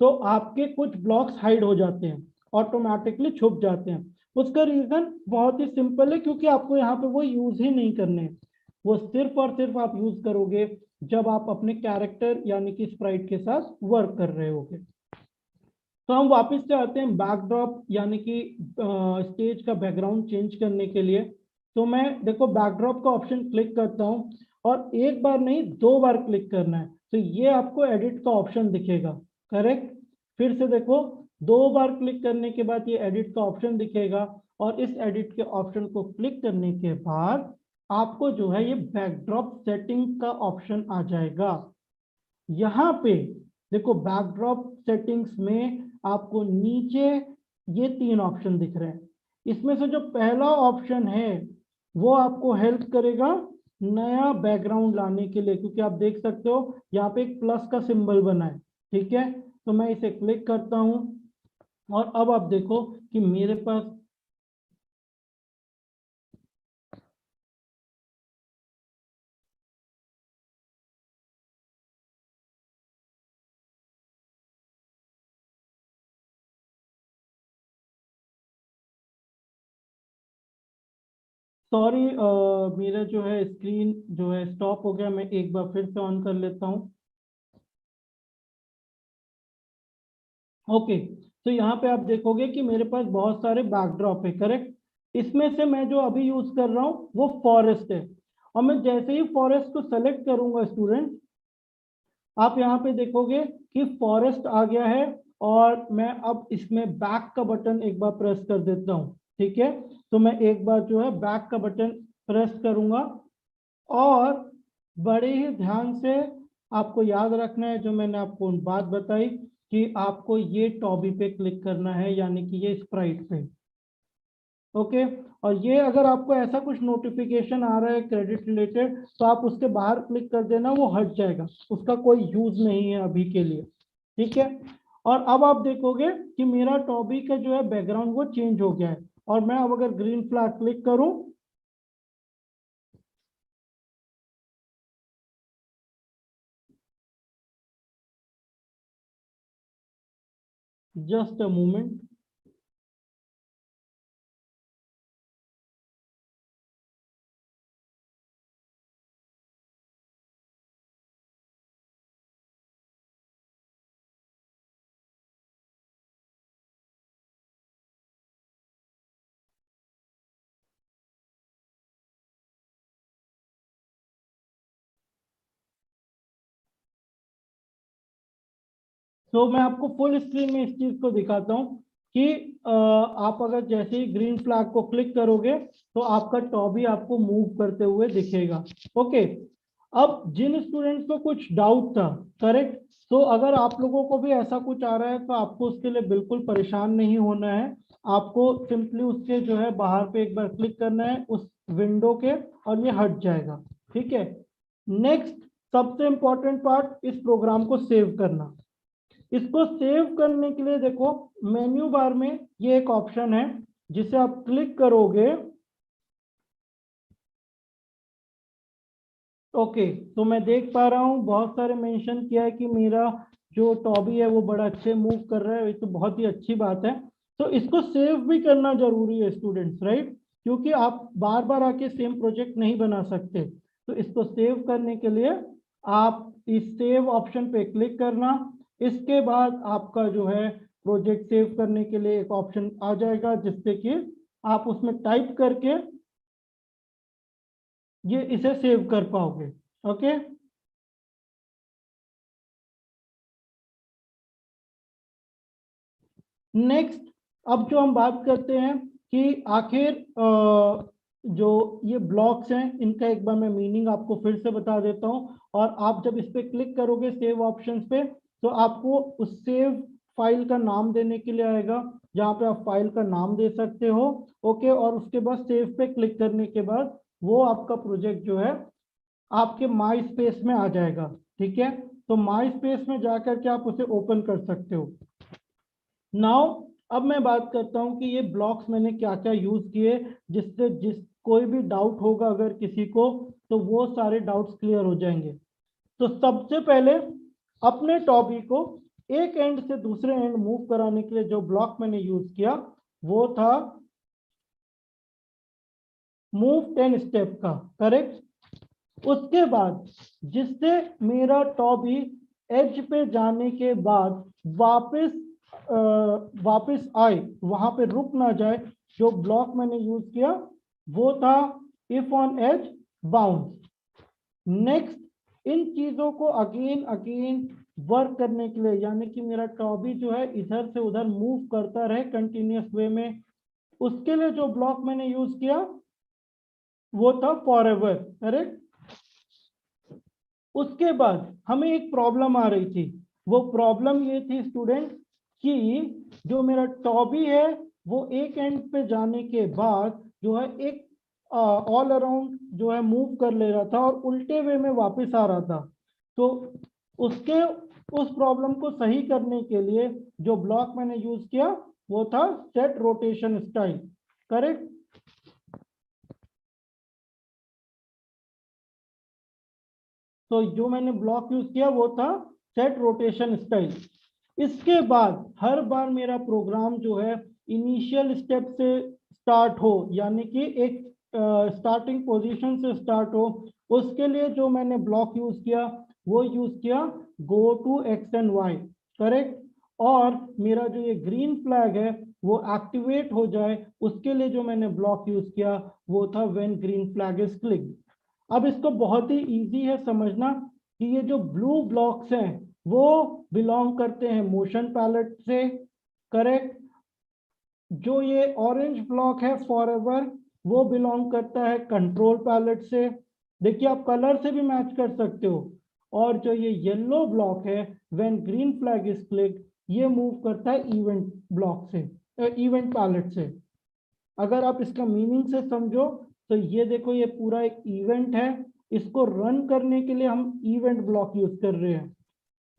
तो आपके कुछ ब्लॉक्स हाइड हो जाते हैं, ऑटोमेटिकली छुप जाते हैं। उसका रीजन बहुत ही सिंपल है, क्योंकि आपको यहाँ पे वो यूज ही नहीं करने हैं। वो सिर्फ और सिर्फ आप यूज करोगे जब आप अपने कैरेक्टर यानी कि स्प्राइट के साथ वर्क कर रहे होगे। तो हम वापस से आते हैं बैकड्रॉप यानी कि स्टेज का बैकग्राउंड चेंज करने के लिए। तो मैं देखो बैकड्रॉप का ऑप्शन क्लिक करता हूं, और एक बार नहीं दो बार क्लिक करना है, तो ये आपको एडिट का ऑप्शन दिखेगा, करेक्ट। फिर से देखो, दो बार क्लिक करने के बाद ये एडिट का ऑप्शन दिखेगा, और इस एडिट के ऑप्शन को क्लिक करने के बाद आपको जो है ये बैकड्रॉप सेटिंग का ऑप्शन आ जाएगा। यहाँ पे देखो बैकड्रॉप सेटिंग्स में आपको नीचे ये 3 ऑप्शन दिख रहे हैं। इसमें से जो पहला ऑप्शन है वो आपको हेल्प करेगा नया बैकग्राउंड लाने के लिए, क्योंकि आप देख सकते हो यहाँ पे एक प्लस का सिंबल बना है। ठीक है, तो मैं इसे क्लिक करता हूं और अब आप देखो कि मेरे पास सॉरी, मेरा जो है स्क्रीन जो है स्टॉप हो गया। मैं एक बार फिर से ऑन कर लेता हूँ। ओके, तो यहाँ पे आप देखोगे कि मेरे पास बहुत सारे बैकड्रॉप है, करेक्ट। इसमें से मैं जो अभी यूज कर रहा हूँ वो फॉरेस्ट है, और मैं जैसे ही फॉरेस्ट को सेलेक्ट करूंगा स्टूडेंट, आप यहाँ पे देखोगे कि फॉरेस्ट आ गया है। और मैं अब इसमें बैक का बटन एक बार प्रेस कर देता हूँ। ठीक है, तो मैं एक बार जो है बैक का बटन प्रेस करूंगा, और बड़े ही ध्यान से आपको याद रखना है जो मैंने आपको बात बताई कि आपको ये टॉबी पे क्लिक करना है, यानी कि ये स्प्राइट पे। ओके, और ये अगर आपको ऐसा कुछ नोटिफिकेशन आ रहा है क्रेडिट रिलेटेड, तो आप उसके बाहर क्लिक कर देना, वो हट जाएगा, उसका कोई यूज नहीं है अभी के लिए। ठीक है, और अब आप देखोगे कि मेरा टॉबी का जो है बैकग्राउंड वो चेंज हो गया है। और मैं अब अगर ग्रीन फ्लैग क्लिक करूं, जस्ट अ मोमेंट। तो मैं आपको फुल स्क्रीन में इस चीज को दिखाता हूँ कि आप अगर जैसे ही ग्रीन फ्लैग को क्लिक करोगे तो आपका टॉबी आपको मूव करते हुए दिखेगा। ओके, अब जिन स्टूडेंट्स को कुछ डाउट था, करेक्ट, तो अगर आप लोगों को भी ऐसा कुछ आ रहा है तो आपको उसके लिए बिल्कुल परेशान नहीं होना है। आपको सिंपली उसके जो है बाहर पे एक बार क्लिक करना है उस विंडो के, और ये हट जाएगा। ठीक है, नेक्स्ट सबसे इंपॉर्टेंट पार्ट, इस प्रोग्राम को सेव करना। इसको सेव करने के लिए देखो मेन्यू बार में ये एक ऑप्शन है, जिसे आप क्लिक करोगे। ओके, तो मैं देख पा रहा हूँ बहुत सारे मेंशन किया है कि मेरा जो टॉबी है वो बड़ा अच्छे मूव कर रहा है, ये तो बहुत ही अच्छी बात है। तो इसको सेव भी करना जरूरी है स्टूडेंट्स, राइट, क्योंकि आप बार बार आके सेम प्रोजेक्ट नहीं बना सकते। तो इसको सेव करने के लिए आप इस सेव ऑप्शन पे क्लिक करना। इसके बाद आपका जो है प्रोजेक्ट सेव करने के लिए एक ऑप्शन आ जाएगा, जिससे कि आप उसमें टाइप करके ये इसे सेव कर पाओगे। ओके, नेक्स्ट, अब जो हम बात करते हैं कि आखिर जो ये ब्लॉक्स हैं इनका एक बार मैं मीनिंग आपको फिर से बता देता हूं। और आप जब इस पे क्लिक करोगे सेव ऑप्शंस पे, तो आपको उस सेव फाइल का नाम देने के लिए आएगा, जहां पे आप फाइल का नाम दे सकते हो। ओके, और उसके बाद सेव पे क्लिक करने के बाद वो आपका प्रोजेक्ट जो है आपके माई स्पेस में आ जाएगा। ठीक है, तो माई स्पेस में जाकर के आप उसे ओपन कर सकते हो। नाउ अब मैं बात करता हूं कि ये ब्लॉक्स मैंने क्या क्या यूज किए, जिससे जिस कोई भी डाउट होगा अगर किसी को, तो वो सारे डाउट्स क्लियर हो जाएंगे। तो सबसे पहले अपने टॉपिक को एक एंड से दूसरे एंड मूव कराने के लिए जो ब्लॉक मैंने यूज किया वो था मूव 10 स्टेप का, करेक्ट। उसके बाद जिससे मेरा टॉबी एज पे जाने के बाद वापस वापस आए, वहां पे रुक ना जाए, जो ब्लॉक मैंने यूज किया वो था if on edge bounce. Next, इन चीजों को अगेन अगेन वर्क करने के लिए, यानी कि मेरा टॉबी जो है इधर से उधर मूव करता रहे कंटिन्यूअस वे में, उसके लिए जो ब्लॉक मैंने यूज किया वो था फॉरएवर, करेक्ट। उसके बाद हमें एक प्रॉब्लम आ रही थी, वो प्रॉब्लम ये थी स्टूडेंट कि जो मेरा टॉबी है वो एक एंड पे जाने के बाद जो है एक ऑल अराउंड जो है मूव कर ले रहा था और उल्टे वे में वापस आ रहा था। तो उसके उस प्रॉब्लम को सही करने के लिए जो ब्लॉक मैंने यूज किया वो था सेट रोटेशन स्टाइल। करेक्ट। तो जो मैंने ब्लॉक यूज किया वो था सेट रोटेशन स्टाइल। इसके बाद हर बार मेरा प्रोग्राम जो है इनिशियल स्टेप से स्टार्ट हो, यानी कि एक स्टार्टिंग पोजीशन से स्टार्ट हो, उसके लिए जो मैंने ब्लॉक यूज किया वो यूज किया go to x and y. Correct. और मेरा जो ये ग्रीन फ्लैग है वो एक्टिवेट हो जाए उसके लिए जो मैंने ब्लॉक यूज किया वो था when green flag is clicked. अब इसको बहुत ही इजी है समझना कि ये जो ब्लू ब्लॉक्स हैं वो बिलोंग करते हैं मोशन पैलेट से। करेक्ट। जो ये ऑरेंज ब्लॉक है फॉरएवर वो बिलोंग करता है कंट्रोल पैलेट से। देखिए आप कलर से भी मैच कर सकते हो। और जो ये येलो ब्लॉक है when green flag is click ये मूव करता है इवेंट ब्लॉक से, इवेंट पैलेट से। अगर आप इसका मीनिंग से समझो तो ये देखो ये पूरा एक इवेंट है, इसको रन करने के लिए हम इवेंट ब्लॉक यूज कर रहे हैं।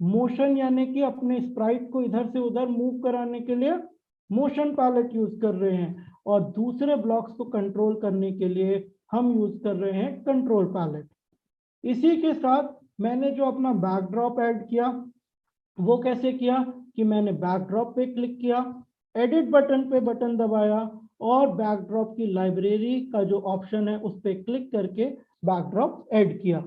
मोशन यानी कि अपने स्प्राइट को इधर से उधर मूव कराने के लिए मोशन पैलेट यूज कर रहे हैं, और दूसरे ब्लॉक्स को कंट्रोल करने के लिए हम यूज कर रहे हैं कंट्रोल पैलेट। इसी के साथ मैंने जो अपना बैकड्रॉप ऐड किया वो कैसे किया कि मैंने बैकड्रॉप पे क्लिक किया, एडिट बटन पे बटन दबाया और बैकड्रॉप की लाइब्रेरी का जो ऑप्शन है उस पर क्लिक करके बैकड्रॉप ऐड किया।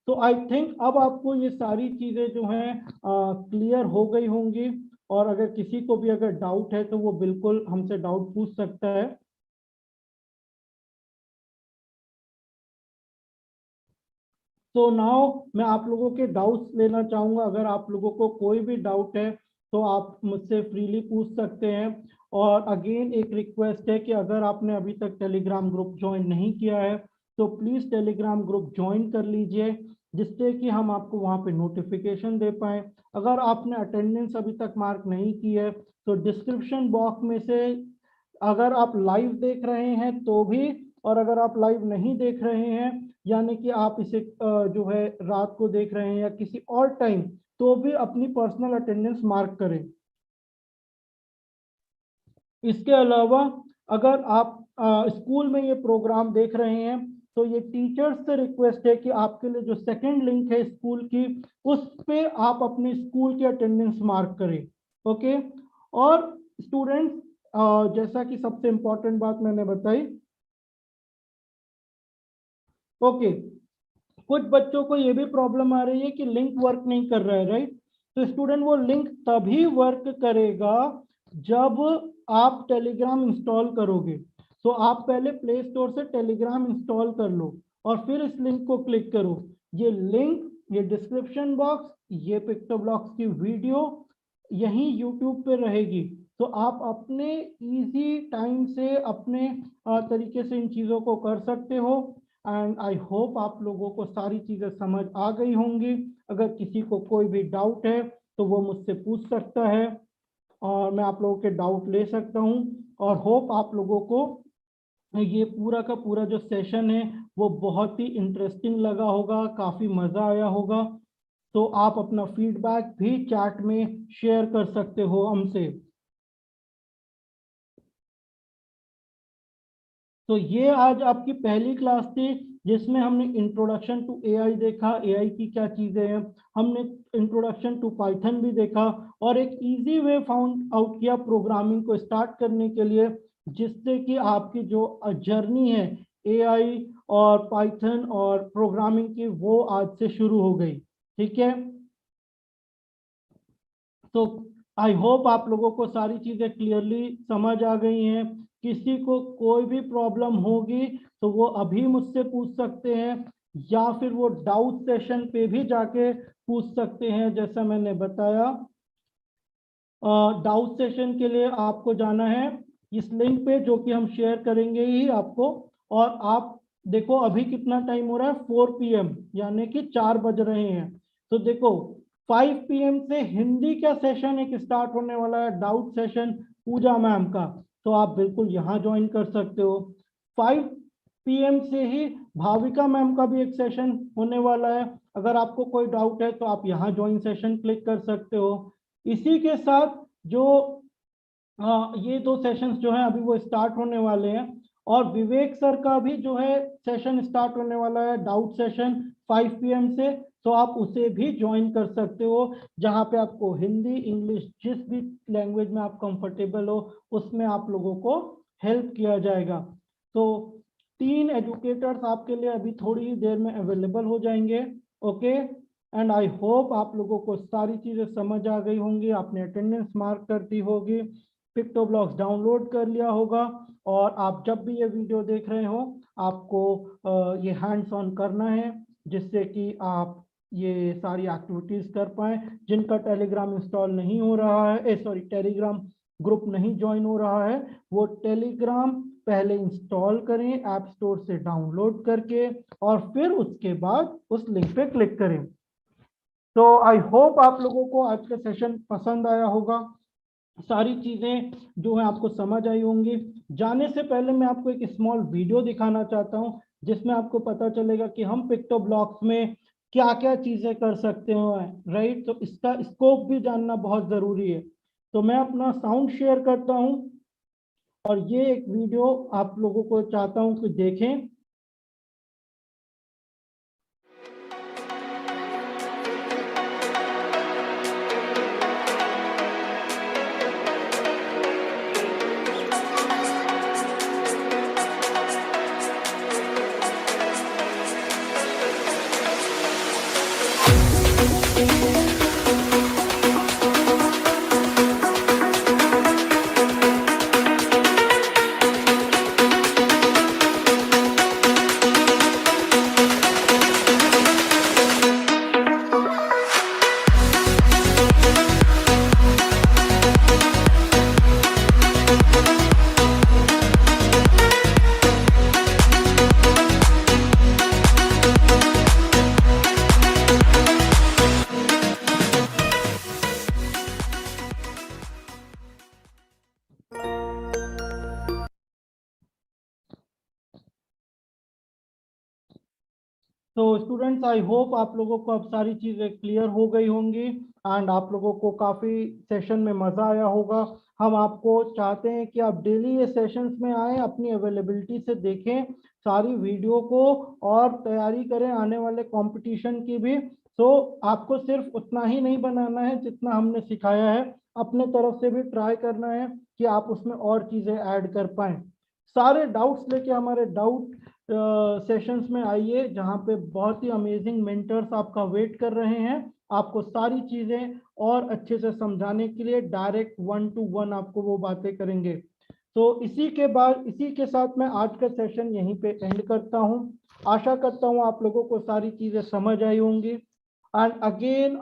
तो आई थिंक अब आपको ये सारी चीजें जो हैं क्लियर हो गई होंगी, और अगर किसी को भी अगर डाउट है तो वो बिल्कुल हमसे डाउट पूछ सकता है। तो नाउ मैं आप लोगों के डाउट्स लेना चाहूंगा। अगर आप लोगों को कोई भी डाउट है तो आप मुझसे फ्रीली पूछ सकते हैं। और अगेन एक रिक्वेस्ट है कि अगर आपने अभी तक टेलीग्राम ग्रुप ज्वाइन नहीं किया है तो प्लीज टेलीग्राम ग्रुप ज्वाइन कर लीजिए, जिससे कि हम आपको वहां पे नोटिफिकेशन दे पाए। अगर आपने अटेंडेंस अभी तक मार्क नहीं की है तो डिस्क्रिप्शन बॉक्स में से, अगर आप लाइव देख रहे हैं तो भी, और अगर आप लाइव नहीं देख रहे हैं यानी कि आप इसे जो है रात को देख रहे हैं या किसी और टाइम, तो भी अपनी पर्सनल अटेंडेंस मार्क करें। इसके अलावा अगर आप स्कूल में ये प्रोग्राम देख रहे हैं तो ये टीचर्स से रिक्वेस्ट है कि आपके लिए जो सेकंड लिंक है स्कूल की उस पे आप अपने स्कूल की अटेंडेंस मार्क करें। ओके। और स्टूडेंट्स, जैसा कि सबसे इंपॉर्टेंट बात मैंने बताई, ओके, कुछ बच्चों को ये भी प्रॉब्लम आ रही है कि लिंक वर्क नहीं कर रहा है, राइट। तो स्टूडेंट वो लिंक तभी वर्क करेगा जब आप टेलीग्राम इंस्टॉल करोगे। तो आप पहले प्ले स्टोर से टेलीग्राम इंस्टॉल कर लो और फिर इस लिंक को क्लिक करो। ये लिंक, ये डिस्क्रिप्शन बॉक्स, ये पिक्चर ब्लॉक्स की वीडियो यहीं यूट्यूब पे रहेगी। तो आप अपने इजी टाइम से अपने तरीके से इन चीज़ों को कर सकते हो। एंड आई होप आप लोगों को सारी चीज़ें समझ आ गई होंगी। अगर किसी को कोई भी डाउट है तो वो मुझसे पूछ सकता है और मैं आप लोगों के डाउट ले सकता हूँ। और होप आप लोगों को ये पूरा का पूरा जो सेशन है वो बहुत ही इंटरेस्टिंग लगा होगा, काफ़ी मज़ा आया होगा। तो आप अपना फीडबैक भी चैट में शेयर कर सकते हो हमसे। तो ये आज आपकी पहली क्लास थी जिसमें हमने इंट्रोडक्शन टू एआई देखा, एआई की क्या चीजें हैं। हमने इंट्रोडक्शन टू पाइथन भी देखा और एक इजी वे फाउंड आउट किया प्रोग्रामिंग को स्टार्ट करने के लिए, जिससे कि आपकी जो जर्नी है एआई और पाइथन और प्रोग्रामिंग की वो आज से शुरू हो गई। ठीक है। तो आई होप आप लोगों को सारी चीजें क्लियरली समझ आ गई हैं। किसी को कोई भी प्रॉब्लम होगी तो वो अभी मुझसे पूछ सकते हैं, या फिर वो डाउट सेशन पे भी जाके पूछ सकते हैं। जैसा मैंने बताया, डाउट सेशन के लिए आपको जाना है इस लिंक पे जो कि हम शेयर करेंगे ही आपको। और आप देखो अभी कितना टाइम हो रहा है, 4 PM, यानी कि 4 बज रहे हैं। तो देखो 5 PM से हिंदी का सेशन एक स्टार्ट होने वाला है, डाउट सेशन पूजा मैम का, तो आप बिल्कुल यहाँ ज्वाइन कर सकते हो। 5 PM से ही भाविका मैम का भी एक सेशन होने वाला है, अगर आपको कोई डाउट है तो आप यहाँ ज्वाइन सेशन क्लिक कर सकते हो। इसी के साथ जो ये दो सेशंस जो है अभी वो स्टार्ट होने वाले हैं, और विवेक सर का भी जो है सेशन स्टार्ट होने वाला है, डाउट सेशन 5 PM से, तो आप उसे भी ज्वाइन कर सकते हो, जहां पे आपको हिंदी इंग्लिश जिस भी लैंग्वेज में आप कंफर्टेबल हो उसमें आप लोगों को हेल्प किया जाएगा। तो 3 एजुकेटर्स आपके लिए अभी थोड़ी ही देर में अवेलेबल हो जाएंगे। ओके, एंड आई होप आप लोगों को सारी चीजें समझ आ गई होंगी, आपने अटेंडेंस मार्क कर दी होगी, पिक्टोब्लॉक्स डाउनलोड कर लिया होगा, और आप जब भी ये वीडियो देख रहे हो आपको ये हैंड्स ऑन करना है, जिससे कि आप ये सारी एक्टिविटीज कर पाए। जिनका टेलीग्राम इंस्टॉल नहीं हो रहा है, टेलीग्राम ग्रुप नहीं ज्वाइन हो रहा है, वो टेलीग्राम पहले इंस्टॉल करें ऐप स्टोर से डाउनलोड करके, और फिर उसके बाद उस लिंक पे क्लिक करें। तो आई होप आप लोगों को आज का सेशन पसंद आया होगा, सारी चीजें जो है आपको समझ आई होंगी। जाने से पहले मैं आपको एक स्मॉल वीडियो दिखाना चाहता हूं, जिसमें आपको पता चलेगा कि हम पिक्टोब्लॉक्स में क्या क्या चीजें कर सकते हैं, राइट। तो इसका स्कोप भी जानना बहुत जरूरी है। तो मैं अपना साउंड शेयर करता हूं, और ये एक वीडियो आप लोगों को चाहता हूं कि देखें। तो स्टूडेंट्स, आई होप आप लोगों को अब सारी चीज़ें क्लियर हो गई होंगी, एंड आप लोगों को काफ़ी सेशन में मज़ा आया होगा। हम आपको चाहते हैं कि आप डेली ये सेशंस में आएँ, अपनी अवेलेबिलिटी से देखें सारी वीडियो को, और तैयारी करें आने वाले कंपटीशन की भी। तो आपको सिर्फ उतना ही नहीं बनाना है जितना हमने सिखाया है, अपने तरफ से भी ट्राई करना है कि आप उसमें और चीज़ें ऐड कर पाएँ। सारे डाउट्स लेके हमारे डाउट सेशंस में आइए, जहां पे बहुत ही अमेजिंग मेंटर्स आपका वेट कर रहे हैं, आपको सारी चीजें और अच्छे से समझाने के लिए डायरेक्ट 1 to 1 आपको वो बातें करेंगे। तो इसी के साथ मैं आज का सेशन यहीं पे एंड करता हूं। आशा करता हूं आप लोगों को सारी चीजें समझ आई होंगी। एंड अगेन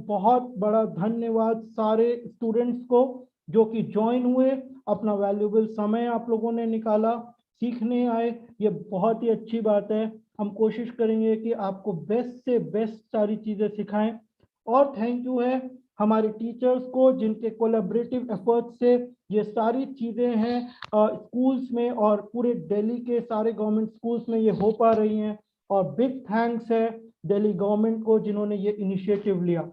बहुत बड़ा धन्यवाद सारे स्टूडेंट्स को जो कि ज्वाइन हुए, अपना वैल्यूएबल समय आप लोगों ने निकाला, सीखने आए, ये बहुत ही अच्छी बात है। हम कोशिश करेंगे कि आपको बेस्ट से बेस्ट सारी चीज़ें सिखाएं। और थैंक यू है हमारे टीचर्स को, जिनके कोलैबोरेटिव एफर्ट्स से ये सारी चीज़ें हैं स्कूल्स में, और पूरे दिल्ली के सारे गवर्नमेंट स्कूल्स में ये हो पा रही हैं। और बिग थैंक्स है दिल्ली गवर्नमेंट को, जिन्होंने ये इनिशिएटिव लिया।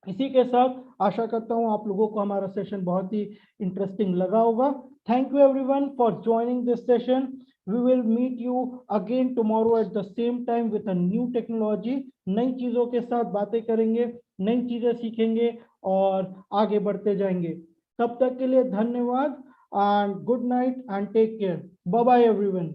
इसी के साथ आशा करता हूं आप लोगों को हमारा सेशन बहुत ही इंटरेस्टिंग लगा होगा। Thank you everyone for joining this session. We will meet you again tomorrow at the same time with a new technology. नई चीजों के साथ बातें करेंगे, नई चीजें सीखेंगे और आगे बढ़ते जाएंगे। तब तक के लिए धन्यवाद, and good night and take care. Bye bye everyone.